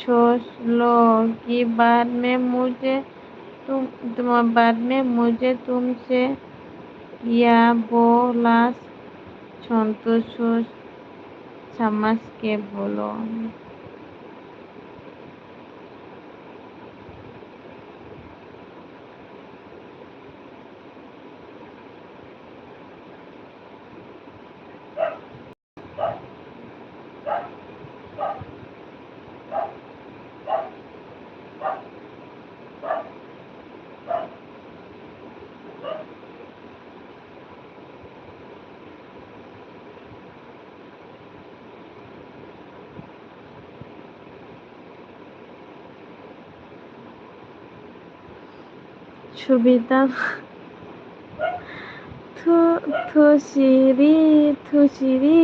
सोच लो कि बाद में मुझे तुमसे या बोला संतोष सोच समझ के बोलो সুবিধা থুসিরি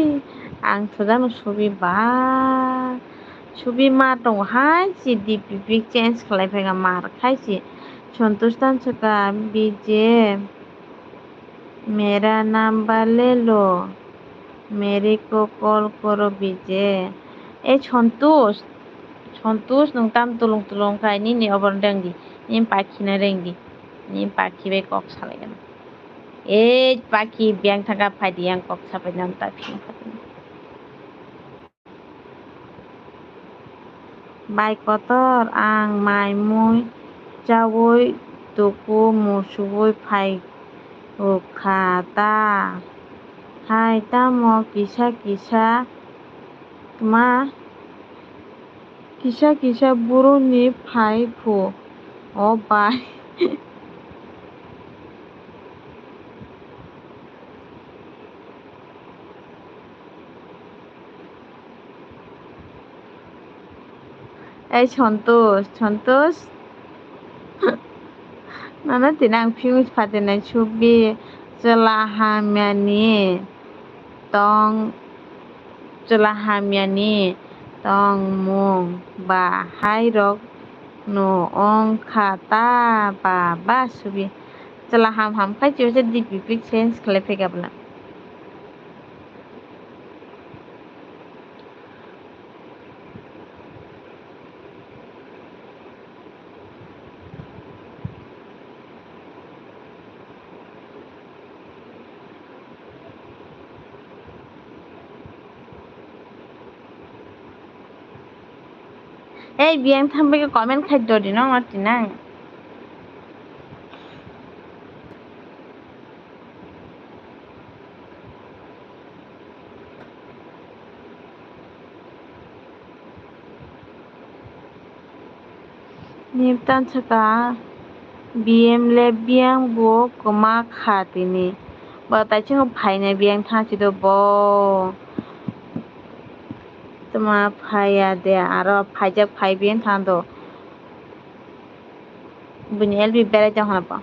आंथ' जानो सुबि मा दं हाय जि डिपि चेन्ज खालायफैगा मारखाय जि संतोष दानसका बीजे मेरा नंबर ले लो मेरे को कॉल करो बीजे ए संतोष नों ताम तुलुं खाय नि अबर रोंदि नि पाखिनो रोंदि नि पाखि बे कक सालायगोन ए पाखि बेंक थाखा फायदि आं कक साफायनानै ताफिन बाय कतर आं माय मुय जावै तुकु मुसुबै फाय खाता हाय तामो किसा बुरुनि फाय फु ओ बाय এই সন্তোষ নানা দিন आं fuse फादेरनाय सुबि Celahamiani tong celahamiani tongmung bahairok no ong khata ba subi celaham khai chiu je dipipik change खालायफैगाब्ला এই বিয়াং থামবে কমেন্ট খাদ্য দিন মাতিনাং Niptan saka BM le biang bo koma khatini ba tai chung phaina biang tha chi do bo tuma phaya de aro phaijak phai biang tha do buni LB bere ja hana pa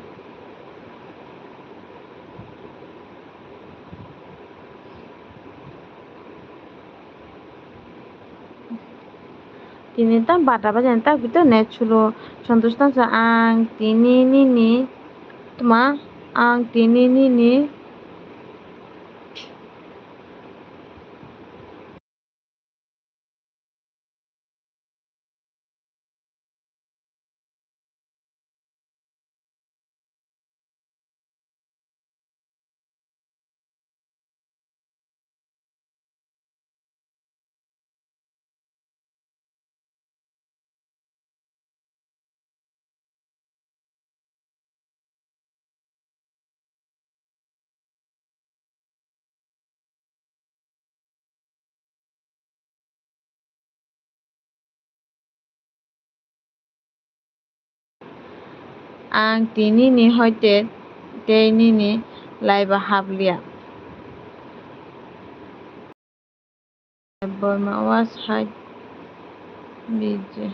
tini ta bata bajan ta bito net chulo santosh ta sa ang tini nini tuma ang tini nini ang tini ni hoite te nini laiba hablia Burma was hide bije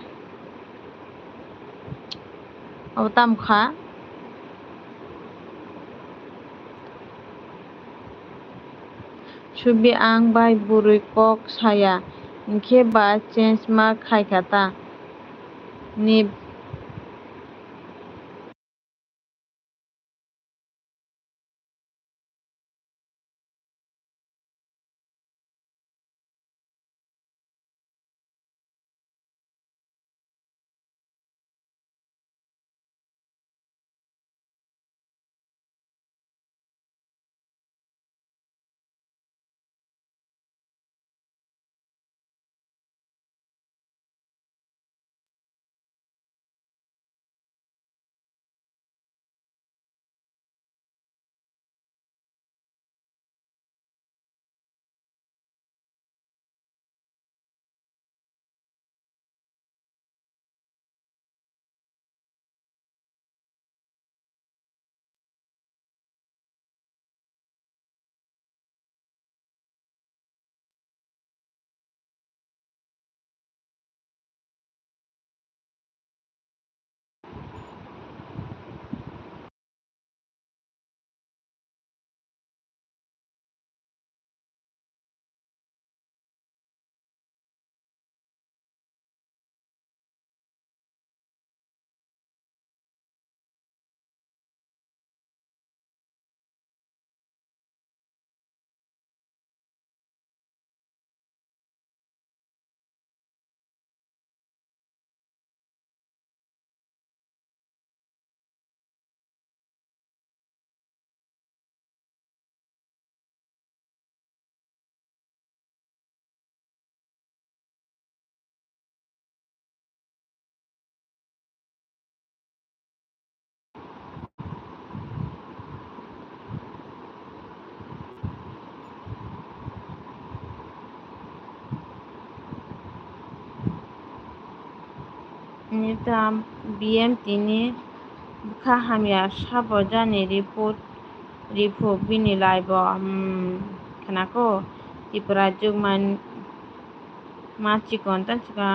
Autam kha Subi ang bai burui kok saya ingke ba change ma khai kata ni tam BM tini kha hamya sabo jani report bini laibo khanako tipra jugman machi kontan chika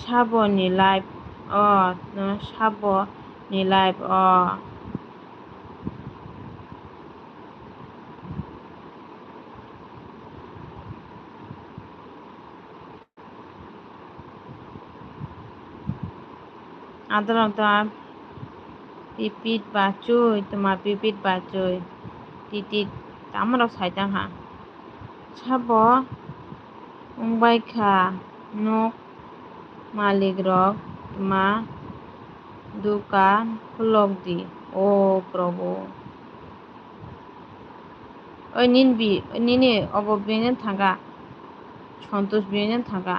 sabo ni live sabo ni live Adorang ta pipit bacuy, tuma pipit bacuy. Titit tamarok saitang ha. Sabo ungbaikha nok malik rok tuma dukan khulok di. Oh Prabhu. Oi nini obo bingen thanga. Santosh bingen thanga.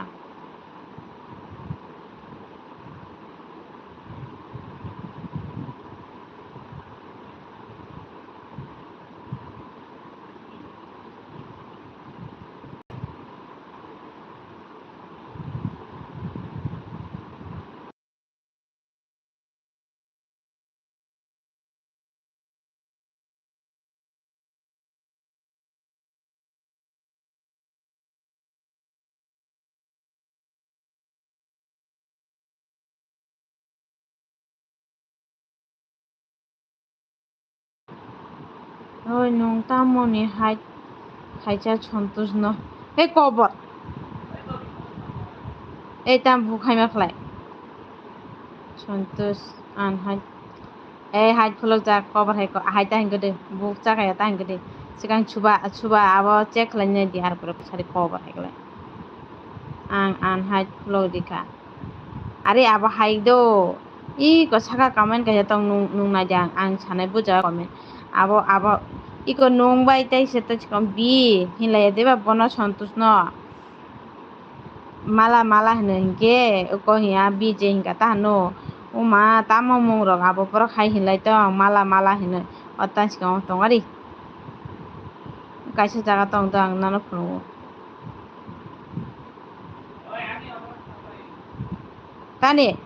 Oi nung tamoni hacha Santosh no. Hey kobor. Ei tam bukhaima khlai. Santosh an hai. Ei hai khulok ja kobor hai ta hingode. Buk chakaya ta hingode. Sikang chuba abo check khlainai di har pore sari kobor hai khlai. An hai khulok dikha. Are abo hai do. Iko saka comment kaya tong nung na jang ang sanai buja comment. Abo iko nung bai tai se to chikam bi hinlai deba bono Santosh no. Mala hino hinke uko hiya bi je hinka ta no. Uma tamo mung rok abo porok hai hinlai tong mala hino. Otan chikam tongari. Kaisa jaga tong dang nano phunu. Kani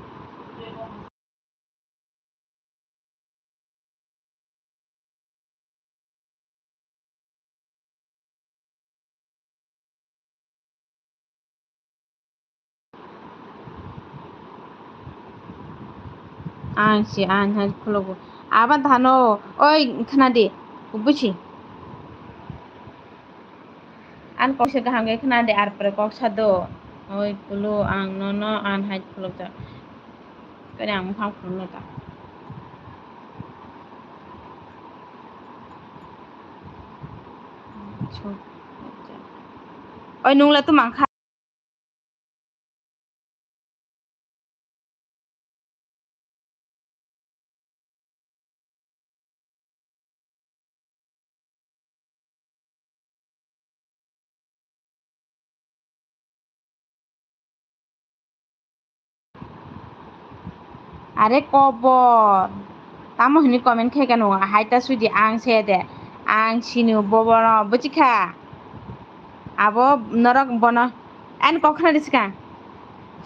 an hai khulok. Aba dhano oi khnadi buchi. An kok se gaham ge khnadi ar pore kok sado. Oi pulu ang nono an hai khulok ja. Kani ang phang phunu ta. Oi nungla tu mangkha. Are kobor. Tamo hini comment khe kanu hai ta sudi ang se de. Ang sinu boboro buchikha. Abo norok bono. An kok khnadi sikang.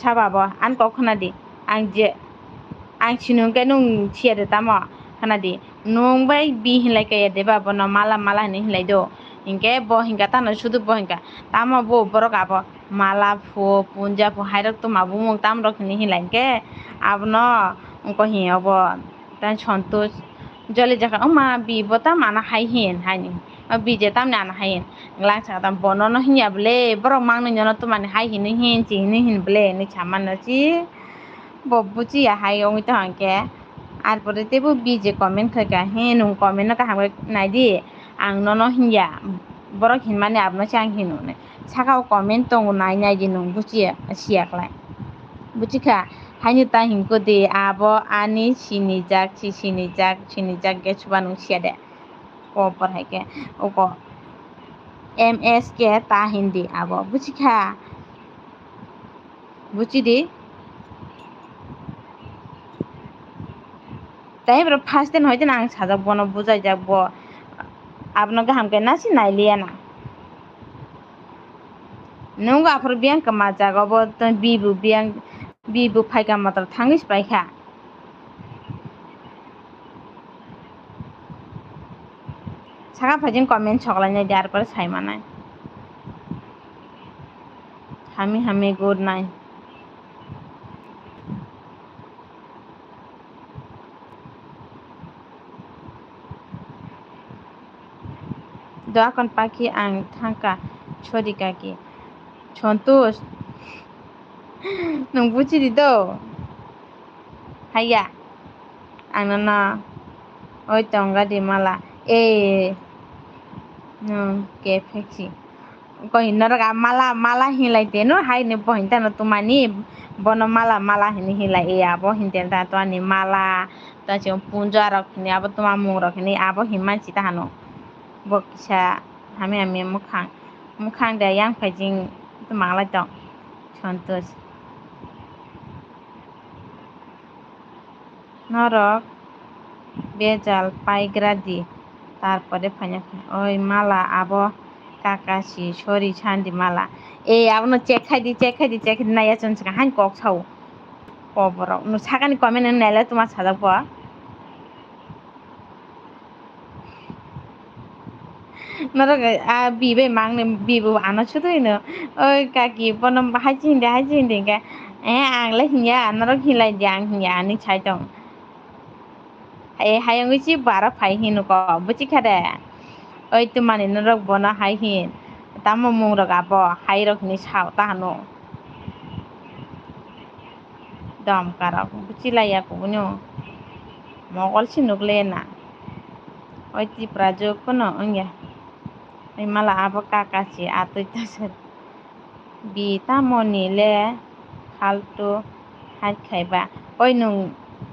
Chaba abo an kok khnadi. Ang sinu ke nung chia de tamo khnadi. Nung bai bi hinlai kaya deba bono mala hini hinlai do. Hinke bo hinka tano sudu bo hinka. Tamo bo borok abo mala phu punja phu hairok tu mabu mung tam rok hini hinlai ke. Abo no ungko hi abo tan Santosh joli jaka oma bi botam ana hai hin haini. Bi je tam na ana hai hin. Nglang sa tam bono no hinya ble borok mang no nyono tu mani hai hini hin chi hini hin ble ni chaman no chi. Buchi ya hai ong ita hangke. Ar pore tebu bi je comment khaka he nung comment no kaham nai di ang nono hinya borok hin mani abno chang hinu ne. Sakao comment tong nai di nung buchi siak lai. Buchi kha haini ta hingko de abo ani sinijak ge chuba nung sia de. Ko por hai ke oko MS ke ta hindi abo buchi kha. Buchi di তাই এবার first দিন হয়তো না সাজা বন বুঝাই যাব আপনাকে হামকে না সি নাইলিয়া না নৌ আফর বিয়াং কামা জাগাব তো বিবু ফাইকা মাত্র থাঙ্গিস পাইখা সাকা ফাইজিন কমেন্ট সকলাই দেওয়ার পরে সাইমানায় হামি গুড নাই doakan paki ang thangka chori kaki Santosh nung buchi di do Haya anana oi tonga di mala no ke feksi ko hinara mala hilai te no hai ne po hinta no tumani bono mala hini hilai abo hinten ta to ani mala ta chom punja rakni abo tuma mung rakni abo himan chita hano bokisa hami mukhang da yang phajing tumala tong santos নরক বেজাল পাইগ্রাদি তারপরে ফাইনা ওই মালা আব Kakashi sorry ছান্দি মালা আবনো check খাইদি Naiya চনসকা হান cock ছাও কবরাও no সাকানি কমেন Naila তোমার সাদা পা নরক বিবে মাংনে বিবু আনো শুধুইনো ওই কাকি বনম হাইচিন দে কে আংলা হিয়া নরক হিলাই দি আং হিয়া আনি ছাইদং hayang chi bara phai hin ko buchi khade oi tu mani no rok bona hai hin tamo mung rok abo hai rok ni sao ta no dam kara buchi la ya ko bunyo mogol sinuk le na oi ti prajo ko no ongya ai mala abo kaka chi atoi ta sar bi tamo ni le halto hat khaiba oi nung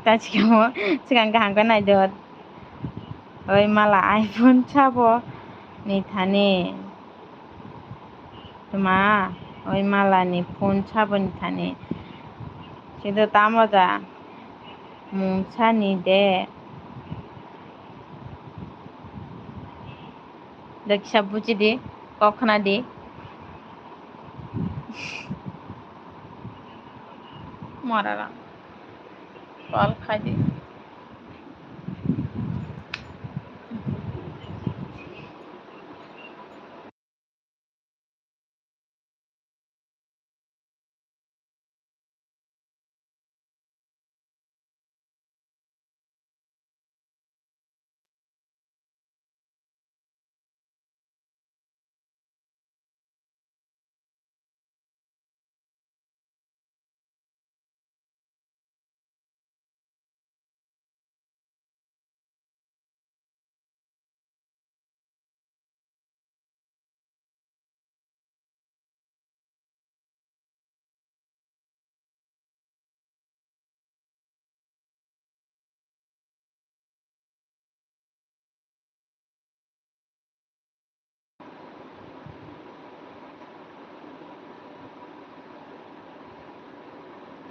ta chigang gang ko nai dot oi mala iPhone chabo ni thane tuma oi mala ni phone chabo ni thane sedo tamoja mungsa ni de daksha buchi de kokhna de marara kal khai de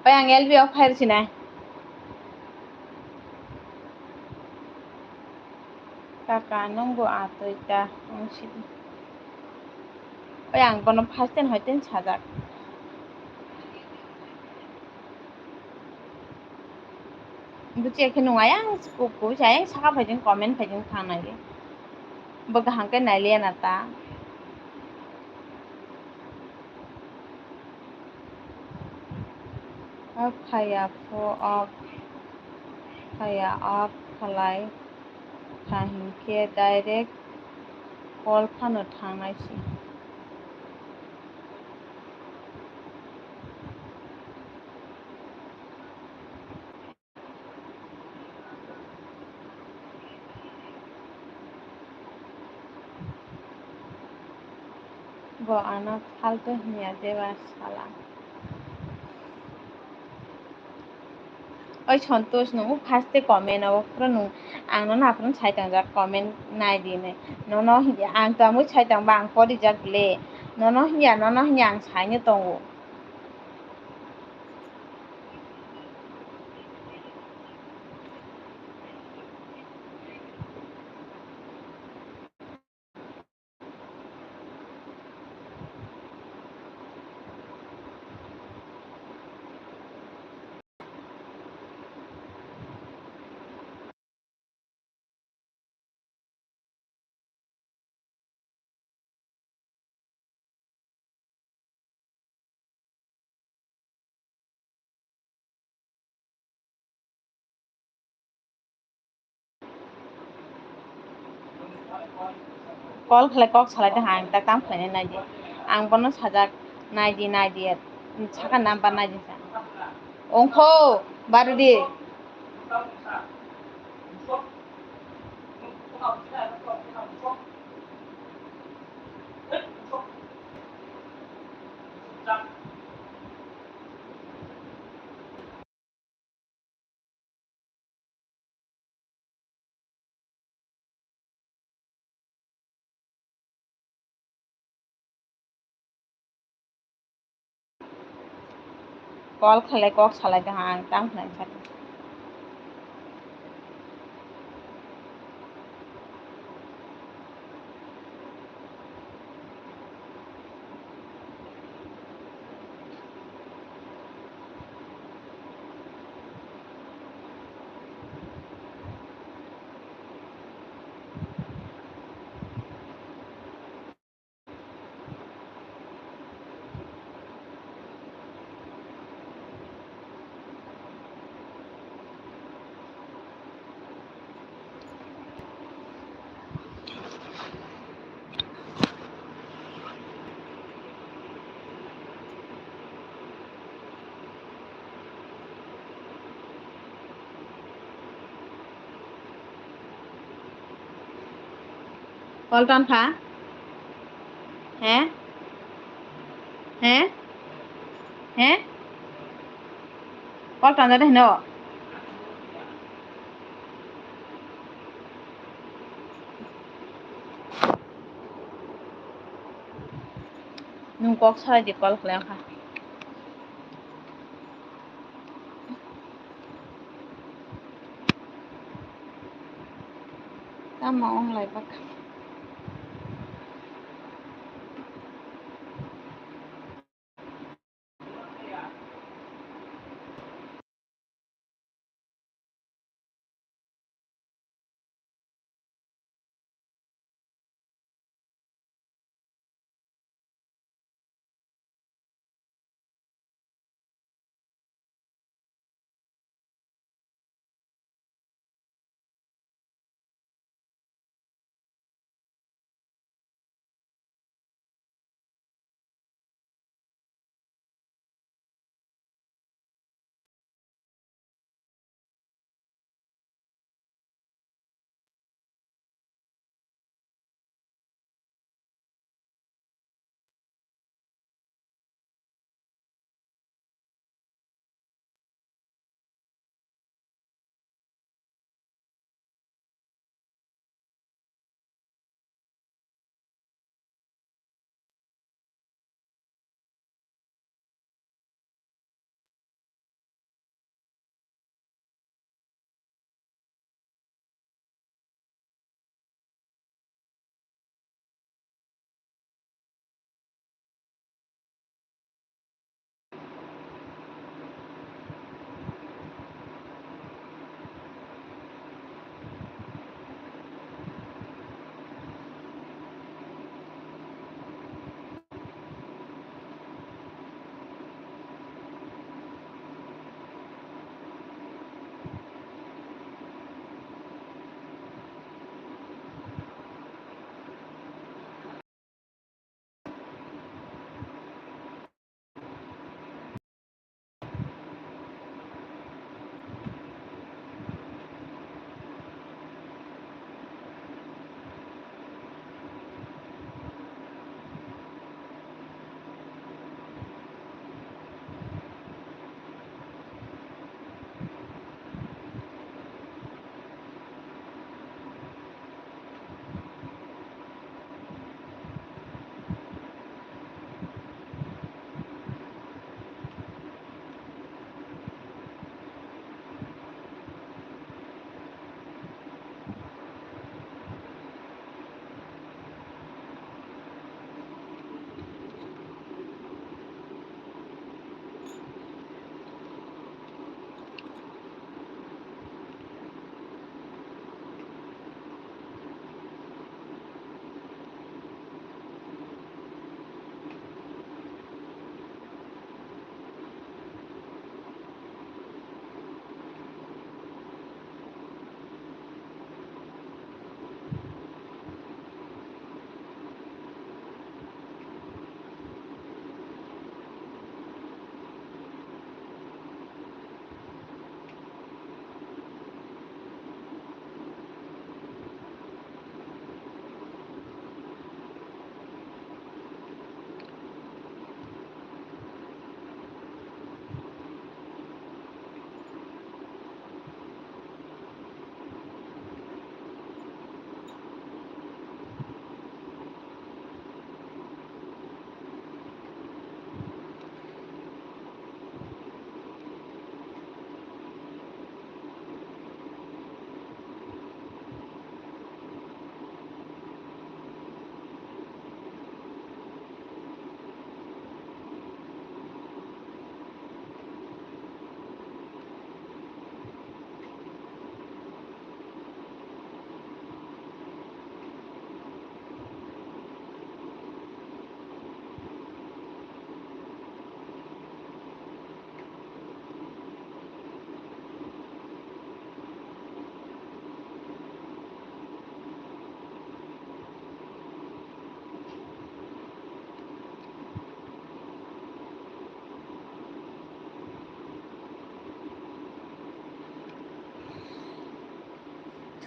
oi ang LB of khair sinai kaka nongbo atoi ta ongsi oi ang kono fasten hoiten sajak buchi ekhe nungaya ko sayang saka phajing comment phajing thangnai ge boga hangke naile na ta of khaya fo of khaya of khalai kahingke direct call phano thangnai si bo ana falto hiya deba sala oi santosh no faste comment abo pura no ang no na pran saitang jak comment nai di ne no hiya ang to amu saitang bang pori jak le no hiya ang sai ne tongo call khalai kok salai ta hang ta kam khalai nai di ang bono sajak nai di saka number nai di sa ongkho barudi call খালে cock সালাইতে Hang তাম খাই খালি কলটন খা হ্যাঁ হ্যাঁ hả con tròn ra đây nọ nung kok sai di kol khleng kha ta mong lại bak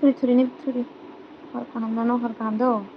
Turi turi. Horkanando.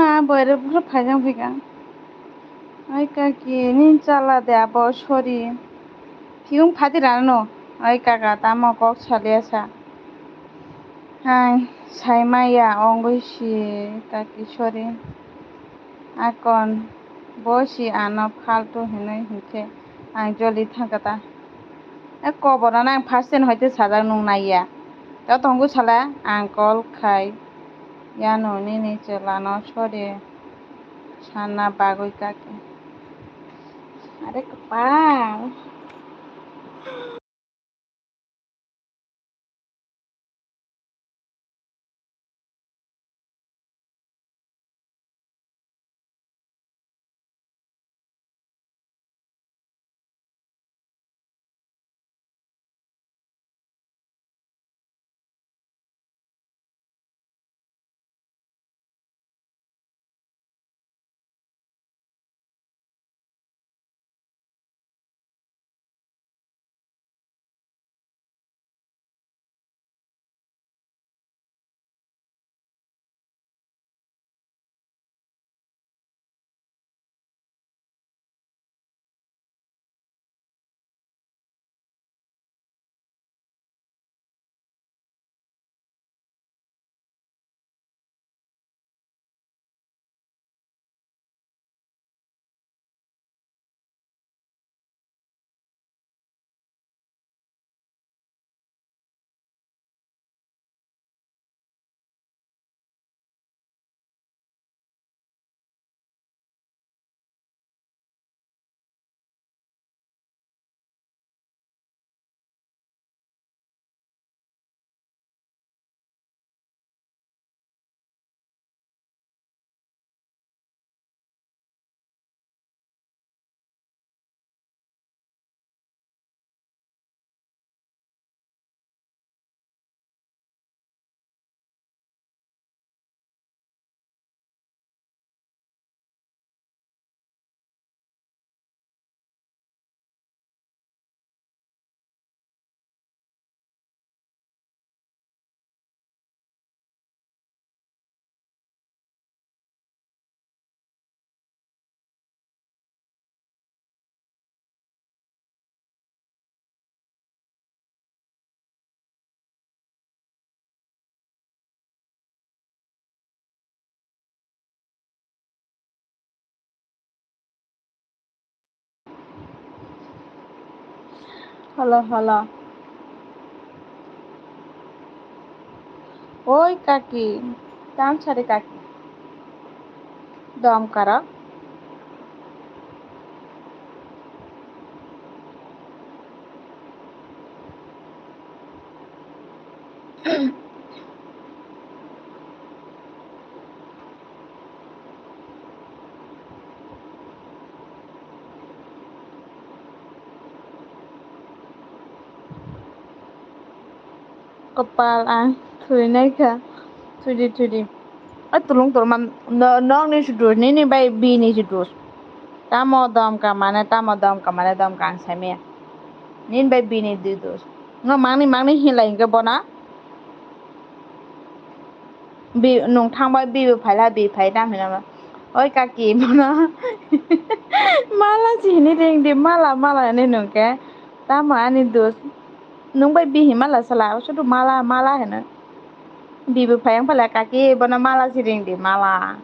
ma boire bro phajang phigang ai kaki nin chala de abo sori fiung phadi rano ai kaka tamo kok saliasa hai sai maya ongoi si kaki sori akon bosi ano ফালতু hinoi hingke ang joli thangkata kobora nang first time hoite sajak nung naiya ta tongu sala ang call khai yano nini chelano sori sana bagoi kake are kapal halo oi kaki tam sari kaki dom kara kapal ang thui nai kha thudi tulung torman nong ni sudus ni bai bi ni sudus tamo dom ka mane dom kang same nin bai bi ni di dos no mangni hilai ke bona bi nung thangbai bi phaila bi phai dam hina oi kaki bona mala chini ring di mala ni nung ke tamo ani dos nung bai bi himala sala sudu mala hina bibu phayang phala kaki bona mala siring di mala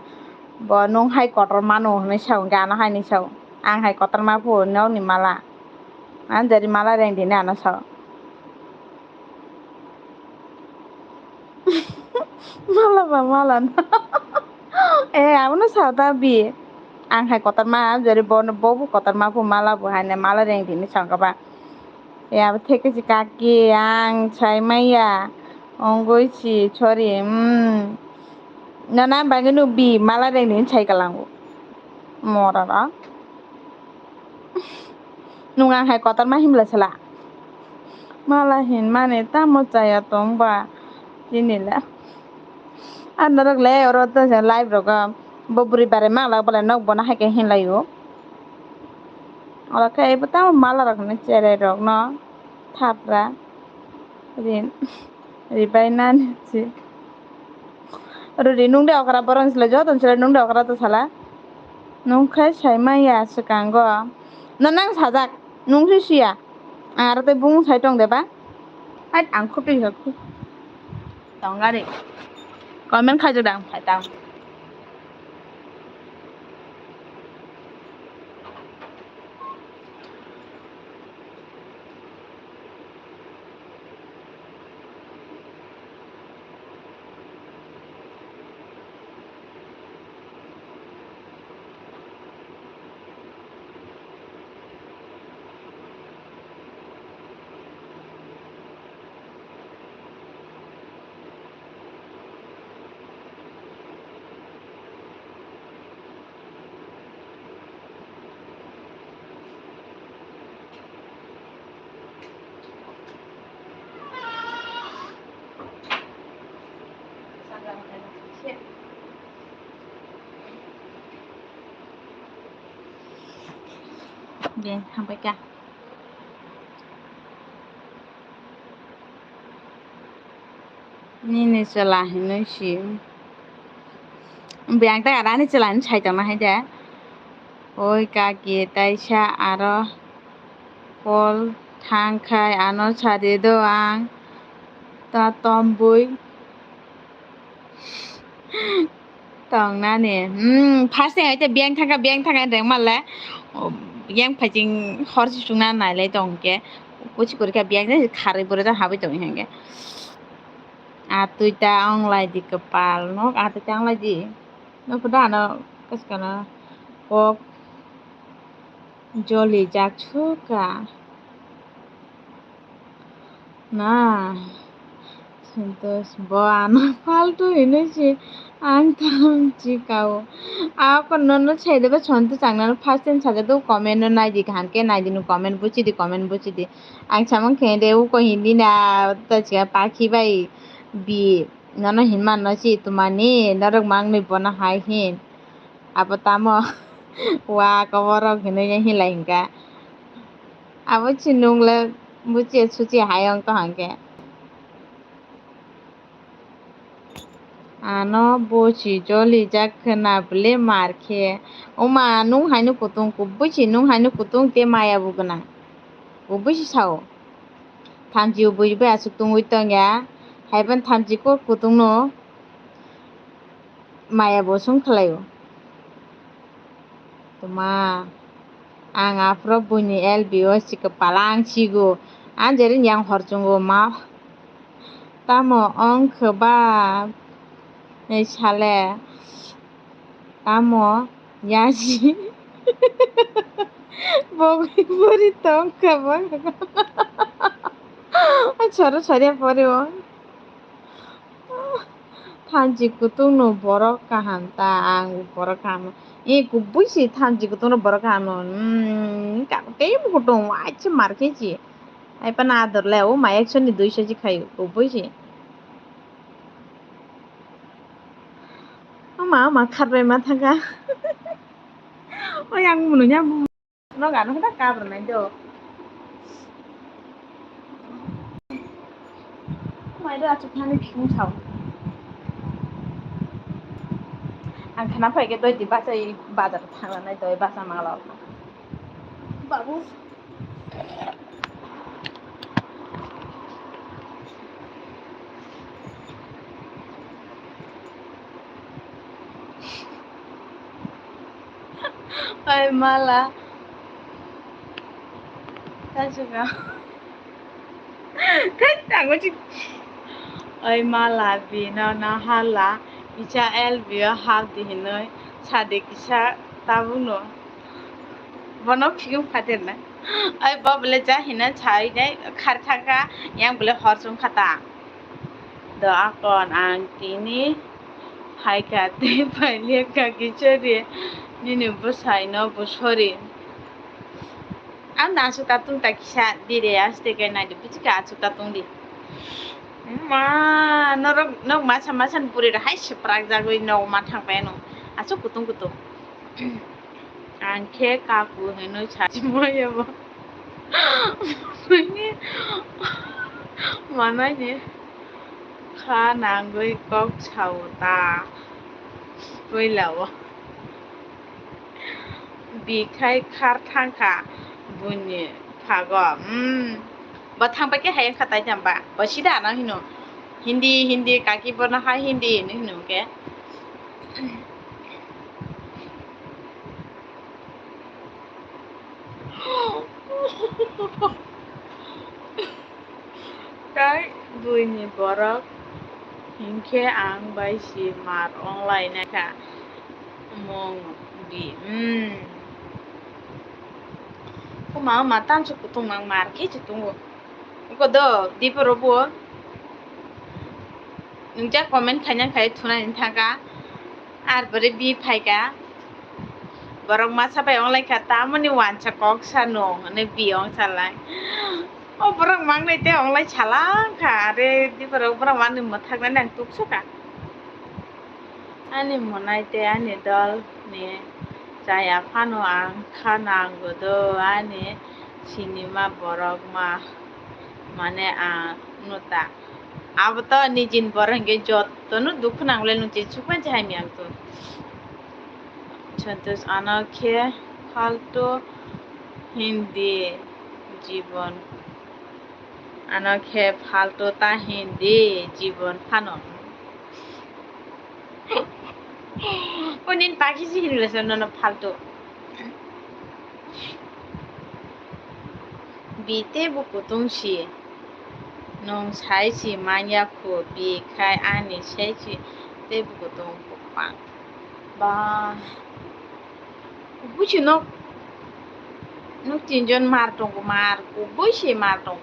bo nung hai kotor manu ni sau gana hai ni sau ang hai kotor ma phu no ni mala an jadi mala reng di na sau mala amo sau ta bi ang hai kotor ma jadi bon bobu kotor ma phu mala bu hai ne mala reng di ni sau ka ba abo theke si kaki ang chai maya ongoi si sorry nana bangi nu bi mala reng di chai kalangu morara nung ang hai kotor ma himla sala mala hin mane tamo chaya tongba jinila anarok le oro to live roga boburi bare mala bala nok bona hai ke hin layo ola kai bata mala rok ne chere rok no thapra rin ribai nan si Rudi nung de okra borong sila joton sila nung de okra to sala. Nung khai sai maya sekango. Nang sajak nung si sia. Ar te bung sai tong de ba. Ai ang khopi khop. Tong ga de. Comment khai jodang phai tang. Bien, sampai ka. Ni chala hinoi shi. Biang ta ara ni chala ni chai tong na hai de. Oi kaki taisa aro kol thangkhai ano chari do ang ta tombui tong na ni first ai te biang thanga reng male biang phajing hor si sungna nai lai tong ke kuchi kurika biang ne khari bore ta habi tong henge atuita onglai di kepal nok atuita onglai di no pada no kaskana kok joli jak chuka na Santos bo ano faltu hinoi ang tam chikao ako nono chede ba chonto changna first time saja do comment no nai di kan ke nai di no comment buchi di ang chamang khende u ko hindi na ta chiga pakhi bai bi nono hinman no chi tumani narok mang ni bona hai hin apa tamo wa kaborok hinoi hilai hingka abo chinung le buchi suchi hayong to hangke ano bochi joli jak na bele marke oma nung hainu kutung kubuchi nung hainu kutung te maya bugana kubuchi sao thamji ubui ba asuk tung uitong ya haiban thamji ko kutung no maya bosung khlayo tuma ang afro buni LBO sikapalang chigo anjerin yang horchungo ma tamo ong khaba nei sale tamo yaji bogui bori tong khaba choro choria poribo thamji kutung no borok kaham ta ang borok kaham e kubuisi thamji kutung no borok kaham no kakutei kutung ache markechi ai pan ador le o ma 100 ni 200 ji khayo kubuisi ama khatbai ma thanga oi ang mununya no gano ta kabr nai do mai do achu khani phing sao ang khana phai ke doi di ba chai bazar thangla nai doi ba sa mangla babu ai mala ta juga kan tang chi ai mala bi na hala icha LB hal di hinoi sade kisa tabuno bono phigum khater na ai babule ja hina chai dai khar thaka yang bole horsung khata do akon ang tini hai ka te paile ka kichori nini busai no busori am na su tatung ta kisa dire aste ke na di buchika asu tatung di ma nok masan puri ra hai seprak jagoi no ma thangpai no asu kutung ang khe kaku heno chachi moya ba ni manai ni खानांगै कक सावता फैलाव बिखाय खार थांखा बुनि फाग थांबाके हाय खाताय थांबा बसिदा ना हिनो हिंदी काकी बना हा हिंदी हिनो के काय बुनि बरक हिंखे आं बायसि मार अंलायनायखा mong bi kuma ma tan su kutung mang mar ki chitung ko do di poro bo nungja comment khanya khai thuna ni thaga ar bore bi phaiga borok ma sabai onglai kha tamoni wancha kok sano ne bi ong salai o borok mang nei te onglai chalang kha are di poro borok man ni mathak nang tuksu ka ani monai te ani dol ni jaya phano ang khanango do ani cinema borok ma mane nuta abo to nijin borang ge jottonu dukh nangle nuti chukman chai mi ang to chantus anakhe falto hindi Jibon anakhe falto ta hindi Jibon phano unin paki si hinle no falto bite buku tungsi nong sai si manya ko bi khai ani sai si te buku tung pa ba buchi nok tinjon mar tong mar ko buchi mar tong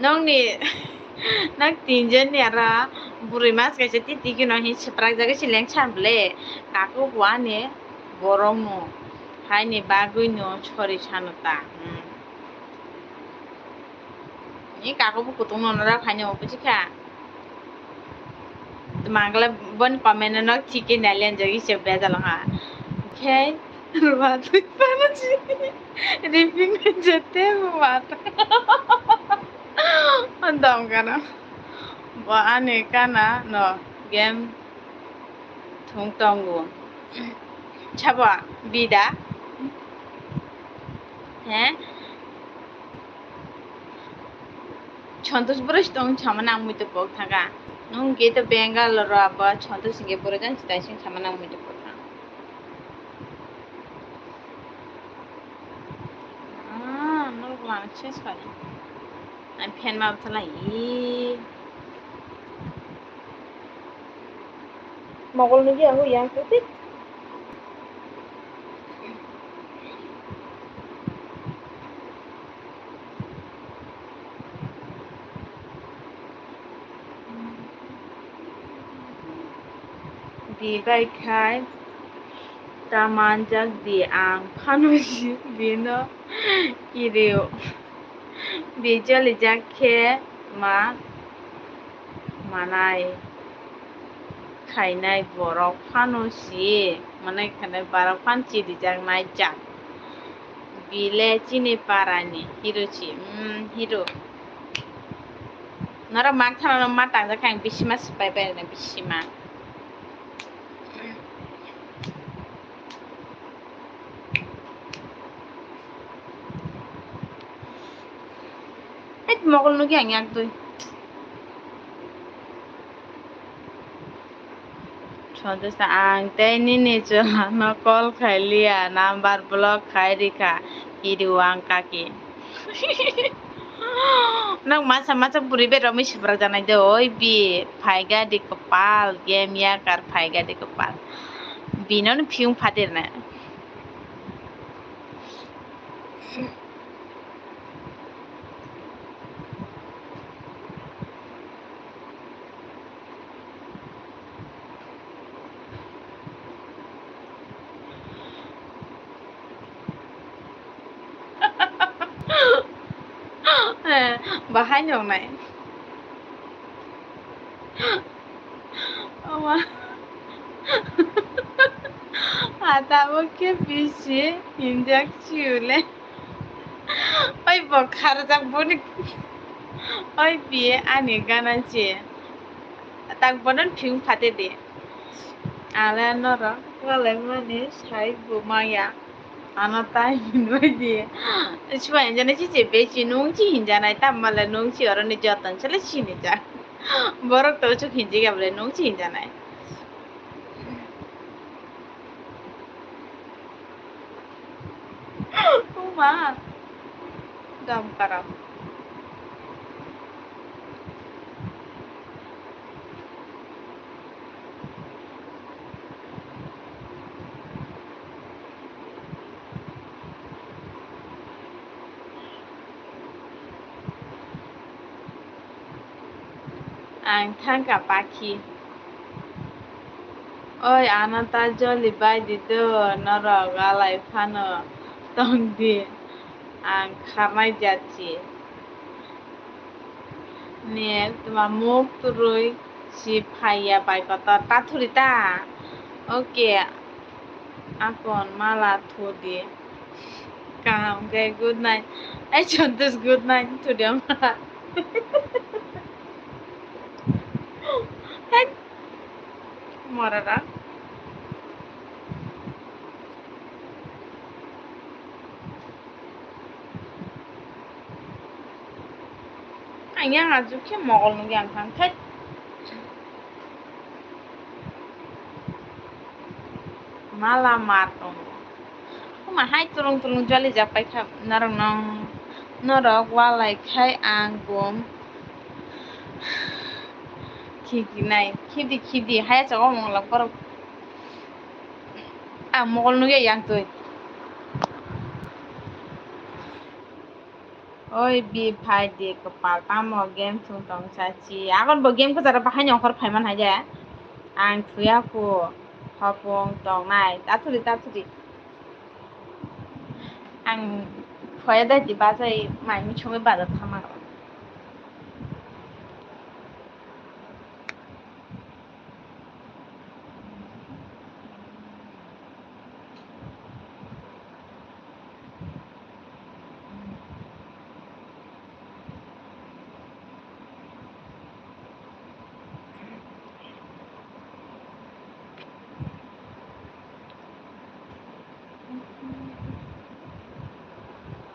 nong ni nak tinjon ni ara buri mas ka ti ki no hi sprak jaga si leng chan ble ka ko wa ne borong no hai ni bagui no chori chanota ni ka ko buku tung no ra khai no buchi kha mangla bon comment no chiki nalen jagi se bezal ha okay ruat pana ji riping jete mat andam kana ba ane kana no game thong tongu chaba bida Chontos brush tong chamanang mui to pok thaga nung ge to Bangalore aba chontos ge pura jan chitai sing chamanang mui to pok thang no lang ches kali I'm pen ma thala I mogol nu ge ahu yang kutit di bai khai tamanjak di ang phanuji bino kireo bijoli jakhe ma manai khainai borok phanusi manai khainai borok phanchi dijak nai jak bile chini parani hirochi hiro nara mak thana ma tangja khang bisima spai pai na bisima mogol nu gyang yak dui chontos ang te ni ni cho no call khailia number block khai rikha hiruang kaki nang masa buri be romi sibra janai de oi bi phaiga di kepal game ya kar phaiga di kepal binon phiung phadir na bahai nyong nai oma ata boke bisi injak chiule oi bokhar jak boni Oi biye ani gananche. Tak bonan fiung phate de. Ala noro wala mane sai bumaya. Ano tai minoi de. Chuan jana chi che be chi nung chi hinjana ta mala nung chi oro ni jotan chale chi ni ja. Borok to chu hinji gable nung chi hinjana. Uma dam karam. Ang thangka paki. Oi anata joli bai dito noro galai phano tong di ang khamai যাচ্ছি নিয়ে তোমার মুখ তুরুই si phaya bai kota tathurita oke akon mala thodi kam ge good night ai chontus good night today mala hey morara anya aju ke mogol nugi ang khang thai mala matong kuma hai turung turung jali japai kha narong nong norok walai khai ang gom khiki nai khidi hai chago mongla por ang mogol nugi yang tui oi bi phai de kapal tamo game chung tong chachi agon bo game ko jara bahai nyongkor phaiman haja ang thuya ko hapong tong nai taturi ang khoya da di ba jai mai mi chome ba da thama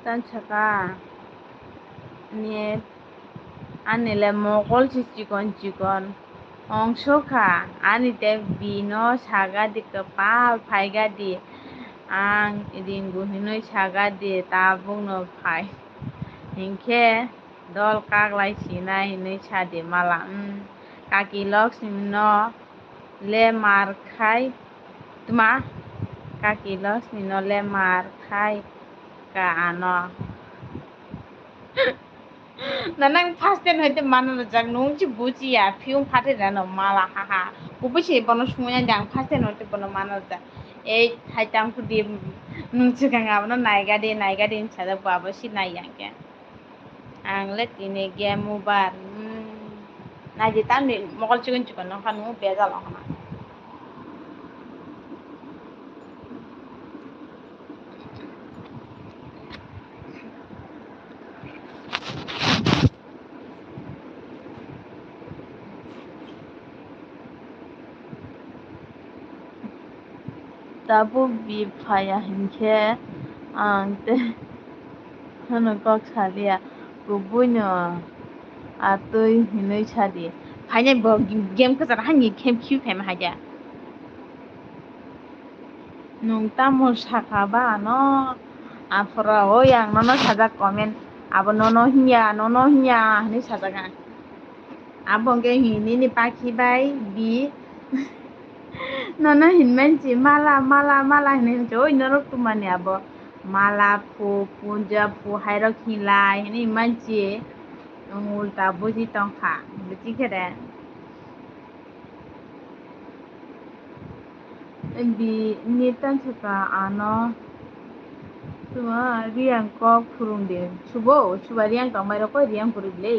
tan chaka nie anile mogol chikon অংশখা আনিতে বিনো সাগাদি কপাল ফাইগাদি আং রিঙ্গু হিনই সাগাদি তা বুংনো phi হিংখে দল কাগলাই Sinai হিনই সাদি মালা কাকি লক্ষ্মী ন লে মার খাই তোমা কাকি লক্ষ্মী ন লে মার খাই ka ano nanang first time hoite manalo jak nung chi buchi ya fiung phate rano mala haha kubuchi bono sumuya jang first time hoite bono manalo jak ei haitam ku di nung chi kanga bono naiga de insada babo si nai yang ke ang let ini game ubar nai di tam ni mogol chikon no khanu bezal hona tabu bi phaya hinke ang te hano kok salia kubunya atui hinoi chadi phanya bo game ko jara hangi kem khiu phem haja nung tamol saka ba no afra o yang nono saja komen abo nono hinya ni saja ga abongge hini ni pakhi bai bi nono hinmenchi mala hini oi norok tumani abo mala pu punja pu hairok hilai hini manchi ulta buji tongkha buji khere bi nitan suka ano tuma riang ko phurungde suba riang tong mai ko riang purible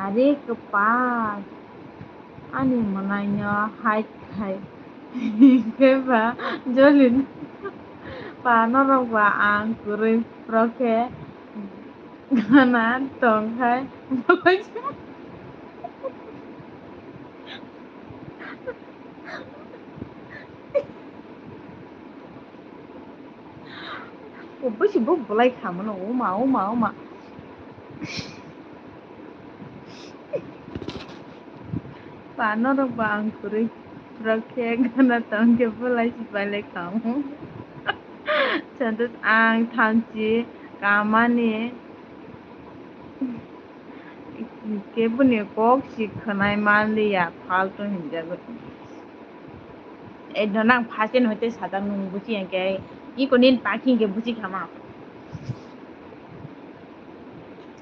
are kepas ani mananya hai khai keba jolin pa norok ba ang kurin proke Gana tongkai baju. Baju bu bulai kamu no uma. Pano rok bang kuri rakhe gana tongke bulai si balik kamu. Cantus ang tangci kamani kebuni kok si khanai mali ya falto hinjago. Eh donang phasen hote sadang nung buci yang kayak iko nin packing ke buci kama.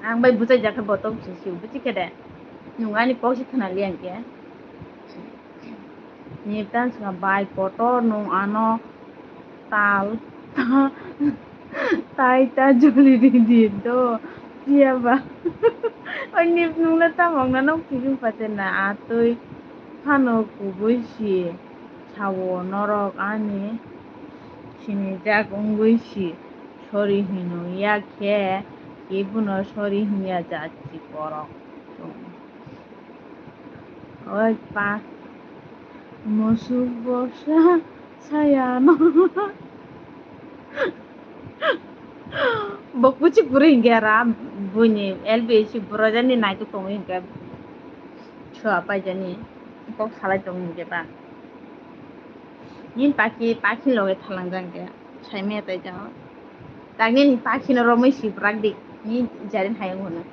Ang bai buci jaka botol susu buci kede. Nungani kok si khanali yang kayak. Nitan suka bai kotor nung ano tal tai ta joli di do siapa oi nip nung la ta mong na nok kijung patena atoi phano kubushi chawo norok ani sini jak ungbushi shori hinu ya ke ibuno shori hinya jachi korok oi pa musuk bosa sayano Bokbuci guru hingga bunyi LBC burajani naik tuh hingga cua apa jani kok salah dong hingga ba nin paki loge thalang jang ke sai me tai jang tagni ni paki no romai siprak dik ni jarin hayang hono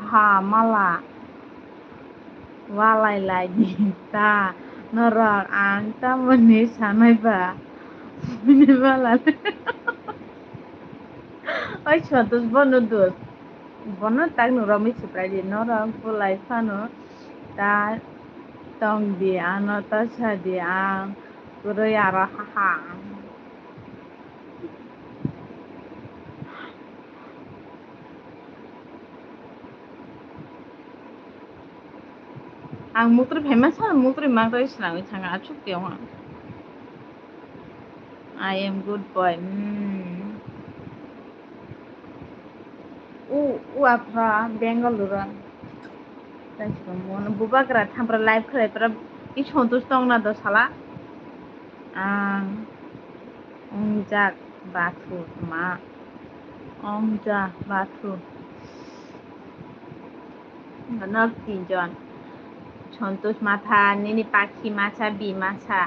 ha mala walai lai di ta norak ang ta meni sanai ba meni bala oi chotus bono dos bono tag no romai siprak di norak pulai fano ta tong di ano ta sa di ang guru yara haha ang mutri famous ha mutri mang rai slang changa achuk tyo ha I am good boy u apra Bengaluru তাইছো মন বুবাকরা থামপ্রা live খাইপ্রা ই সন্তোষ দং না দ সালা আং অংজাক বাথু মা অংজা বাথু knock তিনজন সন্তোষ মাথা নিনি পাখি মাছা B মাছা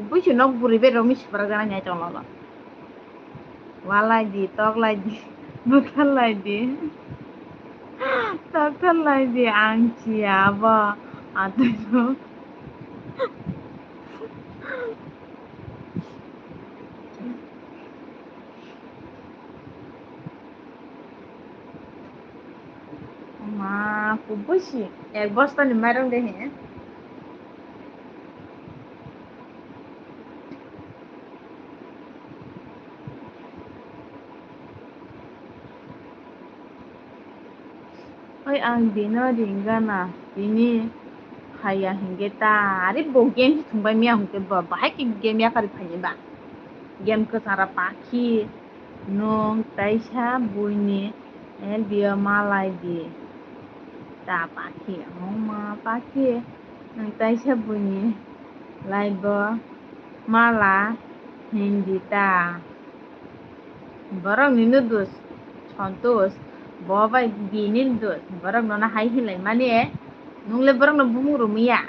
বুঝছো নক বুড়িবে রমি সুপার গানা নাই চলল ওয়ালাই দি তকলাই দি বুখালাই di তকলাই di angci apa atau মা খুব বেশি এক বস্তা নিমারং দেখে oi ang dino ringgana ini kaya hingga tari bo game tumbai mia hingga ba bahai ki game ya kari phani ba game ke sara pakhi nong taisa buini el dia malai di ta pakhi ma pakhi nong taisa buini lai bo mala hindi ta barang ninu dus santos bawa dinin dus barang nona hai hilai mani nungle barang na bumu rumia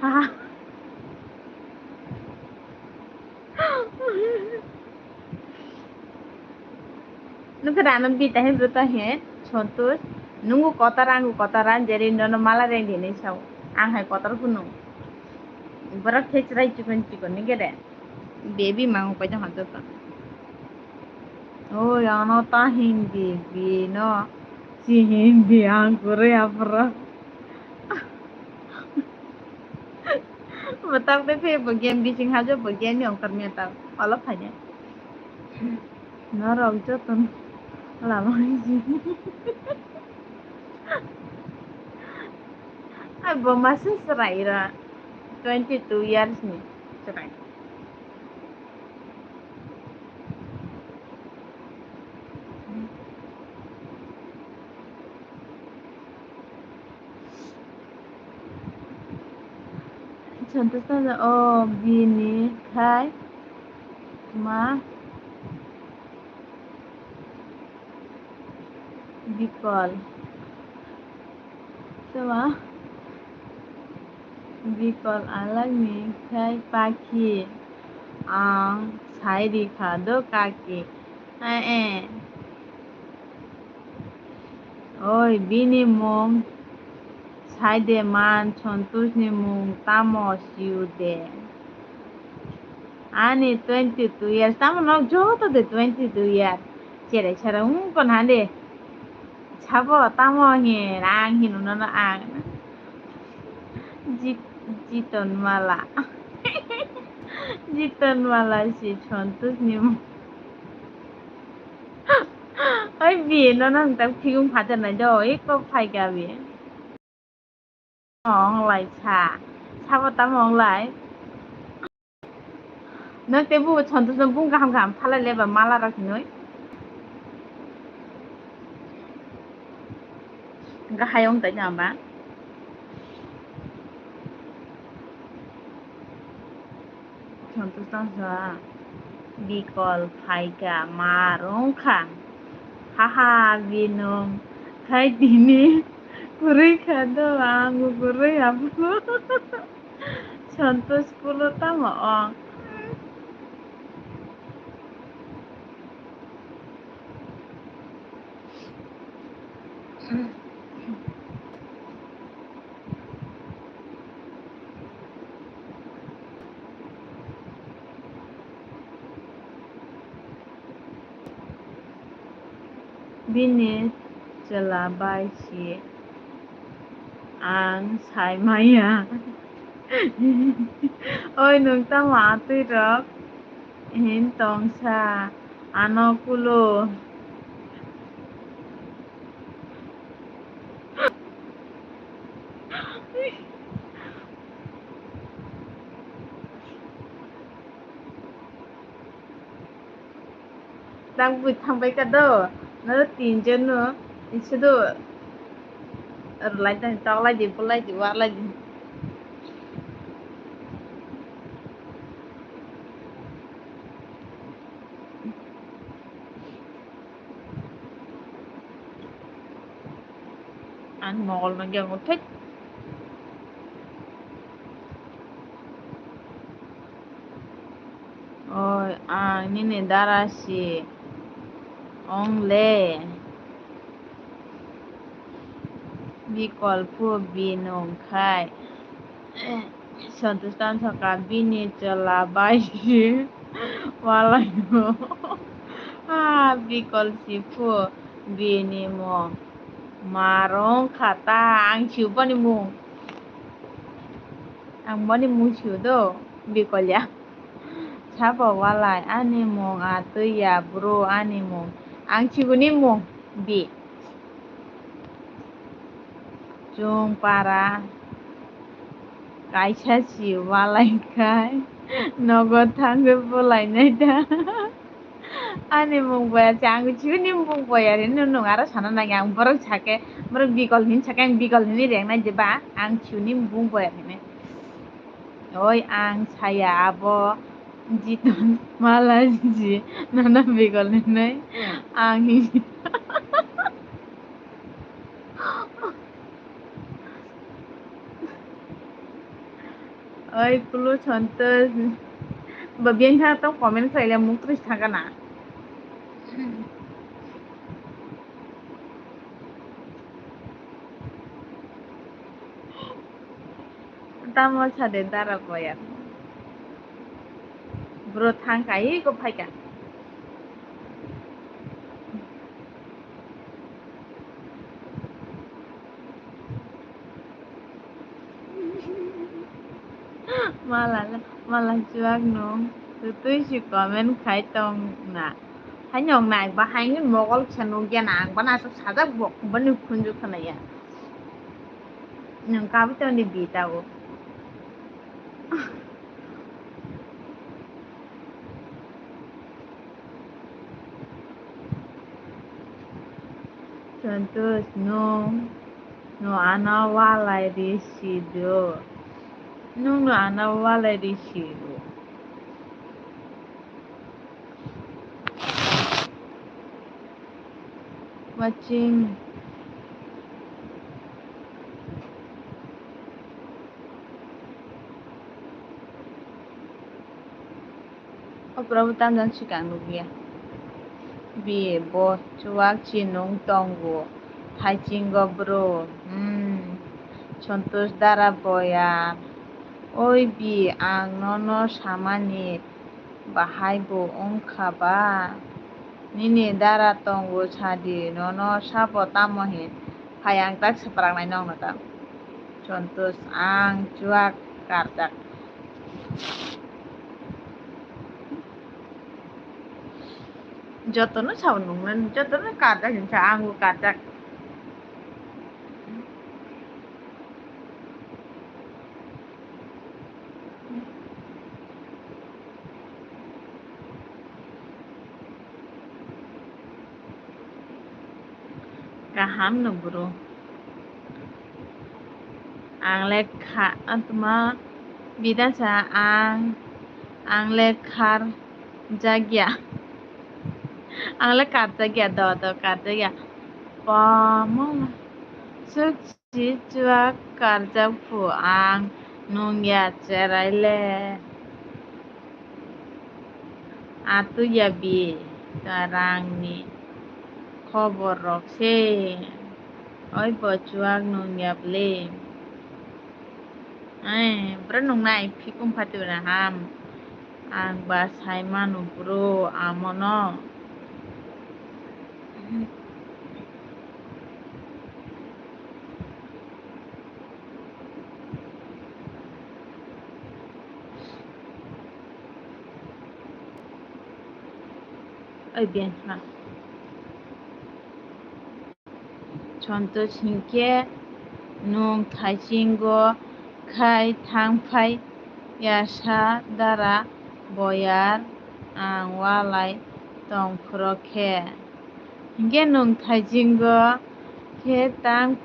ha nuka ranam bi tahe bruta he santos nungu kotara jeri nona mala reng dini sau ang hai kotar kunu barak thechrai chikon ni gede baby mangu pa jang hato ta oh ano ta hindi bino si hindi ang kore apra बताओ Pay फिर बगेम bitching हाजो बगेम नि अंकर में ता अलग खाने न रौजो तुम लामाजी अब masih serai ra 22 years ni serai Contohnya oh bini khai ma bikol semua bikol alami khai paki ang sairi khado kaki oi bini mong saide man Santosh ni mong tamo siude ani 22 years tamo no joto de 22 years chere chere kon hande chabo tamo he rang hinu no ang jitonmala jitonmala si Santosh ni mong oi bi no nang tak phigum phajan nai do ei ko phai ga bi mong lai cha chabo tamong lai nang te bu Santosh no bung gaham gaham phalai leba mala rakhinoi gahayong tai jamba Santosh tangsa bikol phaika marongkha haha binong khai dini kurui khado angu kurui apu Santosh kulo tamo ong bini chelabai si ang sai maya oi nung tamo atui rok hin tongsa ano kulo tang bui thangbai ka do no tinjon no isudo lai tang tang lai di pulai di war lai di an mogol no gyang uthai oi ang nini darasi ong le bikol phu binong khai Santosh tangsa bini chelabai si walai no bikol si phu bini mong marong khata ang chiu bani mung ang bani mung chiu do bikolya chabo walai ani mong atuya bro ani mong ang chiu ni mong bi chung para kaisa si walai khai nogod thangbe bolai nai da ani mong boya chang chiu ni mong boya rin no no aro sana na yang borok chake borok bikol hin chake ang bikol hin reng nai je ba ang chiu ni mong boya rin oi ang saya abo jiton mala ji nana bikol hin nai ang hi oi kulo Santosh babian tha tong comment khaile mung tris thanga na tamo chade dara boya bro thang kai ko phaika malah chuak no tui si comment khai tong na hanyong nai ba hangin mogol chanu gya na ang bana sa sajak bok bani khunju khana ya nang ka bi ton di bita o Santosh no ana walai ri si do nung ana wala di siru. Watching Obravo tamdan chikang nugia. Bi bo chuak chinung tongo. Hai chingo bro. Chontos dara boya. Oi bi ang nono samani bahai bo ongkaba. Nini dara tongo chadi nono sabo tamohin. Hayang tak seperang nai nong nata. Chontos ang chuak kartak. Jotono saun nunglen, jotono kartak jinsa anggu kartak. Kaham no bro. Ang lekha antma bidan sa ang lekhar jagya. Ang lekhar jagya do kar jagya. Pamong sukchi chuak karjak pu ang nungya cheraile. Atu yabi tarangni khobor rokse. Oi bo chuak nungya ble. Berenung nai pikum patu na ham. Ang basai manu bro amono. Oi bien ha. Chonto chinke nung thai chingo khai thangphai yasa dara boyar ang walai tongphro khe. Hinge nung thai chingo khe tang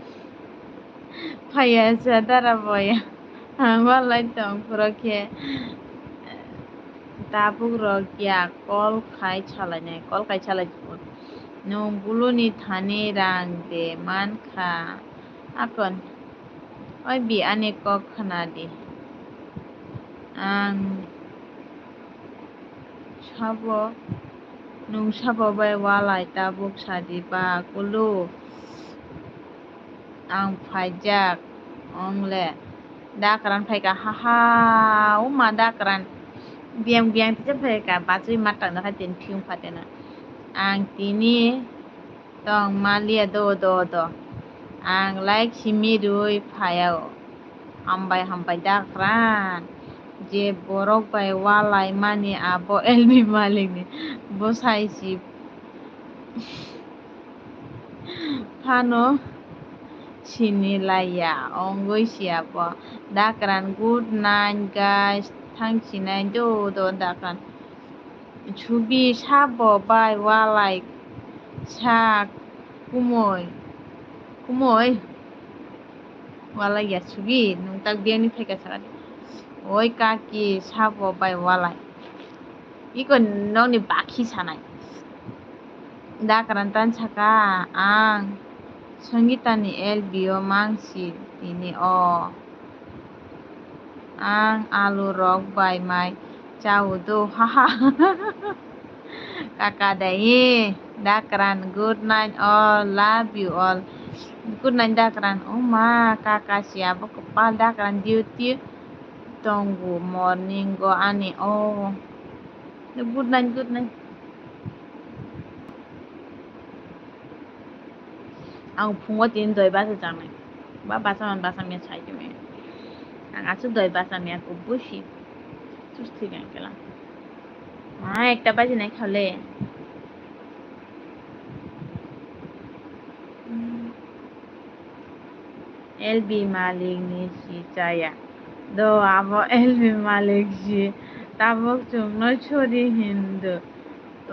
phayasa dara boyar ang walai tongphro khe. Tabuk rok ya kol khai chalai jibun. Nung buluni thani rang de man kha. Akon oi bi ane kok khanadi. Ang sabo nung sabo bai walai tabuk sadi ba kulu. Ang phajak ongle dakran phaika haha uma dakran biang tija phaika bachui matang na tin phiung phatena. Ang tini tong malia do. Ang like simirui phayao. Hambai dakran. Je borok bai walai mani abo elmi malik ni. Bosai si phano sinilaya ongoi siapa. Dakran good night guys. Thangsinai do dakran. Chubi sabo bai walai sa kumoy walai ya chubi nung tak biang ni phaika sakadi. Oi kaki sabo bai walai. Iko nong ni baki sanai. Dakran tan saka ang sangitani LBO mangsi tini o. Ang alu rok bai mai chau do haha. Kakadai dakran good night all love you all. Good night dakran oma kakak siapa kepal dakran duty tunggu morning go ani oh. Good night. Ang pungo tin doi basa janai. Ba basa mia chai jume. Ang asu doi basa mia ko bushi. Susti gan kela. একটা বাজে নাই খালে LB Malik ni si caya do abo LB Malik si tabok chumno chori hindu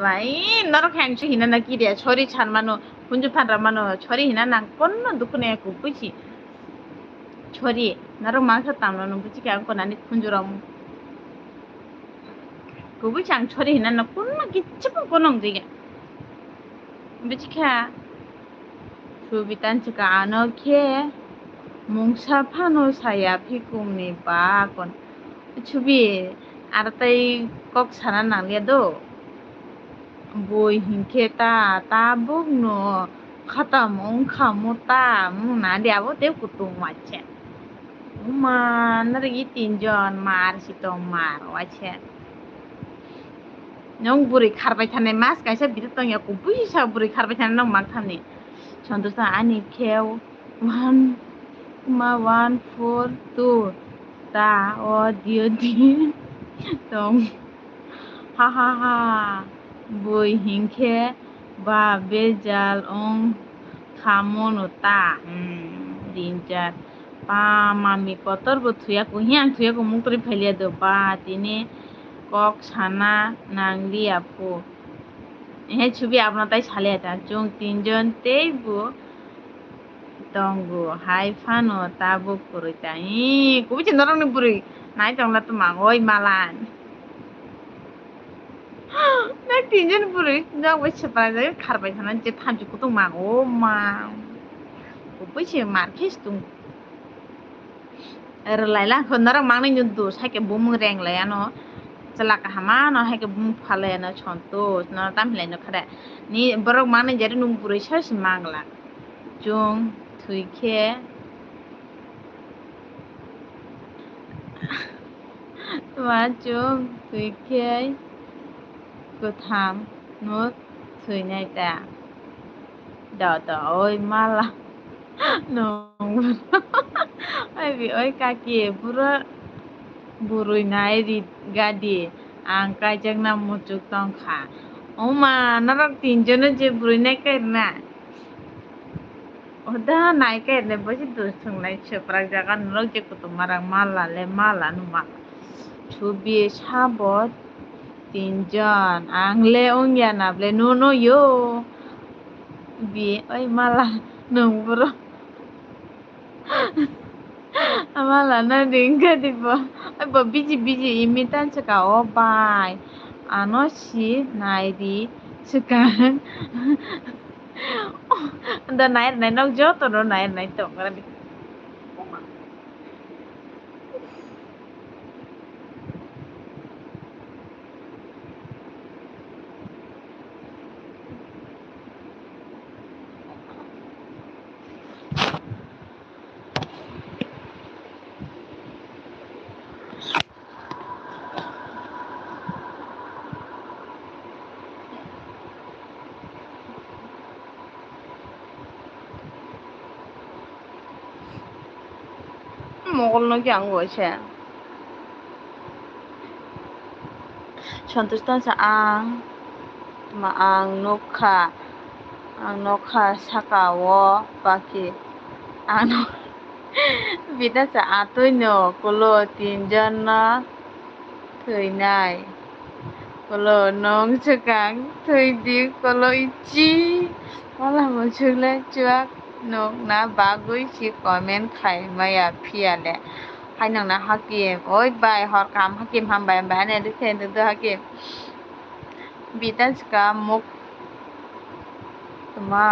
Wai norok hangshi hina na kiriya chori chan mano hunju phanra mano chori hina nang ponno dukune ku buchi ছড়ি নারক মাংস তামলো নং বুঝি কেমন কোনানি খুঞ্জুরাম গুবুই চাং ছড়ি হিনা না কোনো কিচ্ছু কোনং দিকে বুঝি খা সুবিতান চিকা আনো খেয়ে মংসা ফানো সায়া ফিকুমনি বা কোন ছবি আর তাই কক সানা নালিয়া দো bồi hình kê ta ta bước nọ khata mong khamo ta mong na dia bo te kutung wache ma na ri tinjon mar sitong mar wache nong buri kharbai thane mas kaisa bidu tong ya ku bui sa buri kharbai thane nong mak thamni sontosa ani kheu 1 4 2 ta o dio di tong ha ha ha bui hingke ba bejal ong khamono ta dinjar pa mami kotor bo thuya ko hiang thuya ko mungtori phailia do ba tini kok sana nangli apu he ছবি আপনা তাই ছালে এটা চং তিনজন তেইবো tonggu hai phano tabu kurita kubi cendorong ni buri nai tong la tu mangoi malan na tinjon buri jang wei separa jai kharbai thana je thamji kutung mango ma kubi che markis tung er laila khonarang mangnai nyudu saike bumung reng la ano celaka hama no haike bumung phale no chonto no tamhlai no khare ni borok mangnai jari nung buri sas mangla chung thuike tuma chung thuike kutham nut thuinai ta da oi mala nong ai bi oi kaki pura burui nai ri gadi ang kaijak na muchuk tongkha oma narok tinjono je burui nai kai na oda nai kai ne bosi dus thungnai seprak jaga narok je kutumarang mala le mala numa ছবি sabot tinjon ang le ongya naple no yo bi oi mala nong bro amala na ringga dibo oi bo biji imitan chaka o bai ano si nairi sekarang anda nair nai nok joto no nair nai to kara bi mogol no kyang go che santosh ta sa ang ma ang nokha saka wo paki ang bida sa atoi no kolo tinjon na thuinai kolo nong chakang thui di kolo ichi wala mo chule chuak nok na bagui si comment khai maya phiale hainang na hakim oi bai hor kam hakim ham bai bai ne dikhen du hakim bitanska muk tuma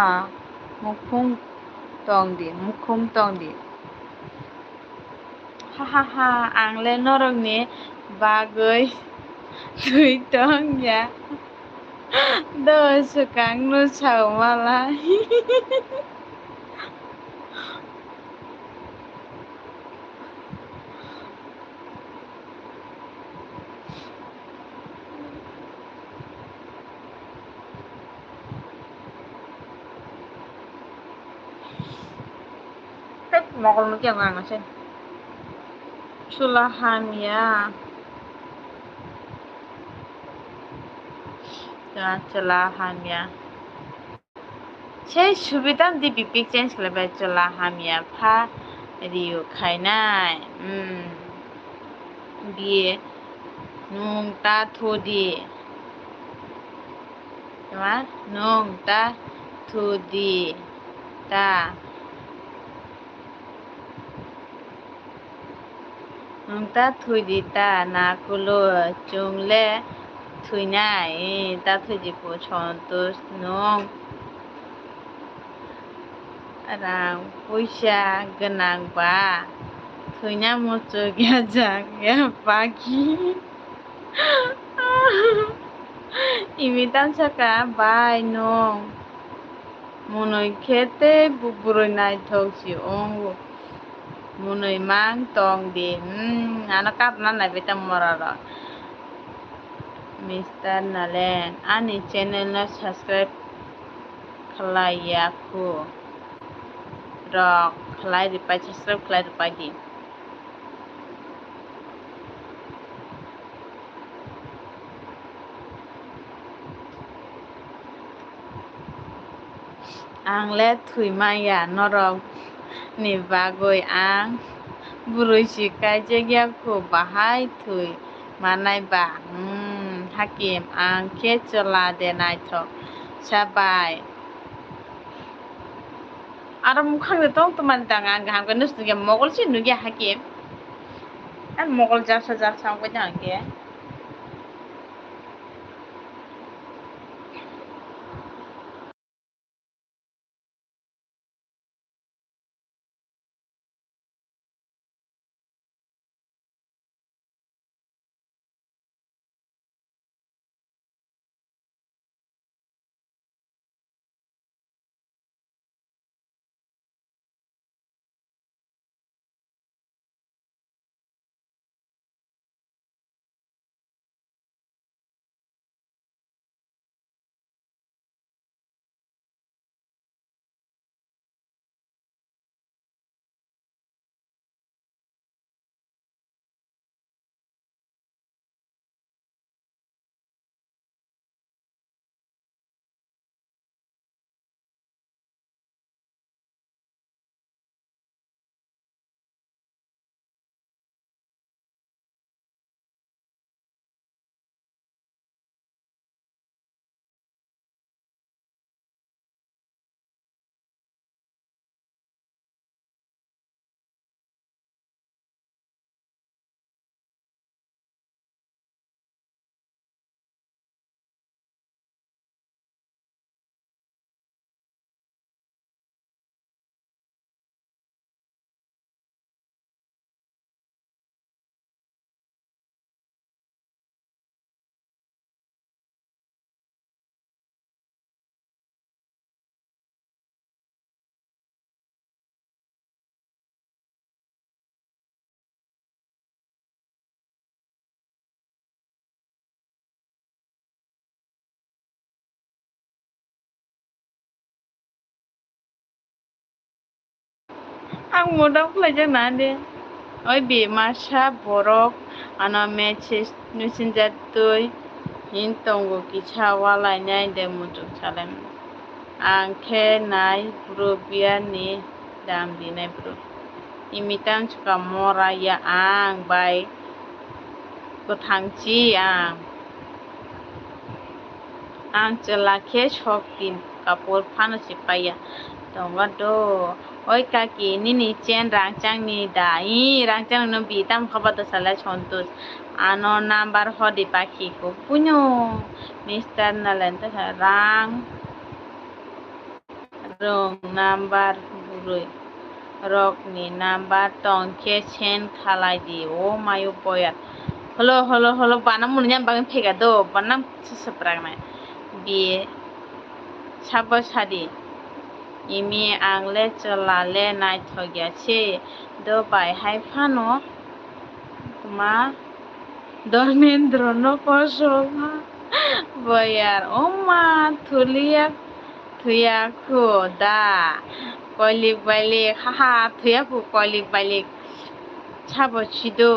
mukhung tong di ha ha ha ang le norok ni bagui thui tong ya do sukang nu chau mala mogol mo kyang ang ase chulahamia chulahamia সেই সুবিধাম দি পিপিক change খালাইবাই chulahamia pha riu khainai biye nung ta thodi tuma nung ta thodi ta ta thui di ta na kulo chungle thui nai ta thui di po santos nong rang puisa गोनांबा थैना मोचो गया pagi imitan saka bai nong munoi khete buburoi nai thoksi ongo munoi mang tong di ano kap na nai beta morara Mr. Nalen ani channel na subscribe khlayaku rok khlai ripai subscribe khlai ripai di ang le thui maya norok ni bagoi ang burui sikai jagyaku bahai thui manai ba hakim ang khe chola de nai thok sabai Aram khangde tong tuman tanga gaham ka nus nuge mogol si nuge hakim an mogol jaksa jaksa ko jang ke ang modal khlai jang na de oi be masa borok ano message messenger tui hin tongo kisa walai nai de mutuk salem ang khe nai bro biar ni dam di nai bro imitan suka mora ya ang bai kothangchi ang chela khe sok tin kapur phano sipaya tonga do oi kaki nini chen rangchang ni da rangchang no bi tam khabata sala santos ano number hodi pakhi ko punyo Mr. Nalen ta rang rong number burui rok ni number tong khe chen khalai di o mayo boya holo banam mun nyam bang phega do banam saprang nai bi sabo sadi imi angle chola le nai thogya che do bai hai phano ma dormendro no kosoma boyar oma thuya khu da kolik balik haha thuya khu kolik balik sabo chido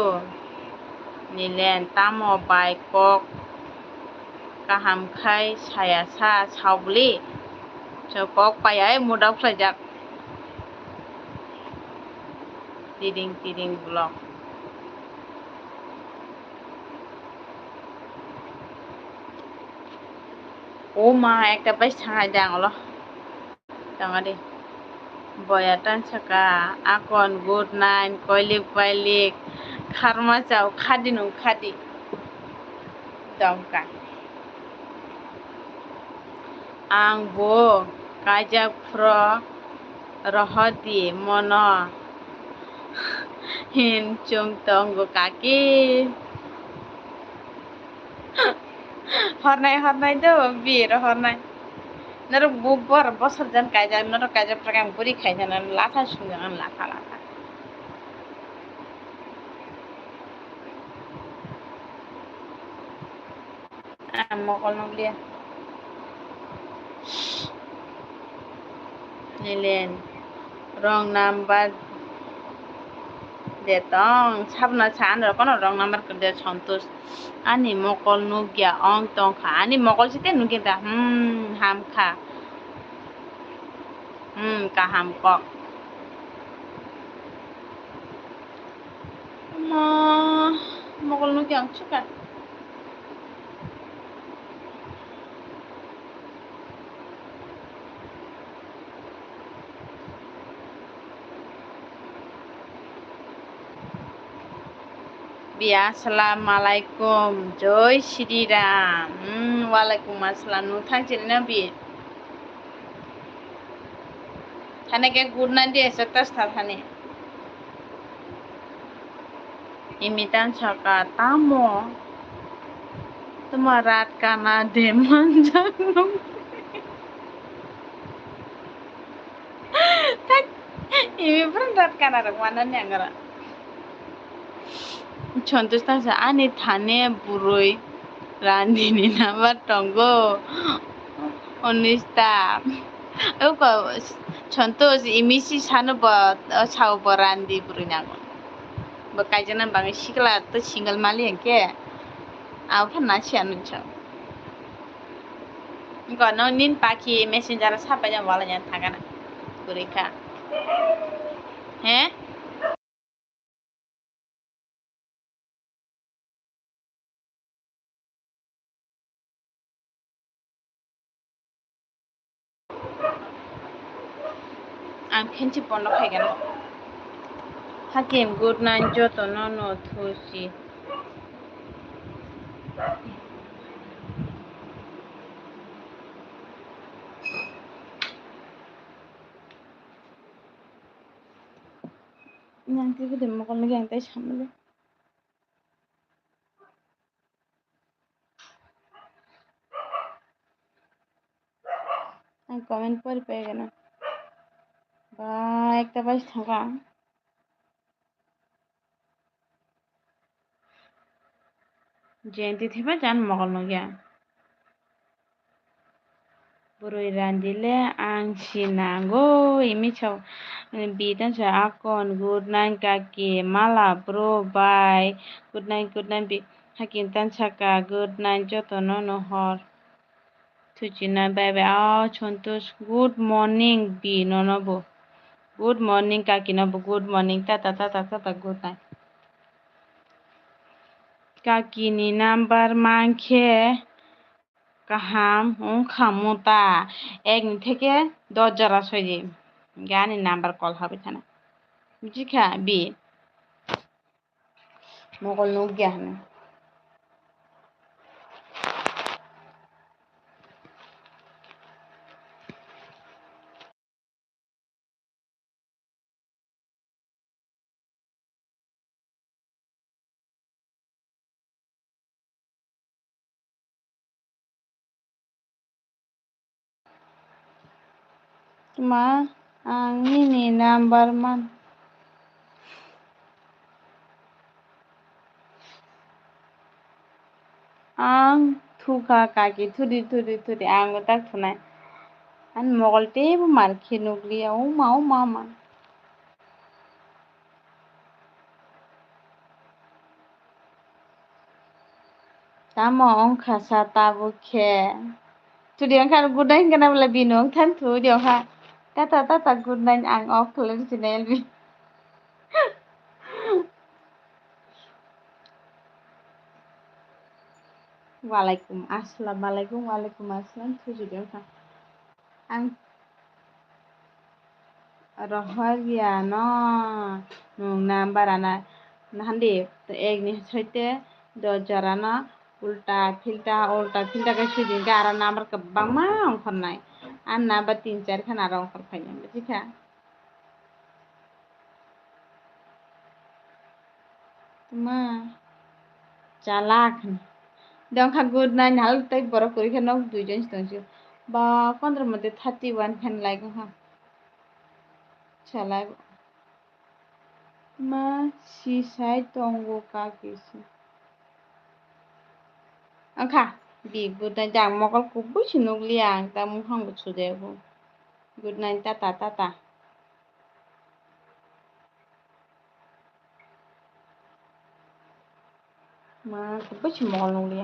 nilen tamo bai kok kaham khai saya sa saubli so kok payai modal khlajak tiring blog ও মা একটা পয়সা যাং লো tangade boyatan saka akon good night koilik bailik Karma chau khadi no khadi. Dongka. Ang bo kajak pro rohodi mono hin chung tonggo kaki. Hornai do bir hornai. Naro bubor bosor jan kajak naro kajak prakang buri kajak naro lata sunjangan lata. Mokol noglia. Nilen wrong number detong sabna chan kono wrong number kede santosh ani mokol nugya ong tong kha ani mokol site nugi da ham kha ka ham kok ma mokol nugya ang chuka Assalamualaikum Joy Shri Ram Waalaikumsalam nu thang chilna bi thane ke good night dia setas thane imitan chaka tamo তোমার রাত কানা দে মান জানো tak ini pun raat kana rang mana ni angara Chontos tasa ani thane buroi randini nama tonggo onista ko chontos imisi sanu ba chau ba randi buroi nago ba kaijana bangi sikla to single mali enke au phan na sianu chau ko no nin paki messenger sapa jam wala nya thagana burika he ang khenchi pondo khaigana hakim good night joto no thusi nanti gede mokol lagi yang tay samle ang comment pore peye gana ba ekta bais thaka jenti thiba jan mokol lagi buroi randile ang sinango imi chau bidan sa akon good night kaki mala bro bye good night bi hakin tan saka good night joto no hor thuchina bye bye chontos good morning bi nonobo good morning kaki nobo good morning tata good night kaki ni number mangkhe kaham khamuta ekni থেকে 10 jora soji gani number call হবে থানা বুঝিখা বি মগল নুক গিয়াহনে ma angni ni number man ang thuka kaki thudi ang tak thunai an mogol te bu mar khinuglia o ma tamo ong khasa tabu khe thudi ang khar good night kana bla binong than thu dio ha tata good night ang off khole sinel bi Waalaikumsalam thuju dio ha ang rohar ya no nung number ana Nahandi egg ni soite do jarana ulta filta ke sudi gara namar ke bangma ongkor nai anna ba 3-4 khan aro ongkor faina buঝিখা তোমা চালাক দংখা good নাই হাল তাই বড় পরীক্ষা knock দুইজন স্তংছি বা 15 মধ্যে 31 খান লাগো হা চালাক মা সিসাই তঙ্গ কাকিছি angkha bi good night jang mokol kubu sinuk liang ta mu hang bu sude bu good night tata ma kubu si mokol nuk liang